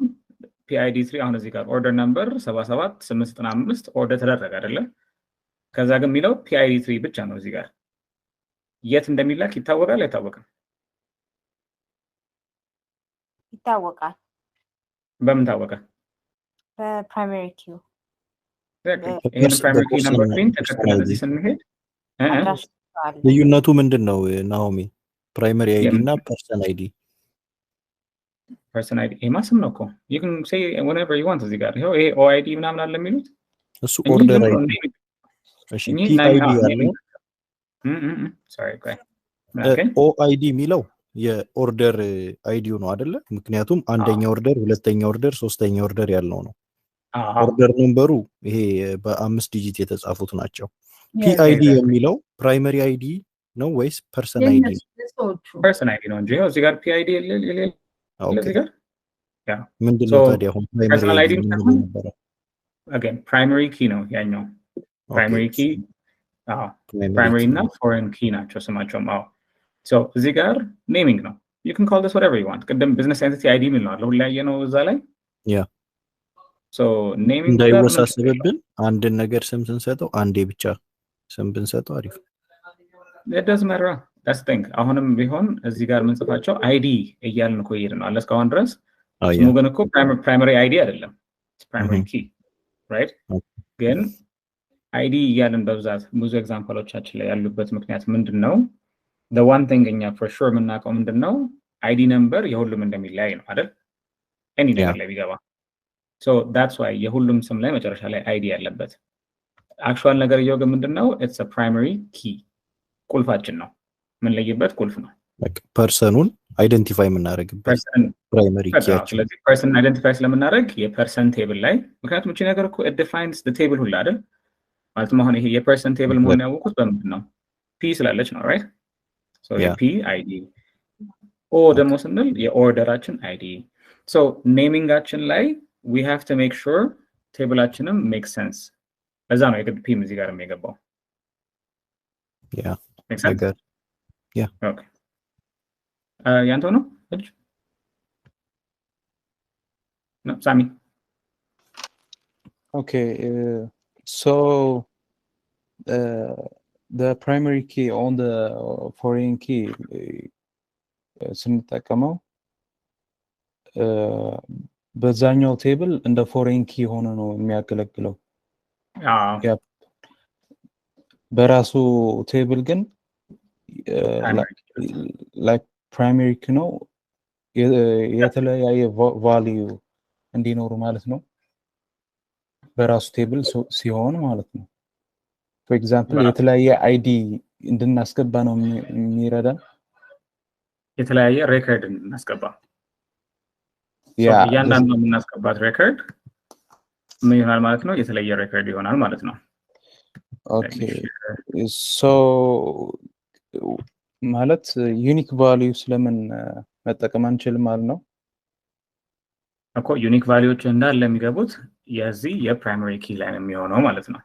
PID 3 አሁን እዚህ ጋር order number 77895 order ተደረገ አይደለ? ከዛ ግን የሚለው PID 3 ብቻ ነው እዚህ ጋር የት እንደሚላክ ይታወቃል አይታወቅም? ይታወቃል። በምን ታወቀ? በፕራይመሪ ኪው ይሄን ፕራይመሪ ኪ ነምበር 3 ተከትለን እዚህ ስንሄድ ልዩነቱ ምንድነው ናኦሚ? ፕራይመሪ አይዲ እና ፐርሰን አይዲ ፐርሰን አይዲ ኤማስም ነው እኮ you can say whenever you want እዚህ ጋር ይሄ ኦአይዲ ምናምን አለ የሚሉት እሱ ኦርደር አይዲ እሺ ፒአይዲ ያለው sorry ኦአይዲ የሚለው የኦርደር አይዲው ነው አይደለ? ምክንያቱም አንደኛ ኦርደር፣ ሁለተኛ ኦርደር፣ ሶስተኛ ኦርደር ያለው ነው። ኦርደር ነምበሩ ይሄ በ5 ዲጂት የተጻፉት ናቸው። ፒአይዲ የሚለው ፕራይመሪ አይዲ ነው ወይስ ፐርሰን አይዲ? ፐርሰን አይዲ ነው እንጂ እዚህ ጋር ፒአይዲ እዚህ ጋር ያ ምንድነው ታዲያ አሁን ፕራይመሪ አይዲ ምን ነበር? again primary key ነው ያኛው primary key primary እና foreign key ናቸው ስማቸውም so እዚህ ጋር naming ነው you can call this whatever you want ቅድም business entity ID የሚል ነው ሁሉ ላይ ነው እዛ ላይ ያ so naming እንዳይወሳሰብብን አንድን ነገር ስም ስንሰጠው አንዴ ብቻ ስም ብንሰጠው አሪፍ it doesn't matter that's the thing አሁንም ቢሆን እዚህ ጋር ምን ጽፋቸው ID እያልን እኮ ይሄድ ነው አለ እስካሁን ድረስ ስሙ ግን እኮ primary ID አይደለም primary key right ግን ID እያልን በብዛት ብዙ ኤግዛምፕሎቻችን ላይ ያሉበት ምክንያት ምንድነው the one thing እኛ for sure የምናውቀው ምንድነው ID number የሁሉም እንደሚለያይ ነው አይደል any ነገር ላይ ቢገባ so that's why የሁሉም ስም ላይ መጨረሻ ላይ ID ያለበት actual ነገር ይወገ ምንድነው it's a primary key ቁልፋችን ነው ምን ለይበት ቁልፍ ነው ፐርሰኑን አይደንቲፋይ የምናደርግበት ፕራይመሪ ኪያችን ስለዚህ ፐርሰን አይደንቲፋይ ስለምናደርግ የፐርሰን ቴብል ላይ ምክንያቱም እቺ ነገር እኮ it defines the table ሁሉ አይደል ማለት ነው አሁን ይሄ የፐርሰን ቴብል መሆን ያወቁት በምንድን ነው ፒ ስላለች ነው right so የፒ አይዲ ኦ ደግሞ ስንል የኦርደራችን አይዲ so ኔሚንጋችን ላይ we have to make sure ቴብላችንም make sense ለዛ ነው የግድ ፒም እዚህ ጋር የሚገባው yeah make sense yeah okay ያንተ ነው እጅ no Sami okay so the primary key on the foreign key ስንጠቀመው በዛኛው ቴብል እንደ ፎሬን ኪ ሆኖ ነው የሚያገለግለው በራሱ ቴብል ግን like primary key ነው የተለያየ ቫልዩ እንዲኖሩ ማለት ነው በራሱ ቴብል ሲሆን ማለት ነው for example የተለያየ አይዲ እንድናስገባ ነው የሚረዳን የተለያየ ሬከርድ እንድናስገባ ያንዳንዱ የምናስገባት ሬከርድ ምን ይሆናል ማለት ነው የተለያየ ሬከርድ ይሆናል ማለት ነው okay so ማለት ዩኒክ ቫልዩ ስለምን መጠቀም አንችልም ማለት ነው እኮ ዩኒክ ቫልዩዎች እንዳለ የሚገቡት የዚህ የፕራይመሪ ኪ ላይ ነው የሚሆነው ማለት ነው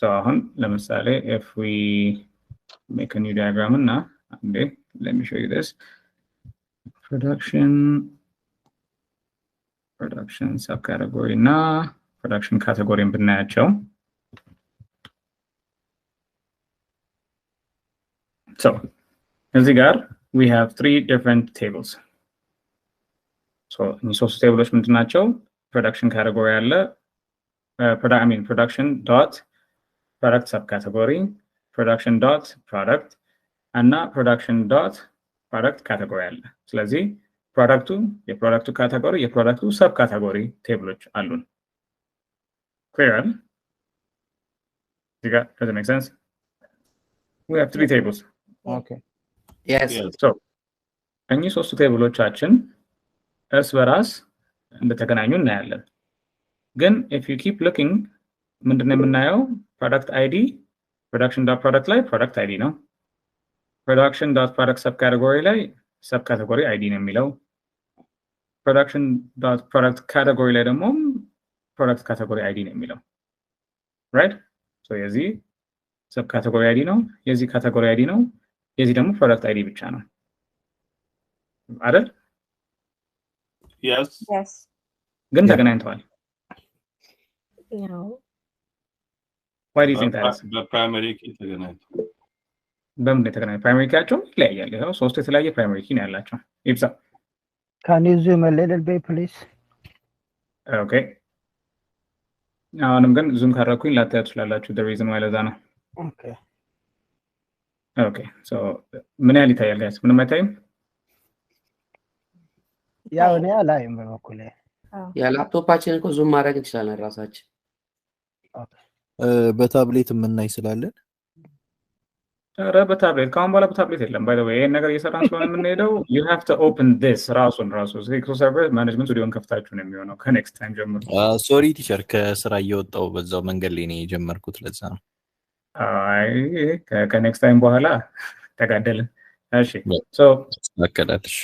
so አሁን ለምሳሌ if we make a new diagram እና okay let me show you this production subcategory እና production category ብናያቸው so እዚህ ጋር we have 3 different tables so እነዚህ ሶስት ቴብሎች ምንድናቸው production category አለ production dot product subcategory production dot product እና production dot product category አለ ስለዚህ የፕሮዳክቱ ካቴጎሪ የፕሮዳክቱ ሰብ ካቴጎሪ ቴብሎች አሉን clear does it make sense we have 3 tables okay yes so እኚህ ሶስቱ ቴብሎቻችን እርስ በራስ እንደተገናኙ እናያለን ግን if you keep looking ምንድነው የምናየው product id production.product ላይ product id ነው production.product subcategory ላይ subcategory id ነው የሚለው production.product category ላይ ደግሞ product category id ነው የሚለው right so የዚህ subcategory id ነው የዚህ category id ነው የዚህ ደግሞ product id ብቻ ነው አይደል yes ግን ተገናኝተዋል no why do you think that is the primary key ተገናኝተዋል በምን የተገናኘ ፕራይመሪ ኪያቸው ይለያያል ይሄው ሶስት የተለያየ ፕራይመሪ ኪ ነው ያላቸው ይብዛ can you zoom a little bit please okay አሁንም ግን ዙም ካረኩኝ ላታዩ ትችላላችሁ the reason why ለዛ ነው okay so ምን ያህል ይታያል ጋይስ ምንም አይታይም ያው እኔ አላይም በበኩሌ ያ ላፕቶፓችን እኮ ዙም ማድረግ እንችላለን ራሳችን በታብሌት የምናይ ስላለን ኧረ በታብሌት ካሁን በኋላ በታብሌት የለም ባይ ዘ ዌይ ይሄን ነገር እየሰራን ስለሆነ የምንሄደው you have to open this ራሱ SQL server management ስቱዲዮን ከፍታችሁ ነው የሚሆነው ከኔክስት ታይም ጀምሮ ሶሪ ቲቸር ከስራ እየወጣው በዛው መንገድ ላይ ነው የጀመርኩት ለዛ ነው አይ ከኔክስት ታይም በኋላ ተጋደልን እሺ ሶ አከዳትሽ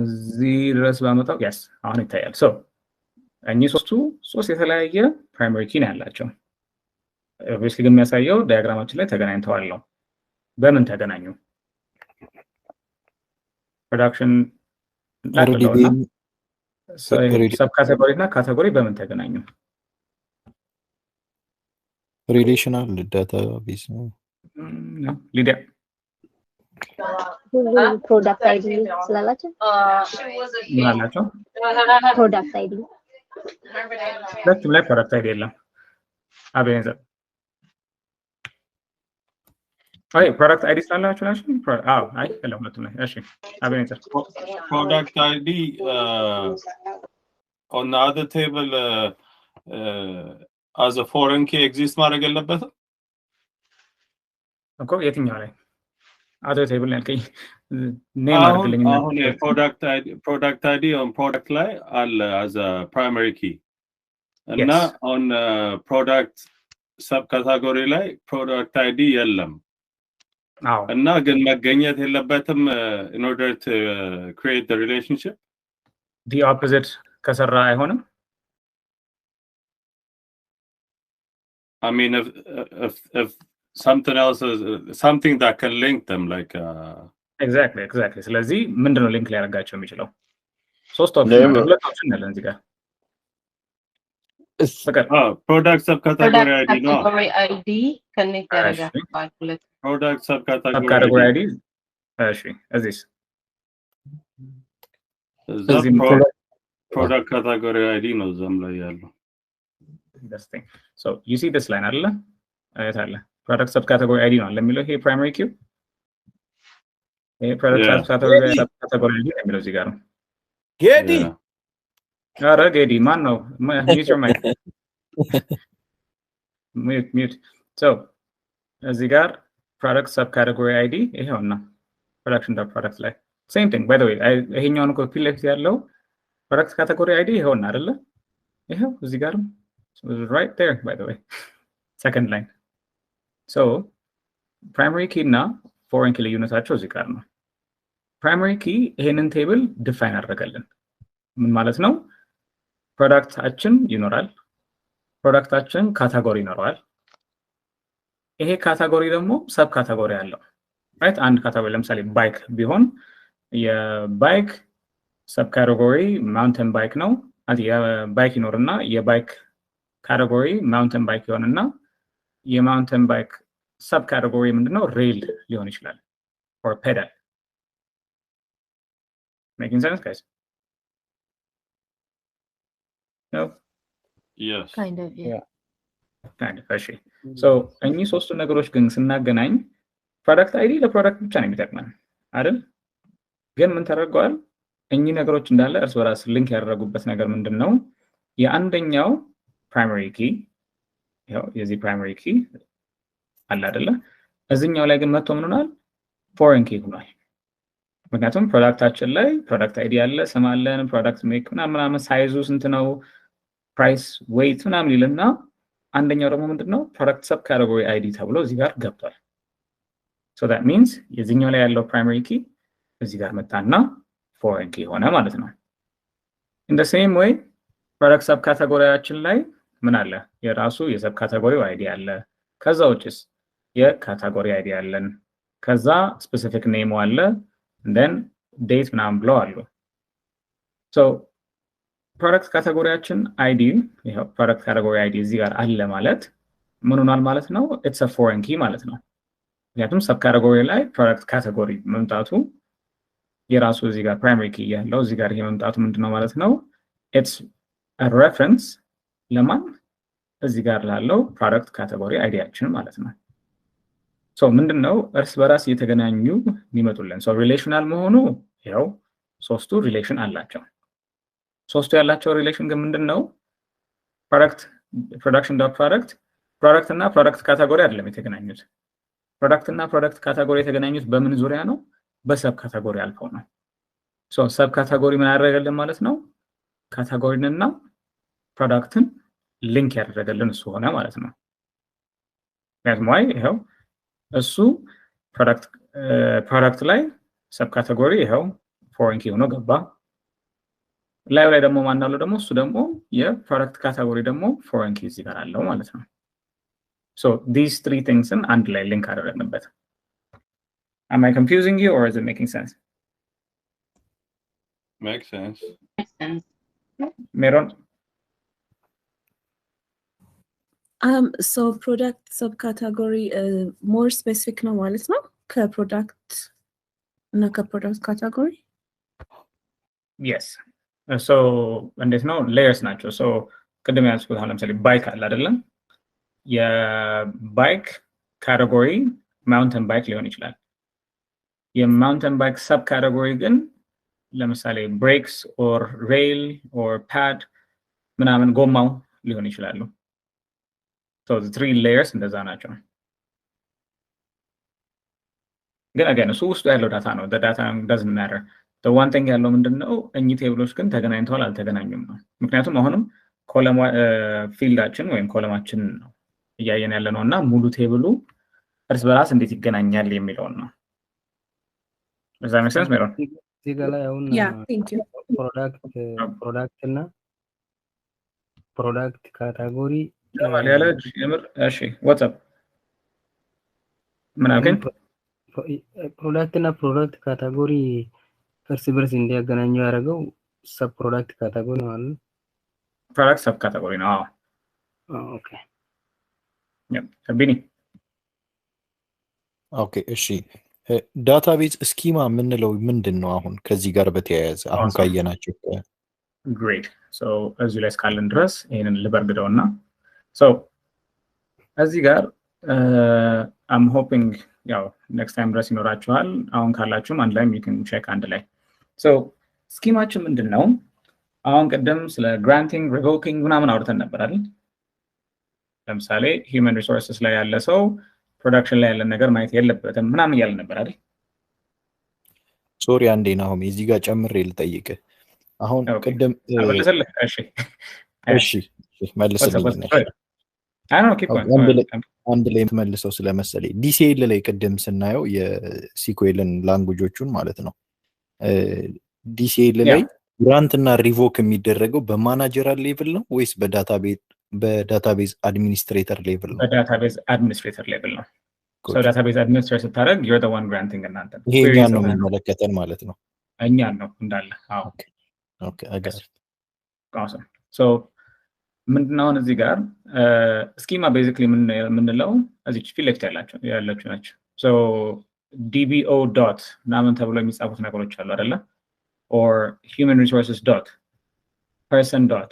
እዚህ ድረስ ባመጣው ያስ አሁን ይታያል ሶ እኚህ ሶስት የተለያየ ፕራይመሪ ኪ ነው ያላቸው ኦብቪየስሊ ግን የሚያሳየው ዳያግራማችን ላይ ተገናኝተዋል ነው በምን ተገናኙ ፕሮዳክሽን ላክለውና ሰብ ካቴጎሪ እና ካቴጎሪ በምን ተገናኙ ሪሌሽናል ዳታቤዝ ነው ሊዲያ ፕሮዳክት አይዲ ስላላችሁ ማላቸው ፕሮዳክት አይዲ ሁለቱም ላይ ፕሮዳክት አይዲ የለም አቤኔዘር አይ ፕሮዳክት አይዲ ስላላችሁ ናችሁ አዎ አይ የለም ሁለቱም ላይ እሺ አቤኔዘር product ID on the other table as a foreign key exist ማድረግ የለበትም እኮ የትኛው ላይ other table ላይ ያልከኝ ኔም አድርግልኝ አሁን product ID on product ላይ አለ as a primary key እና on product subcategory ላይ product ID የለም እና ግን መገኘት የለበትም in order to create the relationship the opposite ከሰራ አይሆንም I mean if something else is something that can link them like exactly ስለዚህ ምንድነው ሊንክ ሊያደርጋቸው የሚችለው ሶስት ኦፕሽን ሁለት ኦፕሽን አለ እዚህ ጋር product subcategory ID ነው category ID connect ያደርጋል product subcategory ID እሺ እዚህ product category ID ነው ዘም ላይ ያለው interesting so you see this line አይደለ አይታለ product subcategory ID ነው ለሚለው ይሄ primary key ይሄ product subcategory ID የሚለው እዚህ ጋር ነው ጌዲ ኧረ ጌዲ ማን ነው mute your mic mute so እዚህ ጋር product subcategory ID ይሄውና product ላይ same thing by the way ይሄኛውን እኮ ፊት ለፊት ያለው product category ID ይሄውና አይደለ ይሄው እዚህ ጋር right there by the way second line so primary key እና foreign key ልዩነታቸው እዚህ ጋር ነው primary key ይሄንን ቴብል ዲፋይን አደረገልን ምን ማለት ነው ፕሮዳክታችን ይኖራል ፕሮዳክታችን ካቴጎሪ ይኖራል ይሄ ካቴጎሪ ደግሞ ሰብ ካቴጎሪ አለው right አንድ ካቴጎሪ ለምሳሌ ባይክ ቢሆን የባይክ ሰብ ካቴጎሪ ማውንቴን ባይክ ነው የባይክ ይኖርና የባይክ ካቴጎሪ ማውንቴን ባይክ ይሆንና የማውንቴን ባይክ ሰብ ካቴጎሪ ምንድነው ሬል ሊሆን ይችላል or pedal making sense guys no yes kind of እሺ so እኚህ ሶስቱ ነገሮች ግን ስናገናኝ ፕሮዳክት አይዲ ለፕሮዳክት ብቻ ነው የሚጠቅመን አይደል ግን ምን ተደርገዋል እኚህ ነገሮች እንዳለ እርስ በራስ ሊንክ ያደረጉበት ነገር ምንድነው የአንደኛው ፕራይመሪ ኪ ያው የዚህ ፕራይመሪ ኪ አለ አይደለ እዚህኛው ላይ ግን መጥቶ ምን ሆኗል ፎሬን ኪ ሆኗል ምክንያቱም ፕሮዳክታችን ላይ ፕሮዳክት አይዲ አለ ስም አለን ፕሮዳክት ሜክ ምናምን ሳይዙ ስንት ነው ፕራይስ ዌይት ምናምን ይልና አንደኛው ደግሞ ምንድነው ፕሮዳክት ሰብ ካቴጎሪ አይዲ ተብሎ እዚህ ጋር ገብቷል so that means የዚህኛው ላይ ያለው ፕራይመሪ ኪ እዚህ ጋር መጣና ፎሬን ኪ ሆነ ማለት ነው in the same way ፕሮዳክት ሰብ ካቴጎሪያችን ላይ ምን አለ የራሱ የሰብ ካቴጎሪው አይዲ አለ ከዛ ውጭስ የካቴጎሪ አይዲ አለን ከዛ ስፔሲፊክ ኔም አለ then date ምናምን ብለው አሉ so product ካቴጎሪያችን አይዲ ይሄው product category ID እዚህ ጋር አለ ማለት ምን ሆኗል ማለት ነው it's a foreign key ማለት ነው ምክንያቱም ሰብ ካቴጎሪ ላይ product category መምጣቱ የራሱ እዚህ ጋር primary key ያለው እዚህ ጋር ይሄ መምጣቱ ምንድነው ማለት ነው it's a reference ለማን እዚህ ጋር ላለው product category አይዲያችን ማለት ነው so ምንድነው እርስ በራስ እየተገናኙ የሚመጡልን so relational መሆኑ ያው ሶስቱ ሪሌሽን አላቸው ሶስቱ ያላቸው ሪሌሽን ግን ምንድነው? ፕሮዳክት ፕሮዳክሽን ዶት ፕሮዳክት ፕሮዳክት እና ፕሮዳክት ካታጎሪ አይደለም የተገናኙት። ፕሮዳክት እና ፕሮዳክት ካታጎሪ የተገናኙት በምን ዙሪያ ነው? በሰብ ካታጎሪ አልፈው ነው። ሶ ሰብ ካታጎሪ ምን ያደረገልን ማለት ነው? ካታጎሪንና ፕሮዳክትን ሊንክ ያደረገልን እሱ ሆነ ማለት ነው። ምክንያቱም ይሄው እሱ ፕሮዳክት ላይ ሰብ ካታጎሪ ይሄው ፎሬን ኪ ሆኖ ገባ። ላይ ደግሞ ማናለው ደግሞ እሱ ደግሞ የፕሮዳክት ካታጎሪ ደግሞ ፎሬን ኪ እዚህ ጋር አለው ማለት ነው። So these three things and ላይ ሊንክ አደረግንበት። Am I confusing you or is it making sense? Makes sense. Meron? So product subcategory more specific ነው ማለት ነው ከፕሮዳክት እና ከፕሮዳክት ካታጎሪ? Yes. So እንዴት ነው ሌየርስ ናቸው። So ቅድም ያልኩት አሁን ለምሳሌ ባይክ አለ አይደለም? የባይክ ካቴጎሪ ማውንቴን ባይክ ሊሆን ይችላል። የማውንቴን ባይክ ሰብ ካቴጎሪ ግን ለምሳሌ ብሬክስ ኦር ሬል ኦር ፓድ ምናምን ጎማው ሊሆን ይችላሉ። So the three layers እንደዛ ናቸው። ግን again እሱ ውስጥ ያለው ዳታ ነው። The data doesn't matter. The one thing ያለው ምንድነው እኚህ ቴብሎች ግን ተገናኝተዋል አልተገናኙም ነው። ምክንያቱም አሁንም ኮለም ፊልዳችን ወይም ኮለማችን ነው እያየን ያለ ነውና ሙሉ ቴብሉ እርስ በራስ እንዴት ይገናኛል የሚለው ነው። Does that make sense, Meron? እዚህ ጋር ላይ አሁን ፕሮዳክት እና ፕሮዳክት ካታጎሪ ያለ የምር እሺ what's up ምን አልከኝ? ፕሮዳክት እና ፕሮዳክት ካታጎሪ እርስ በርስ እንዲያገናኙ ያደረገው ሰብ ፕሮዳክት ካታጎሪ ነው አይደል? ፕሮዳክት ሰብ ካታጎሪ ነው። ኦኬ ቢኒ ኦኬ እሺ ዳታቤዝ ስኪማ የምንለው ምንድን ነው? አሁን ከዚህ ጋር በተያያዘ አሁን ካየናቸው ግሬት ሶ እዚህ ላይ እስካለን ድረስ ይሄንን ልበርግደውና ሶ እዚህ ጋር I'm hoping ያው next time ድረስ ይኖራችኋል። አሁን ካላችሁም አንድ ላይ you can check አንድ ላይ ሶ ስኪማችን ምንድነው? አሁን ቀደም ስለ granting revoking ምናምን አውርተን ነበር አይደል? ለምሳሌ human resources ላይ ያለ ሰው ፕሮዳክሽን ላይ ያለ ነገር ማየት የለበትም ምናምን እያልን ነበር አይደል? ሶሪ አንዴ ነው እዚህ ጋር ጨምሬ ልጠይቅ። አሁን ቀደም እሺ መልስልኝ ነሽ አንድ ላይ መልሰው ስለመሰለኝ ዲሲኤል ላይ ቀደም ስናየው የሲኩዌልን ላንጉጆቹን ማለት ነው ዲሲኤል ላይ ግራንት እና ሪቮክ የሚደረገው በማናጀራል ሌቭል ነው ወይስ በዳታቤዝ አድሚኒስትሬተር ሌቭል ነው? በዳታቤዝ አድሚኒስትሬተር ሌቭል ነው። ሶ ዳታቤዝ አድሚኒስትሬተር ስታደርግ you're the one granting እናንተ ይሄኛን ነው የሚመለከተን ማለት ነው። እኛን ነው እንዳለ። አዎ ኦኬ አጋር awesome so ምንድነው እዚህ ጋር ስኪማ ቤዚክሊ ምንለው እዚህ ፊት ለፊት ያላችሁ ናቸው። ሶ dbo dot ምናምን ተብሎ የሚጻፉት ነገሮች አሉ አይደለ? or human resources dot person dot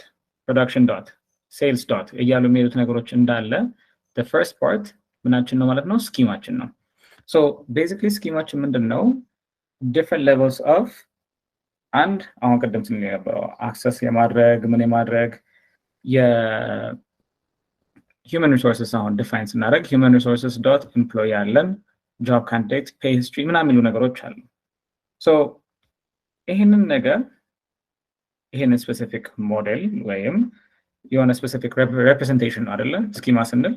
production dot sales dot እያሉ የሚሉት ነገሮች እንዳለ the first part ምናችን ነው ማለት ነው? ስኪማችን ነው። so basically ስኪማችን ምንድነው? different levels of and አሁን ቀደም ስንል የነበረው access የማድረግ ምን የማድረግ የhuman resources አሁን define ስናደርግ human resources dot employee አለን job candidate pay history ምናምን የሚሉ ነገሮች አሉ። so ይሄንን ነገር ይሄንን ስፔሲፊክ ሞዴል ወይም የሆነ ስፔሲፊክ representation አይደለ ስኪማ ስንል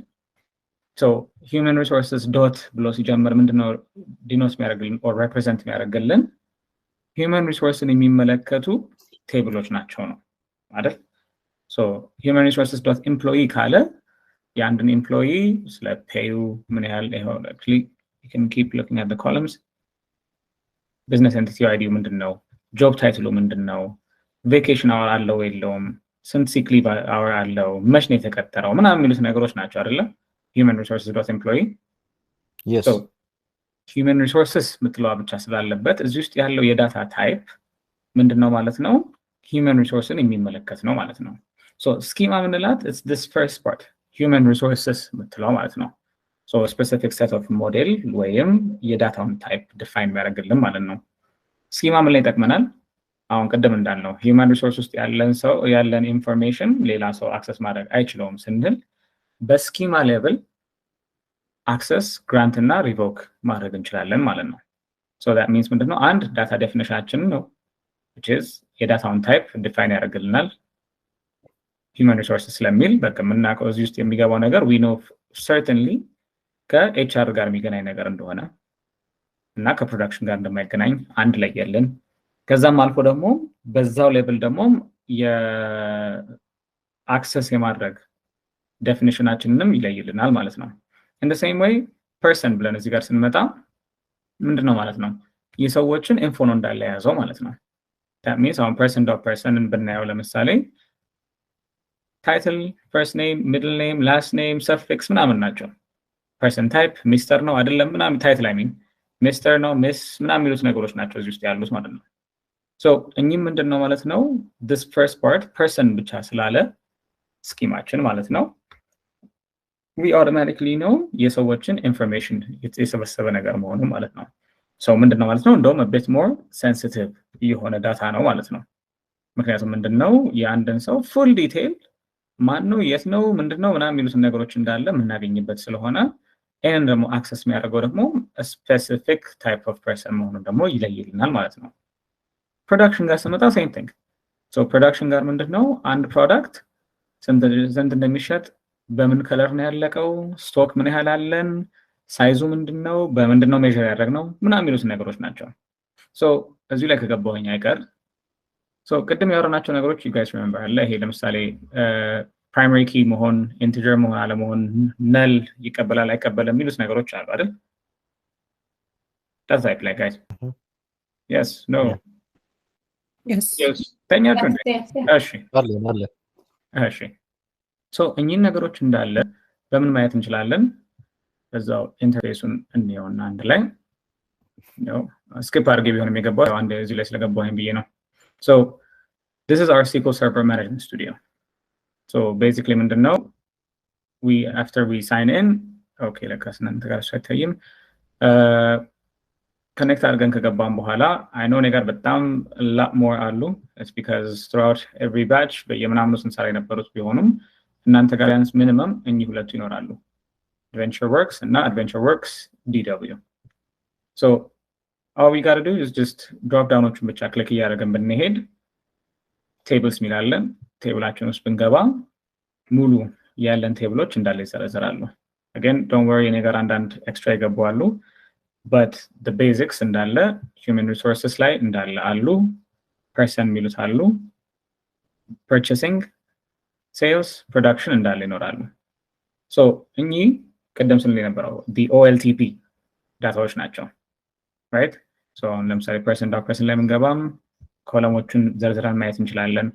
so human resources dot ብሎ ሲጀምር ምንድነው ዲኖት የሚያደርግልን or represent የሚያደርግልን human resources የሚመለከቱ ቴብሎች ናቸው ነው አይደል? so human resources dot employee ካለ የአንድን employee ስለ ፔዩ ምን ያህል ይሆን you can keep looking at the columns business entity ID ምንድነው job title ምንድነው vacation hour አለው የለውም ስንት sick leave hour አለው መች ነው የተቀጠረው ምናምን የሚሉት ነገሮች ናቸው አይደለ? human resources dot employee yes so human resources ምትለዋ ብቻ ስላለበት እዚህ ውስጥ ያለው የዳታ ታይፕ ምንድነው ማለት ነው? human resources የሚመለከት ነው ማለት ነው። so schema ምንላት it's this first part human resources ምትለዋ ማለት ነው። so a specific set of model ወይም የዳታውን ታይፕ define የሚያደርግልን ማለት ነው። schema ምን ላይ ይጠቅመናል? አሁን ቀደም እንዳልነው ሂውማን ሪሶርስ ውስጥ ያለን ኢንፎርሜሽን ሌላ ሰው አክሰስ ማድረግ አይችለውም ስንል በስኪማ ሌቭል አክሰስ ግራንት እና ሪቮክ ማድረግ እንችላለን ማለት ነው። so that means ምንድነው አንድ ዳታ ዴፊኒሽናችን ነው which is የዳታውን ታይፕ ዲፋይን ያደርግልናል ሂውማን ሪሶርስ ስለሚል በቃ የምናውቀው እዚህ ውስጥ የሚገባው ነገር we know certainly ከኤችአር ጋር የሚገናኝ ነገር እንደሆነ እና ከፕሮዳክሽን ጋር እንደማይገናኝ አንድ ላይ ያለን ከዛም አልፎ ደግሞ በዛው ሌቭል ደግሞ የአክሰስ የማድረግ ዴፊኒሽናችንንም ይለይልናል ማለት ነው። in the same way person ብለን እዚህ ጋር ስንመጣ ምንድነው ማለት ነው የሰዎችን ኢንፎ ነው እንዳለ ያዘው ማለት ነው። that means on person.person ብናየው ለምሳሌ title first name middle name last name suffix ምናምን ናቸው። person type ሚስተር ነው አይደለም ምናምን title I mean ሚስተር ነው ሚስ ምናምን የሚሉት ነገሮች ናቸው እዚህ ውስጥ ያሉት ማለት ነው። so እኚህ ምንድነው ማለት ነው this first part person ብቻ ስላለ ስኪማችን ማለት ነው we automatically know የሰዎችን ኢንፎርሜሽን የተሰበሰበ ነገር መሆኑ ማለት ነው። so ምንድነው ማለት ነው እንደውም a bit more sensitive የሆነ ዳታ ነው ማለት ነው። ምክንያቱም ምንድነው የአንድን ሰው full detail ማን ነው የት ነው ምንድነው ምናምን የሚሉት ነገሮች እንዳለ የምናገኝበት ስለሆነ and ደግሞ አክሰስ የሚያደርገው ደግሞ a specific type of person መሆኑን ደግሞ ይለይልናል ማለት ነው። ፕሮዳክሽን ጋር ስመጣ same thing so ፕሮዳክሽን ጋር ምንድነው አንድ ፕሮዳክት ስንት እንደሚሸጥ በምን ከለር ነው ያለቀው ስቶክ ምን ያህል አለን ሳይዙ ምንድነው በምንድነው ሜዠር ያደረግነው ምናምን የሚሉት ነገሮች ናቸው። so እዚህ ላይ ከገባሁኝ አይቀር so ቅድም ያወራናቸው ነገሮች you guys remember አለ ይሄ ለምሳሌ primary key መሆን integer መሆን አለመሆን null ይቀበላል አይቀበልም የሚሉት ነገሮች አሉ አይደል? that's right like guys yes no yes ተኛችሁ እሺ አለ እሺ so እኚህን ነገሮች እንዳለ በምን ማየት እንችላለን በዛው ኢንተርፌሱን እንየውና አንድ ላይ ነው ስኪፕ አድርጌ ቢሆንም የገባው አንድ እዚህ ላይ ስለገባሁኝ ብዬ ነው so this is our SQL Server Management Studio so basically ምንድነው after we sign in okay ለካስ እናንተ ጋር ሳይታይም connect አድርገን ከገባን በኋላ I know ነገር በጣም a lot more አሉ it's because throughout every batch በየምናምኑ ስንሰራ የነበሩት ቢሆኑም እናንተ ጋር ያንስ ሚኒመም እኚህ ሁለቱ ይኖራሉ AdventureWorks እና AdventureWorks DW so all we got to do is just drop downዎቹን ብቻ ክሊክ እያደረግን ብንሄድ tables ሚላለን ቴብላችን ውስጥ ብንገባ ሙሉ ያለን ቴብሎች እንዳለ ይዘረዘራሉ again don't worry እኔ ጋር አንዳንድ ኤክስትራ ይገባሉ but the basics እንዳለ human resources ላይ እንዳለ አሉ person ሚሉት አሉ purchasing sales production እንዳለ ይኖራሉ so እኚህ ቀደም ስንል የነበረው the OLTP ዳታዎች ናቸው right so ለምሳሌ person.person ላይ ምንገባም ኮለሞችን ዘርዝረን ማየት እንችላለን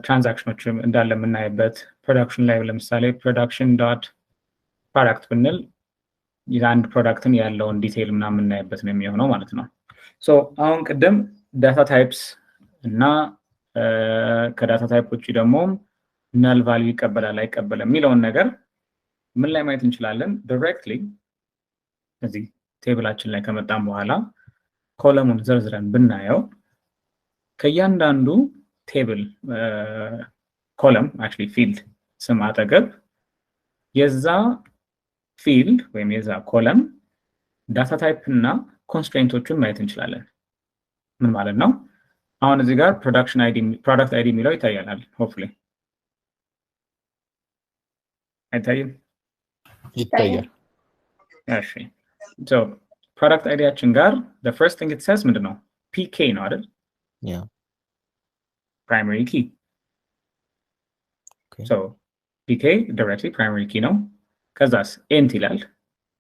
ትራንዛክሽኖችም እንዳለ የምናይበት production ላይ ለምሳሌ production.product ብንል የአንድ ፕሮዳክትን ያለውን ዲቴይል ምናምን የምናይበት ነው የሚሆነው ማለት ነው so አሁን ቀደም ዳታ ታይፕስ እና ከዳታ ታይፖች ደግሞ null value ይቀበላል አይቀበልም የሚለውን ነገር ምን ላይ ማየት እንችላለን directly እዚህ ቴብላችን ላይ ከመጣን በኋላ ኮለሙን ዘርዝረን ብናየው ከእያንዳንዱ ቴብል ኮለም actually field ስም አጠገብ የዛ field ወይም የዛ ኮለም ዳታ ታይፕ እና ኮንስትሬንቶቹን ማየት እንችላለን ምን ማለት ነው አሁን እዚህ ጋር production ID product ID የሚለው ይታያል hopefully አይታይም ይታያል እሺ so product IDያችን ጋር the first thing it says ምንድነው PK ነው አይደል yeah primary key okay so PK directly primary key ነው ከዛስ int ይላል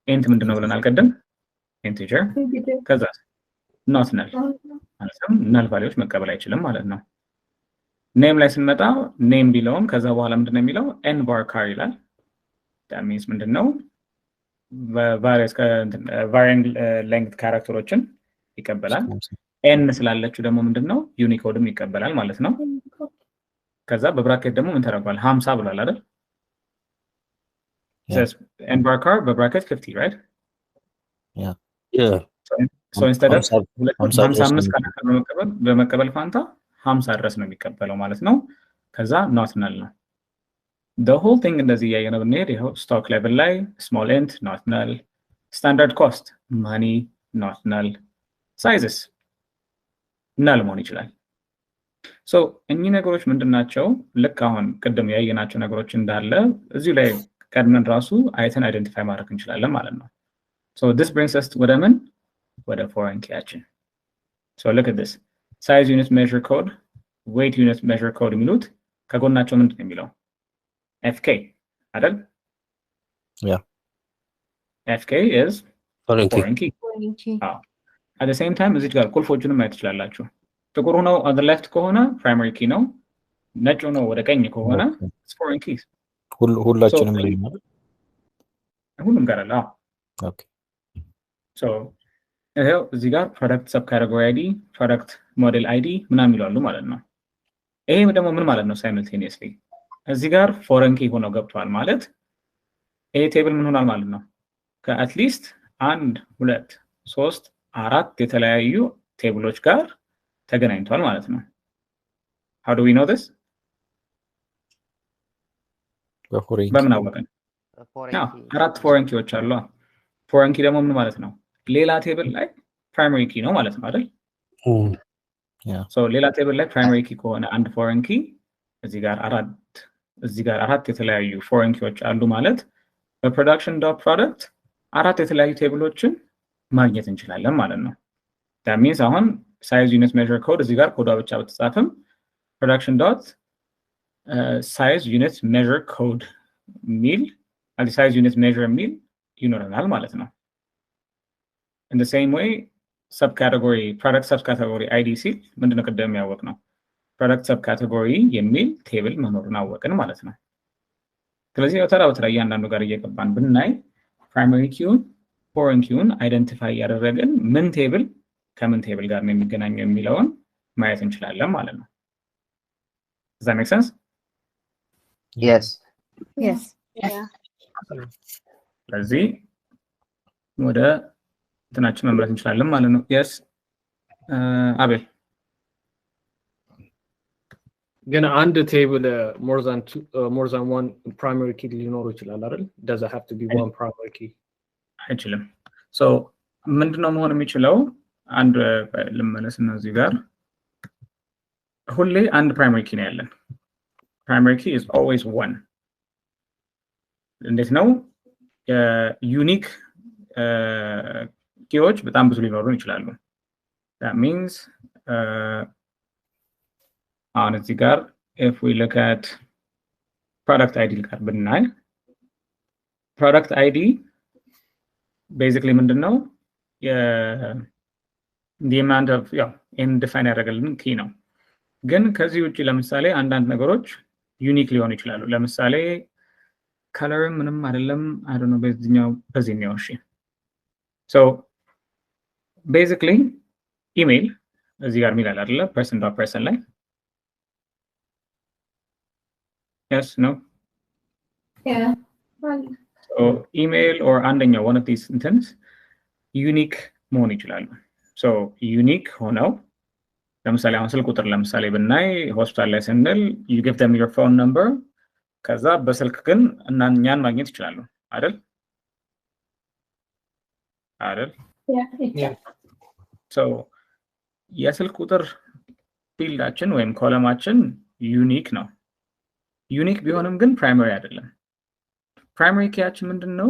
int ምንድነው ብለናል ቀደም integer ከዛስ not null ማለትም null values መቀበል አይችልም ማለት ነው name ላይ ስንመጣ name ቢለውም ከዛ በኋላ ምንድነው የሚለው n var char ይላል that means ምንድነው varying length ካራክተሮችን ይቀበላል n ስላለችው ደግሞ ምንድነው ዩኒኮድም ይቀበላል ማለት ነው ከዛ በብራኬት ደግሞ ምን ተረጋግጧል 50 ብሏል አይደል says n var char በብራኬት 50 right yeah so instead of 55 ካራክተር በመቀበል ፋንታ 50 ድረስ ነው የሚቀበለው ማለት ነው ከዛ not null ነው the whole thing እንደዚህ ያየነው ብንሄድ ይሄው stock level ላይ small int not null standard cost money not null sizes null መሆን ይችላል so እኚህ ነገሮች ምንድናቸው ልክ አሁን ቅድም ያየናቸው ነገሮች እንዳለ እዚሁ ላይ ቀድመን ራሱ አይተን አይደንቲፋይ ማድረግ እንችላለን ማለት ነው so this brings us to ወደ ምን ወደ foreign keyያችን so look at this size unit measure code weight unit measure code የሚሉት ከጎናቸው ምንድን ነው የሚለው fk አይደል yeah fk is foreign key at the same time እዚህ ጋር ቁልፎቹንም ማየት ትችላላችሁ ጥቁር ሆኖ on the left ከሆነ primary key ነው ነጭ ሆኖ ወደ ቀኝ ከሆነ foreign keys ሁላችንም ላይ ነው ሁሉም ጋር አለ ኦኬ so ይሄው እዚህ ጋር product subcategory id product model id ምናምን ይላሉ ማለት ነው ይሄ ደግሞ ምን ማለት ነው simultaneously እዚህ ጋር foreign key ሆኖ ገብቷል ማለት ይሄ ቴብል ምን ሆኗል ማለት ነው ከአት ሊስት 1 2 3 4 የተለያዩ ቴብሎች ጋር ተገናኝቷል ማለት ነው how do we know this በምን አወቀን አራት foreign keyዎች አሉ foreign key ደግሞ ምን ማለት ነው ሌላ ቴብል ላይ primary key ነው ማለት ነው አይደል so ሌላ ቴብል ላይ primary key ከሆነ አንድ foreign key እዚህ ጋር አራት የተለያዩ foreign keyዎች አሉ ማለት በproduction.product አራት የተለያዩ ቴብሎችን ማግኘት እንችላለን ማለት ነው that means አሁን size unit measure code እዚህ ጋር ኮዷ ብቻ በተጻፈም size unit measure code ሚል size unit measure ሚል ይኖረናል ማለት ነው in the same way subcategory product subcategory id ሲል ምንድነው ቀደም ያወቅ ነው product subcategory የሚል ቴብል መኖሩን አወቅን ማለት ነው ስለዚህ ተራው እያንዳንዱ ጋር እየገባን ብናይ primary key foreign key አይደንቲፋይ ያደረገን ምን ቴብል ከምን ቴብል ጋር ነው የሚገናኘው የሚለውን ማየት እንችላለን ማለት ነው does that make sense yes yeah ስለዚህ ወደ እንትናችን መምራት እንችላለን ማለት ነው yes አቤል ግን አንድ ቴብል more than one primary key ሊኖር ይችላል አይደል does it have to be one primary key አይችልም so ምንድነው መሆን የሚችለው አንድ ለመለስና እዚህ ጋር ሁሌ አንድ primary key ነው ያለን primary key is always one እንዴት ነው unique ኪዎች በጣም ብዙ ሊኖሩ ይችላሉ that means አሁን እዚህ ጋር if we look at product id ጋር ብናይ product id basically ምንድነው the amount of indefine ያደረገልን key ነው ግን ከዚህ ውጪ ለምሳሌ አንዳንድ ነገሮች ዩኒክ ሊሆኑ ይችላሉ ለምሳሌ color ምንም አይደለም I don't know በዚህኛው እሺ so basically email እዚህ ጋር ሚላል አይደለ person.person ላይ yes no yeah so email or አንደኛው one of these intents unique መሆን ይችላሉ so unique ሆነው ለምሳሌ አሁን ስልክ ቁጥር ለምሳሌ ብናይ ሆስፒታል ላይ ስንል you give them your phone number ከዛ በስልክ ግን እናኛን ማግኘት ይችላሉ አይደል so የስልክ ቁጥር ፊልዳችን ወይም ኮለማችን ዩኒክ ነው ዩኒክ ቢሆንም ግን ፕራይመሪ አይደለም ፕራይመሪ ኪያችን ምንድነው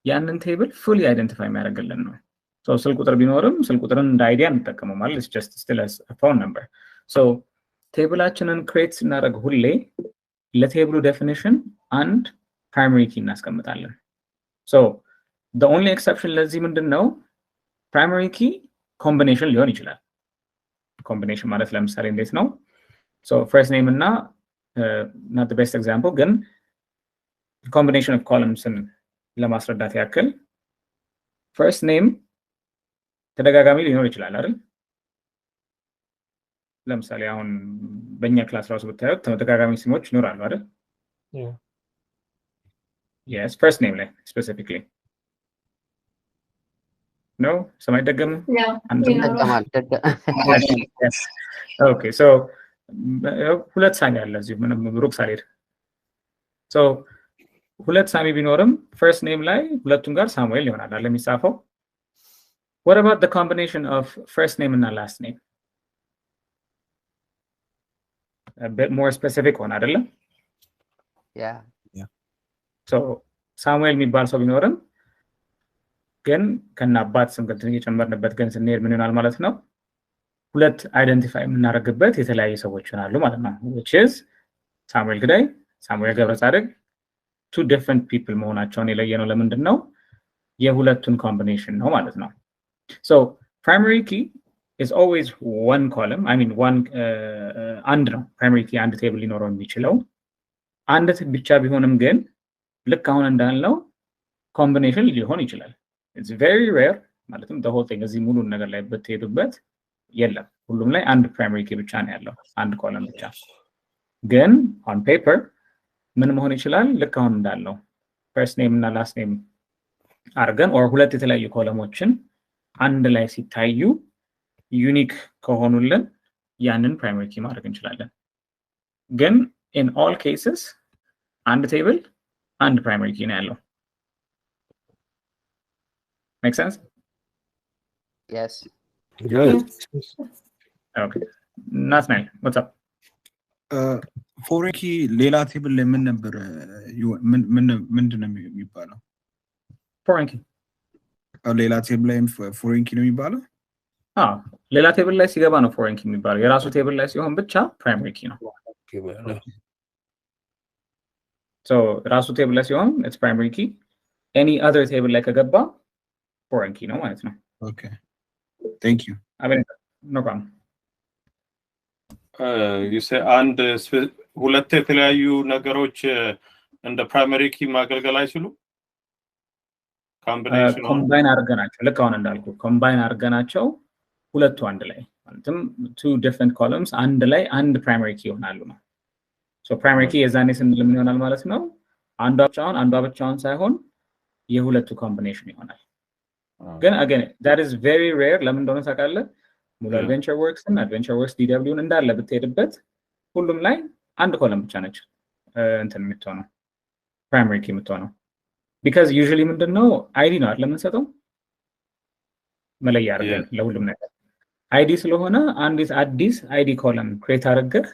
ያንን ቴብል fully identify የሚያደርግልን ነው so ስልክ ቁጥር ቢኖርም ስልክ ቁጥርን እንደ አይዲያ እንጠቀመው ማለት it's just still as a phone number so ቴብላችንን ክሬት ስናደርግ ሁሌ ለቴብሉ ዴፊኒሽን አንድ primary key እናስቀምጣለን so the only exception ለዚህ ምንድነው primary key combination ሊሆን ይችላል combination ማለት ለምሳሌ እንዴት ነው so first name እና not the best example ግን combination of columns ለማስረዳት ያክል first name ተደጋጋሚ ሊሆን ይችላል አይደል ለምሳሌ አሁን በእኛ ክላስ ራሱ ብታዩት ተደጋጋሚ ስሞች ይኖራሉ አይደል yes first name ላይ specifically No? ሰማይ ደገም? Yeah. Yes. Okay, so ሁለት ሳሚ አለ እዚህ ምንም ሩቅ ሳልሄድ so ሁለት ሳሚ ቢኖርም first name ላይ ሁለቱም ጋር ሳሙኤል ይሆናል አይደል የሚጻፈው what about the combination of first name እና last name a bit more specific ሆነ አይደል yeah so ሳሙኤል የሚባል ሰው ቢኖርም ግን ከናባት ስም ግን እየጨመርንበት ግን ስንሄድ ምን ይሆናል ማለት ነው ሁለት አይደንቲፋይ የምናደርግበት የተለያየ ሰዎች ይሆናሉ ማለት ነው which is ሳሙኤል ግዳይ ሳሙኤል ገብረጻድቅ two different people መሆናቸውን የለየነው ለምንድን ነው የሁለቱን ኮምቢኔሽን ነው ማለት ነው so primary key is always one column I mean one and ነው primary key አንድ ቴብል ሊኖረው የሚችለው አንድ ብቻ ቢሆንም ግን ልክ አሁን እንዳልነው ኮምቢኔሽን ሊሆን ይችላል it's very rare ማለትም the whole thing እዚህ ሙሉ ነገር ላይ በተሄዱበት የለም ሁሉም ላይ አንድ primary key ብቻ ነው ያለው አንድ ኮለም ብቻ ግን on paper ምን መሆን ይችላል ልክ አሁን እንዳልነው first name እና last name አርገን or ሁለት የተለያዩ ኮለሞችን አንድ ላይ ሲታዩ ዩኒክ ከሆኑልን ያንን primary key ማድረግ እንችላለን ግን in all cases አንድ ቴብል አንድ primary key ነው ያለው make sense yes okay Nathaniel what's up foreign key ሌላ ቴብል ላይ ምን ነበር ምንድነው የሚባለው foreign key ሌላ ቴብል ላይ foreign key ነው የሚባለው ሌላ ቴብል ላይ ሲገባ ነው foreign key የሚባለው የራሱ ቴብል ላይ ሲሆን ብቻ primary key ነው so ራሱ ቴብል ላይ ሲሆን it's primary key any other table ላይ ከገባ foreign key ነው ማለት ነው okay thank you no problem you say and ሁለት የተለያዩ ነገሮች እንደ primary key ማገልገል አይችሉ ኮምቢኔሽን ኮምባይን አድርገናቸው ልክ አሁን እንዳልኩ ኮምባይን አድርገናቸው ሁለቱ አንድ ላይ ማለትም two different columns አንድ ላይ አንድ primary key ይሆናሉ ነው so primary key የዛኔ ስንል ምን ይሆናል ማለት ነው አንዷ ብቻውን ሳይሆን የሁለቱ ኮምቢኔሽን ይሆናል ግን again that is very rare ለምን እንደሆነ ታውቃለህ ሙሉ adventure works እና adventure works DW እንዳለ ብትሄድበት ሁሉም ላይ አንድ ኮለም ብቻ ነች እንትን የምትሆነው primary key የምትሆነው because usually ምንድነው ID ነው አይደል ለምንሰጠው መለያ አድርገን ለሁሉም ነገር ID ስለሆነ አንዲት አዲስ ID ኮለም create አድርገህ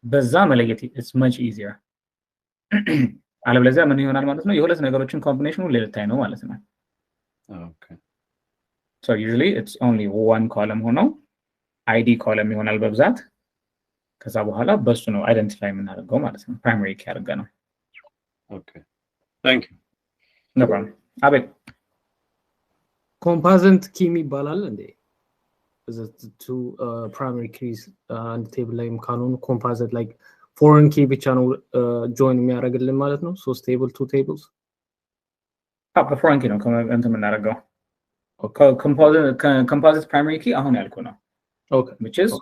በዛ መለየት it's much easier አለበለዚያ ምን ይሆናል ማለት ነው የሁለት ነገሮችን ኮምቢኔሽኑ ሌላታይ ነው ማለት ነው okay so usually it's only one column ሆኖ ID column ይሆናል በብዛት ከዛ በኋላ በሱ ነው አይደንቲፋይ የምናደርገው ማለት ነው primary key አድርገን ነው okay thank you no problem አቤት composite key ይባላል እንዴ is it two primary keys and table ላይ ካኖን composite like foreign key ብቻ ነው join የሚያደርግልን ማለት ነው so table two tables foreign key ነው እንትን የምናደርገው composite primary key አሁን ያልኩ ነው okay which is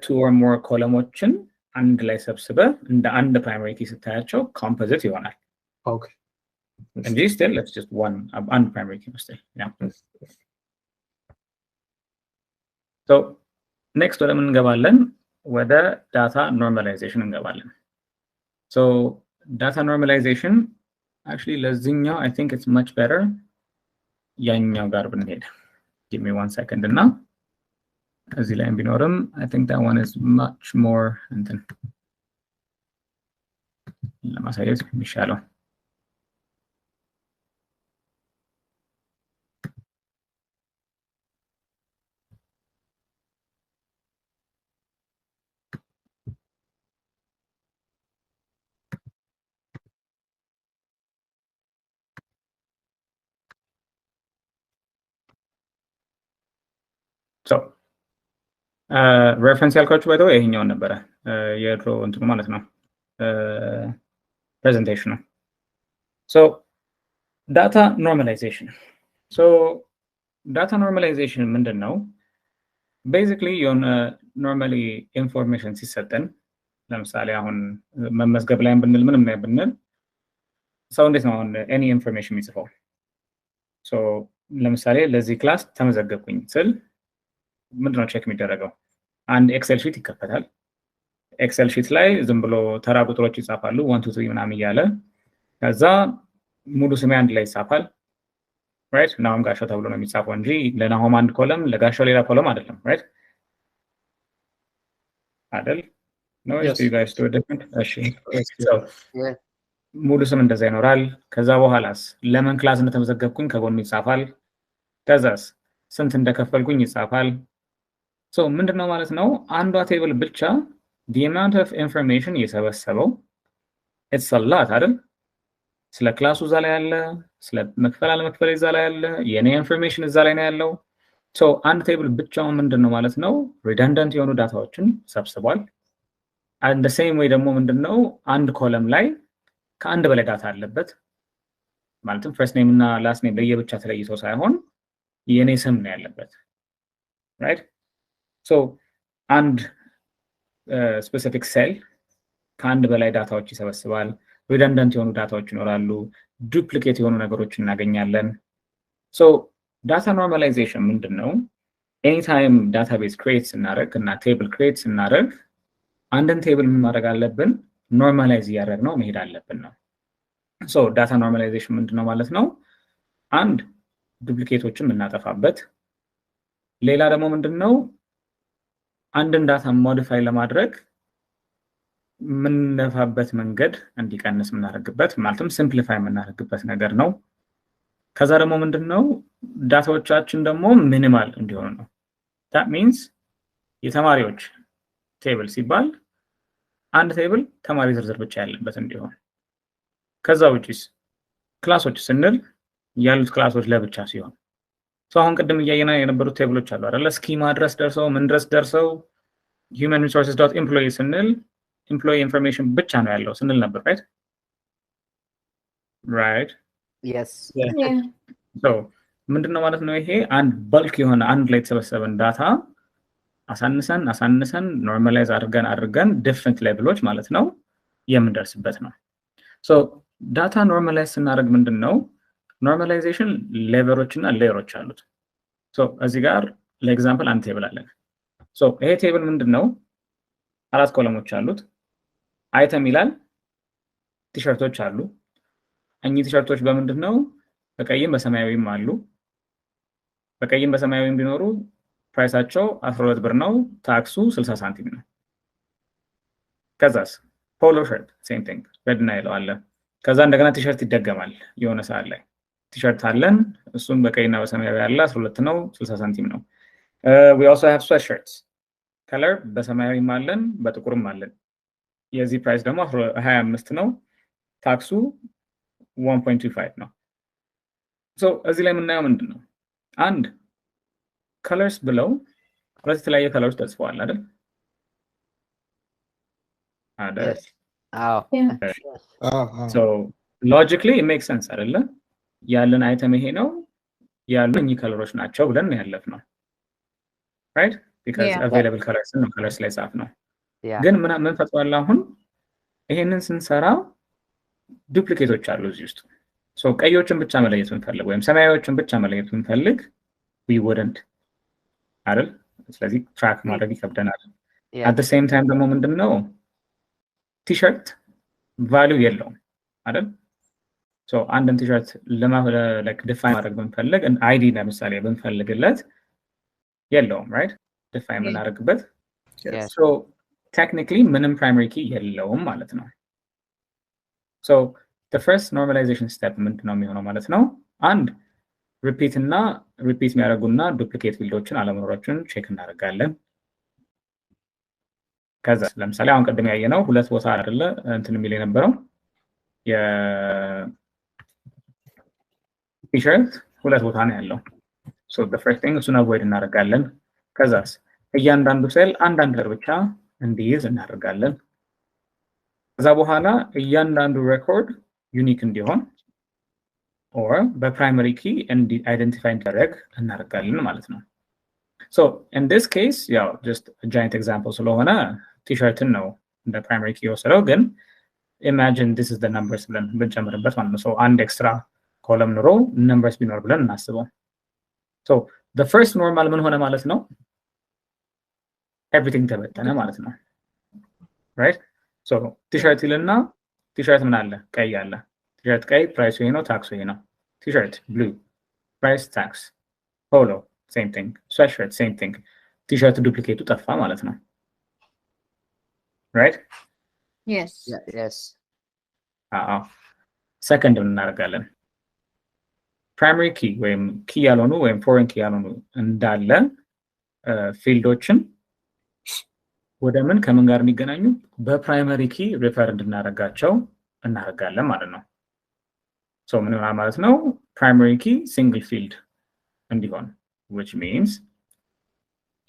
two or more ኮለሞችን አንድ ላይ ሰብስበህ እንደ አንድ primary key ስታያቸው composite ይሆናል okay and this still it's just one primary key still yeah so next ወደ ምን እንገባለን ወደ data normalization እንገባለን so data normalization actually ለዚህኛው I think it's much better ያኛው ጋር ብንሄድ give me 1 second እና እዚህ ላይ ቢኖርም I think that one is much more እንትን ለማሳየት የሚሻለው so reference ያልኳችሁ ባይተው ይሄኛው ነበር የድሮ እንትኑ ማለት ነው presentation so data normalization so data normalization ምንድነው basically normally information ሲሰጠን ለምሳሌ አሁን መመዝገብ ላይ ብንል ምንም ላይ ብንል ሰው እንዴት ነው አሁን any information የሚጽፈው so ለምሳሌ ለዚህ ክላስ ተመዘገብኩኝ ስል ምንድነው ቼክ የሚደረገው? አንድ ኤክሴል ሺት ይከፈታል። ኤክሴል ሺት ላይ ዝም ብሎ ተራ ቁጥሮች ይጻፋሉ 1 2 3 ምናምን እያለ ከዛ ሙሉ ስሜ አንድ ላይ ይጻፋል። ራይት ናሆም ጋሻው ተብሎ ነው የሚጻፈው እንጂ ለናሆም አንድ ኮለም ለጋሻው ሌላ ኮለም አይደለም። ራይት አይደል? ነው እሱ ጋይስ ቱ ዲፈረንት። እሺ ሙሉ ስም እንደዛ ይኖራል። ከዛ በኋላስ ለምን ክላስ እንደተመዘገብኩኝ ከጎኑ ይጻፋል። ከዛስ ስንት እንደከፈልኩኝ ይጻፋል። ሶ ምንድነው ማለት ነው አንዷ ቴብል ብቻ the amount of information የሰበሰበው it's a lot አይደል? ስለ ክላሱ እዛ ላይ ያለ፣ ስለ መክፈል አለመክፈል እዛ ላይ ያለ፣ የኔ ኢንፎርሜሽን እዛ ላይ ነው ያለው። ሶ አንድ ቴብል ብቻውን ምንድነው ማለት ነው ሪደንደንት የሆኑ ዳታዎችን ሰብስቧል። and the same way ደግሞ ምንድነው አንድ ኮለም ላይ ከአንድ በላይ ዳታ አለበት ማለትም ፈርስት ኔም እና ላስት ኔም ለየብቻ ተለይቶ ሳይሆን የኔ ስም ነው ያለበት። ራይት ሶ አንድ ስፔሲፊክ ሴል ከአንድ በላይ ዳታዎች ይሰበስባል። ሪደንደንት የሆኑ ዳታዎች ይኖራሉ። ዱፕሊኬት የሆኑ ነገሮች እናገኛለን። ሶ ዳታ ኖርማላይዜሽን ምንድነው? ኤኒታይም ዳታቤዝ ክሬት ስናደርግ እና ቴብል ክሬት ስናደርግ አንድን ቴብል ምን ማድረግ አለብን? ኖርማላይዝ እያደረግነው መሄድ አለብን ነው። ሶ ዳታ ኖርማላይዜሽን ምንድነው ማለት ነው? አንድ ዱፕሊኬቶችን የምናጠፋበት፣ ሌላ ደግሞ ምንድነው አንድን ዳታ ሞዲፋይ ለማድረግ የምንነፋበት መንገድ እንዲቀንስ የምናደርግበት ማለትም ሲምፕሊፋይ የምናደርግበት ነገር ነው። ከዛ ደግሞ ምንድነው ዳታዎቻችን ደግሞ ሚኒማል እንዲሆኑ ነው። that means የተማሪዎች ቴብል ሲባል አንድ ቴብል ተማሪ ዝርዝር ብቻ ያለበት እንዲሆን። ከዛ ውጪስ ክላሶች ስንል ያሉት ክላሶች ለብቻ ሲሆን አሁን ቅድም እያየና የነበሩት ቴብሎች አሉ አይደል? ስኪማ ድረስ ደርሰው ምን ድረስ ደርሰው human resources.employee ስንል employee information ብቻ ነው ያለው ስንል ነበር። right yes so ምንድነው ማለት ነው ይሄ አንድ በልክ የሆነ አንድ ላይ የተሰበሰበን ዳታ አሳንሰን ኖርማላይዝ አድርገን ዲፈረንት ሌቭሎች ማለት ነው የምንደርስበት ነው። so ዳታ ኖርማላይዝ ስናደርግ ምንድነው ኖርማላይዜሽን ሌቨሎች እና ሌየሮች አሉት። ሶ እዚህ ጋር ለኤግዛምፕል አንድ ቴብል አለን። ሶ ይሄ ቴብል ምንድነው አራት ኮለሞች አሉት። አይተም ይላል፣ ቲሸርቶች አሉ። እኚህ ቲሸርቶች በምንድነው በቀይም በሰማያዊም አሉ። በቀይም በሰማያዊም ቢኖሩ ፕራይሳቸው 12 ብር ነው፣ ታክሱ 60 ሳንቲም ነው። ከዛስ ፖሎ ሸርት ሴም ቲንግ ሬድ እና ይለው አለ። ከዛ እንደገና ቲሸርት ይደገማል የሆነ ሰዓት ላይ ቲሸርት አለን እሱም በቀይና በሰማያዊ ያለ 12 ነው 60 ሳንቲም ነው። we also have sweatshirts color በሰማያዊም አለን በጥቁርም አለን። የዚህ ፕራይስ ደግሞ 25 ነው፣ ታክሱ 1.25 ነው። ሶ እዚህ ላይ የምናየው ምንድነው አንድ colors ብለው ሁለት የተለያየ colors ተጽፈዋል አይደል? አይደል? so logically it makes sense አይደለ? ያለን አይተም ይሄ ነው ያሉኝ ከለሮች ናቸው ብለን ያለፍነው right because available colors ነው colors ላይ ጻፍ ነው። ግን ምን ፈጥሯል አሁን ይሄንን ስንሰራ ዱፕሊኬቶች አሉ እዚህ ውስጥ። so ቀዮችን ብቻ መለየት ብንፈልግ ወይም ሰማያዊዎችን ብቻ መለየት ብንፈልግ we wouldn't አይደል? ስለዚህ ትራክ ማድረግ ይከብደናል። at the same time ደግሞ ምንድነው ቲሸርት ቫልዩ የለውም አይደል? ሶ አንድን ቲሸርት like define ማድረግ ብንፈልግ አይዲ ለምሳሌ ብንፈልግለት የለውም right? define እናደርግበት so technically ምንም primary key የለውም ማለት ነው። so the first normalization step ምንድነው የሚሆነው ማለት ነው አንድ ሪፒት የሚያደርጉና ዱፕሊኬት ፊልዶችን አለመኖራቸውን ቼክ እናደርጋለን። ከዛ ለምሳሌ አሁን ቀደም ያየነው ሁለት ቦታ አይደለ እንትን የሚል የነበረው የቲሸርት ሁለት ቦታ ነው ያለው። so the first thing እሱን avoid እናደርጋለን። ከዛስ እያንዳንዱ ሴል አንዳንድ ነገር ብቻ እንዲይዝ እናደርጋለን። ከዛ በኋላ እያንዳንዱ ሬኮርድ ዩኒክ እንዲሆን or በፕራይመሪ ኪ አይደንቲፋይ እንዲደረግ እናደርጋለን ማለት ነው። so in this case ያው just a giant example ስለሆነ ቲሸርትን ነው እንደ ፕራይመሪ ኪ ወሰደው። ግን imagine this is the numbers ብለን ብንጨምርበት ማለት ነው። so አንድ ኤክስትራ ኮለም ኑሮ numbers ቢኖር ብለን እናስበው። So the first normal ምን ሆነ ማለት ነው? Everything ተበተነ ማለት ነው። Right? So t-shirt ይልና t-shirt ምን አለ? ቀይ አለ። t-shirt ቀይ ፕራይሱ ይሄ ነው፣ ታክሱ ይሄ ነው። t-shirt blue price tax. Polo same thing. Sweatshirt same thing. t-shirt ዱፕሊኬቱ ጠፋ ማለት ነው። Right? Yes. Yes. Second እናደርጋለን። primary key ወይም key ያልሆኑ ወይም foreign key ያልሆኑ እንዳለ ፊልዶችን ወደ ምን ከምን ጋር የሚገናኙ በፕራይመሪ ኪ ሪፈር እንድናደርጋቸው እናደርጋለን ማለት ነው። ሶ ምን ይሆናል ማለት ነው? primary key single field እንዲሆን which means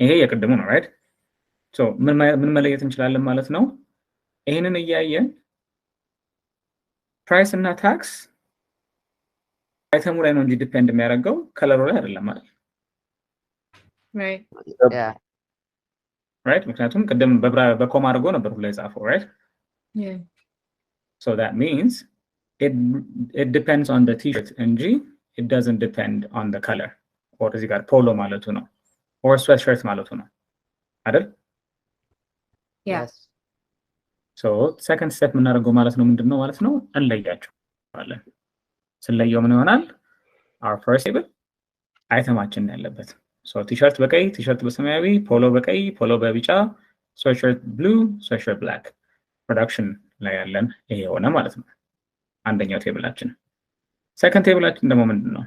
ይሄ የቅድሙ ነው right? ሶ ምን መለየት እንችላለን ማለት ነው? ይሄንን እያየን ፕራይስ እና ታክስ አይተሙ ላይ ነው እንጂ ዲፔንድ የሚያደርገው ከለሩ ላይ አይደለም ማለት Right. Yeah. right? ምክንያቱም ቅድም በኮማ አድርጎ ነበር ሁሉ የጻፈው right? Yeah. So that means it depends on the t-shirt እንጂ it doesn't depend on the color or እዚህ ጋር ፖሎ ማለቱ ነው or sweatshirt ማለቱ ነው አይደል? Yes. So second step የምናደርገው ማለት ነው ምንድነው ማለት ነው? እንለያቸዋለን። ስለየው ምን ይሆናል? our first table አይተማችን ያለበት so t-shirt በቀይ t-shirt በሰማያዊ ፖሎ በቀይ ፖሎ በቢጫ sweatshirt blue sweatshirt black production ላይ ያለን ይሄ ሆነ ማለት ነው አንደኛው ቴብላችን second ቴብላችን ደግሞ ምንድነው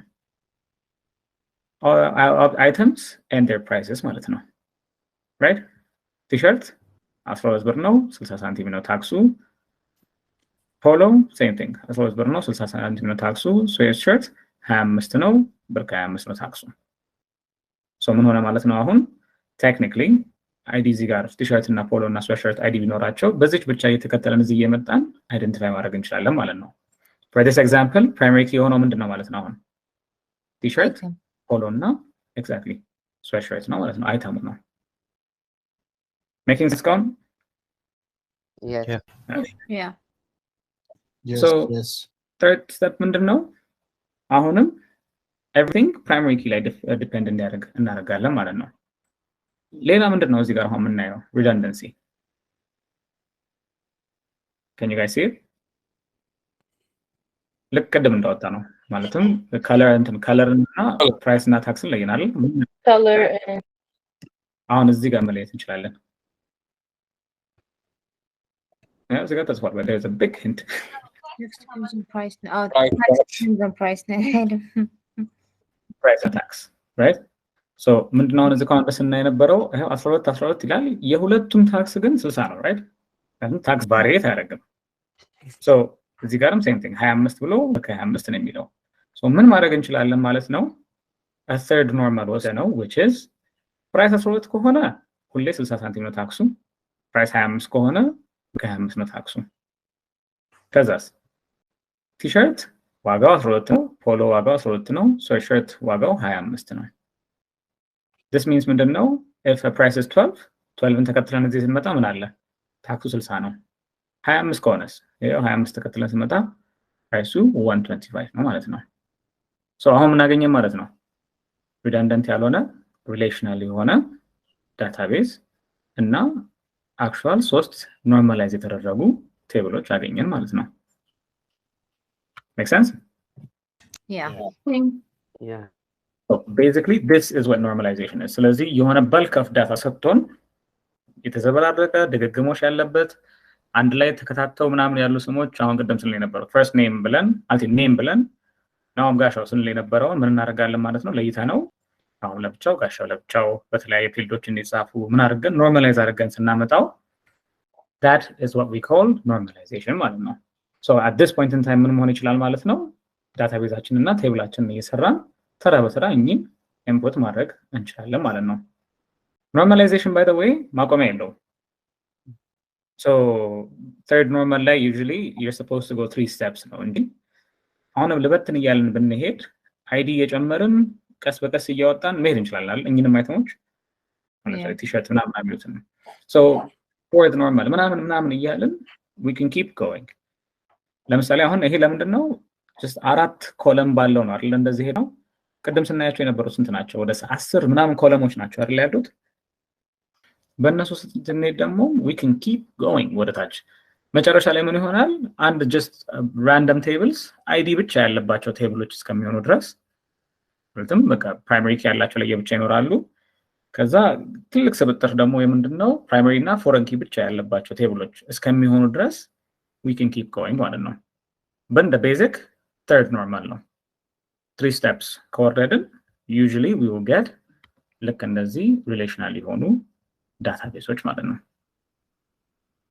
items and their prices ማለት ነው right t-shirt 12 ብር ነው 60 ሳንቲም ነው ታክሱ ፖሎ same thing 12 ብር ነው 60 ሳንቲም ነው ታክሱ sweatshirt 25 ነው ብር 25 ነው ታክሱ so ምን ሆነ ማለት ነው አሁን technically ID እዚህ ጋር ቲ-ሸርት እና ፖሎ እና ስዌትሸርት ID ቢኖራቸው በዚች ብቻ እየተከተለን እዚህ እየመጣን አይደንቲፋይ ማድረግ እንችላለን ማለት ነው for this example primary key የሆነው ምንድነው ማለት ነው አሁን ቲ-ሸርት ፖሎ እና exactly sweatshirt ነው ማለት ነው አይተሙ ነው making sense gone Yes. Yeah. Yes, so yes. third step ምንድነው አሁንም everything primary key ላይ depend እንዲያደርግ እናደርጋለን ማለት ነው ሌላ ምንድነው እዚህ ጋር አሁን የምናየው redundancy can you guys see it ልክ ቅድም እንዳወጣ ነው ማለትም color እና price እና ታክስን ለይናል Color and አሁን እዚህ ጋር መለየት እንችላለን እዚህ ጋር ተጽፏል but there's a big hint price price price and tax right so ምንድነው እዚህ ጋር በስና የነበረው 12 ይላል የሁለቱም ታክስ ግን 60 ነው right ታክስ ቫሪዬት አያደርግም so እዚህ ጋርም same thing 25 ብሎ ከ25 ነው የሚለው so ምን ማድረግ እንችላለን ማለት ነው a third normal ወሰ ነው which is price 12 ከሆነ ሁሌ 60 ሳንቲም ነው ታክሱ price 25 ከሆነ ከ25 ነው ታክሱ ከዛስ ቲ-ሸርት ዋጋው 12 ነው ፖሎ ዋጋው 12 ነው ስዌትሸርት ዋጋው 25 ነው this means ምንድነው if a price is 12ን ተከትለን እዚህ ስንመጣ ምን አለ ታክሱ 60 ነው 25 ከሆነስ ይሄው 25 ተከትለን ስንመጣ ፕራይሱ 125 ነው ማለት ነው so አሁን ምን አገኘን ማለት ነው redundant ያልሆነ relational የሆነ database እና actual ሶስት normalize የተደረጉ ቴብሎች አገኘን ማለት ነው make sense Yeah. Yeah. So basically this is what normalization is ስለዚህ የሆነ bulk of data ሰጥቶን የተዘበራረቀ ድግግሞሽ ያለበት አንድ ላይ ተከታተው ምናምን ያሉ ስሞች አሁን ቀደም ስንል የነበረው first name ብለን name ብለን ናውም ጋሻው ስንል የነበረው ምን እናደርጋለን ማለት ነው ለይታ ነው አሁን ለብቻው ጋሻው ለብቻው በተለያየ ፊልዶች እንዲጻፉ ምን አድርገን ኖርማላይዝ አድርገን ስናመጣው that is what we call normalization ማለት ነው so at this point in time ምን መሆን ይችላል ማለት ነው ዳታቤዛችን እና ቴብላችንን እየሰራን ተራ በተራ እኚህን ኢምፖርት ማድረግ እንችላለን ማለት ነው normalization by the way ማቆሚያ የለውም so third normal ላይ usually you're supposed to go 3 steps ነው እንጂ አሁንም ልበትን እያልን ብንሄድ ID እየጨመርን ቀስ በቀስ እያወጣን መሄድ እንችላለን እኚህንም አይተሞች ለምሳሌ ቲ-ሸርት ምናምን አብዩትን so fourth normal ምናምን እያልን we can keep going ለምሳሌ አሁን ይሄ ለምንድነው just አራት ኮለም ባለው ነው አይደል እንደዚህ ሄደው ቅድም ስናያቸው የነበሩት ስንት ናቸው? ወደ 10 ምናምን ኮለሞች ናቸው አይደል ያሉት? በእነሱ ስንሄድ ደግሞ we can keep going ወደ ታች መጨረሻ ላይ ምን ይሆናል? አንድ just random tables አይዲ ብቻ ያለባቸው ቴብሎች እስከሚሆኑ ድረስ ማለትም በቃ ፕራይመሪ ኪ ያላቸው ለየብቻ ይኖራሉ። ከዛ ትልቅ ስብጥር ደግሞ የምንድነው ፕራይመሪ እና ፎረን ኪ ብቻ ያለባቸው ቴብሎች እስከሚሆኑ ድረስ we can keep going ማለት ነው። but the basic third normal ነው። 3 steps ከወረድን usually we will get ልክ እንደዚህ ሪሌሽናል የሆኑ ዳታቤሶች ማለት ነው።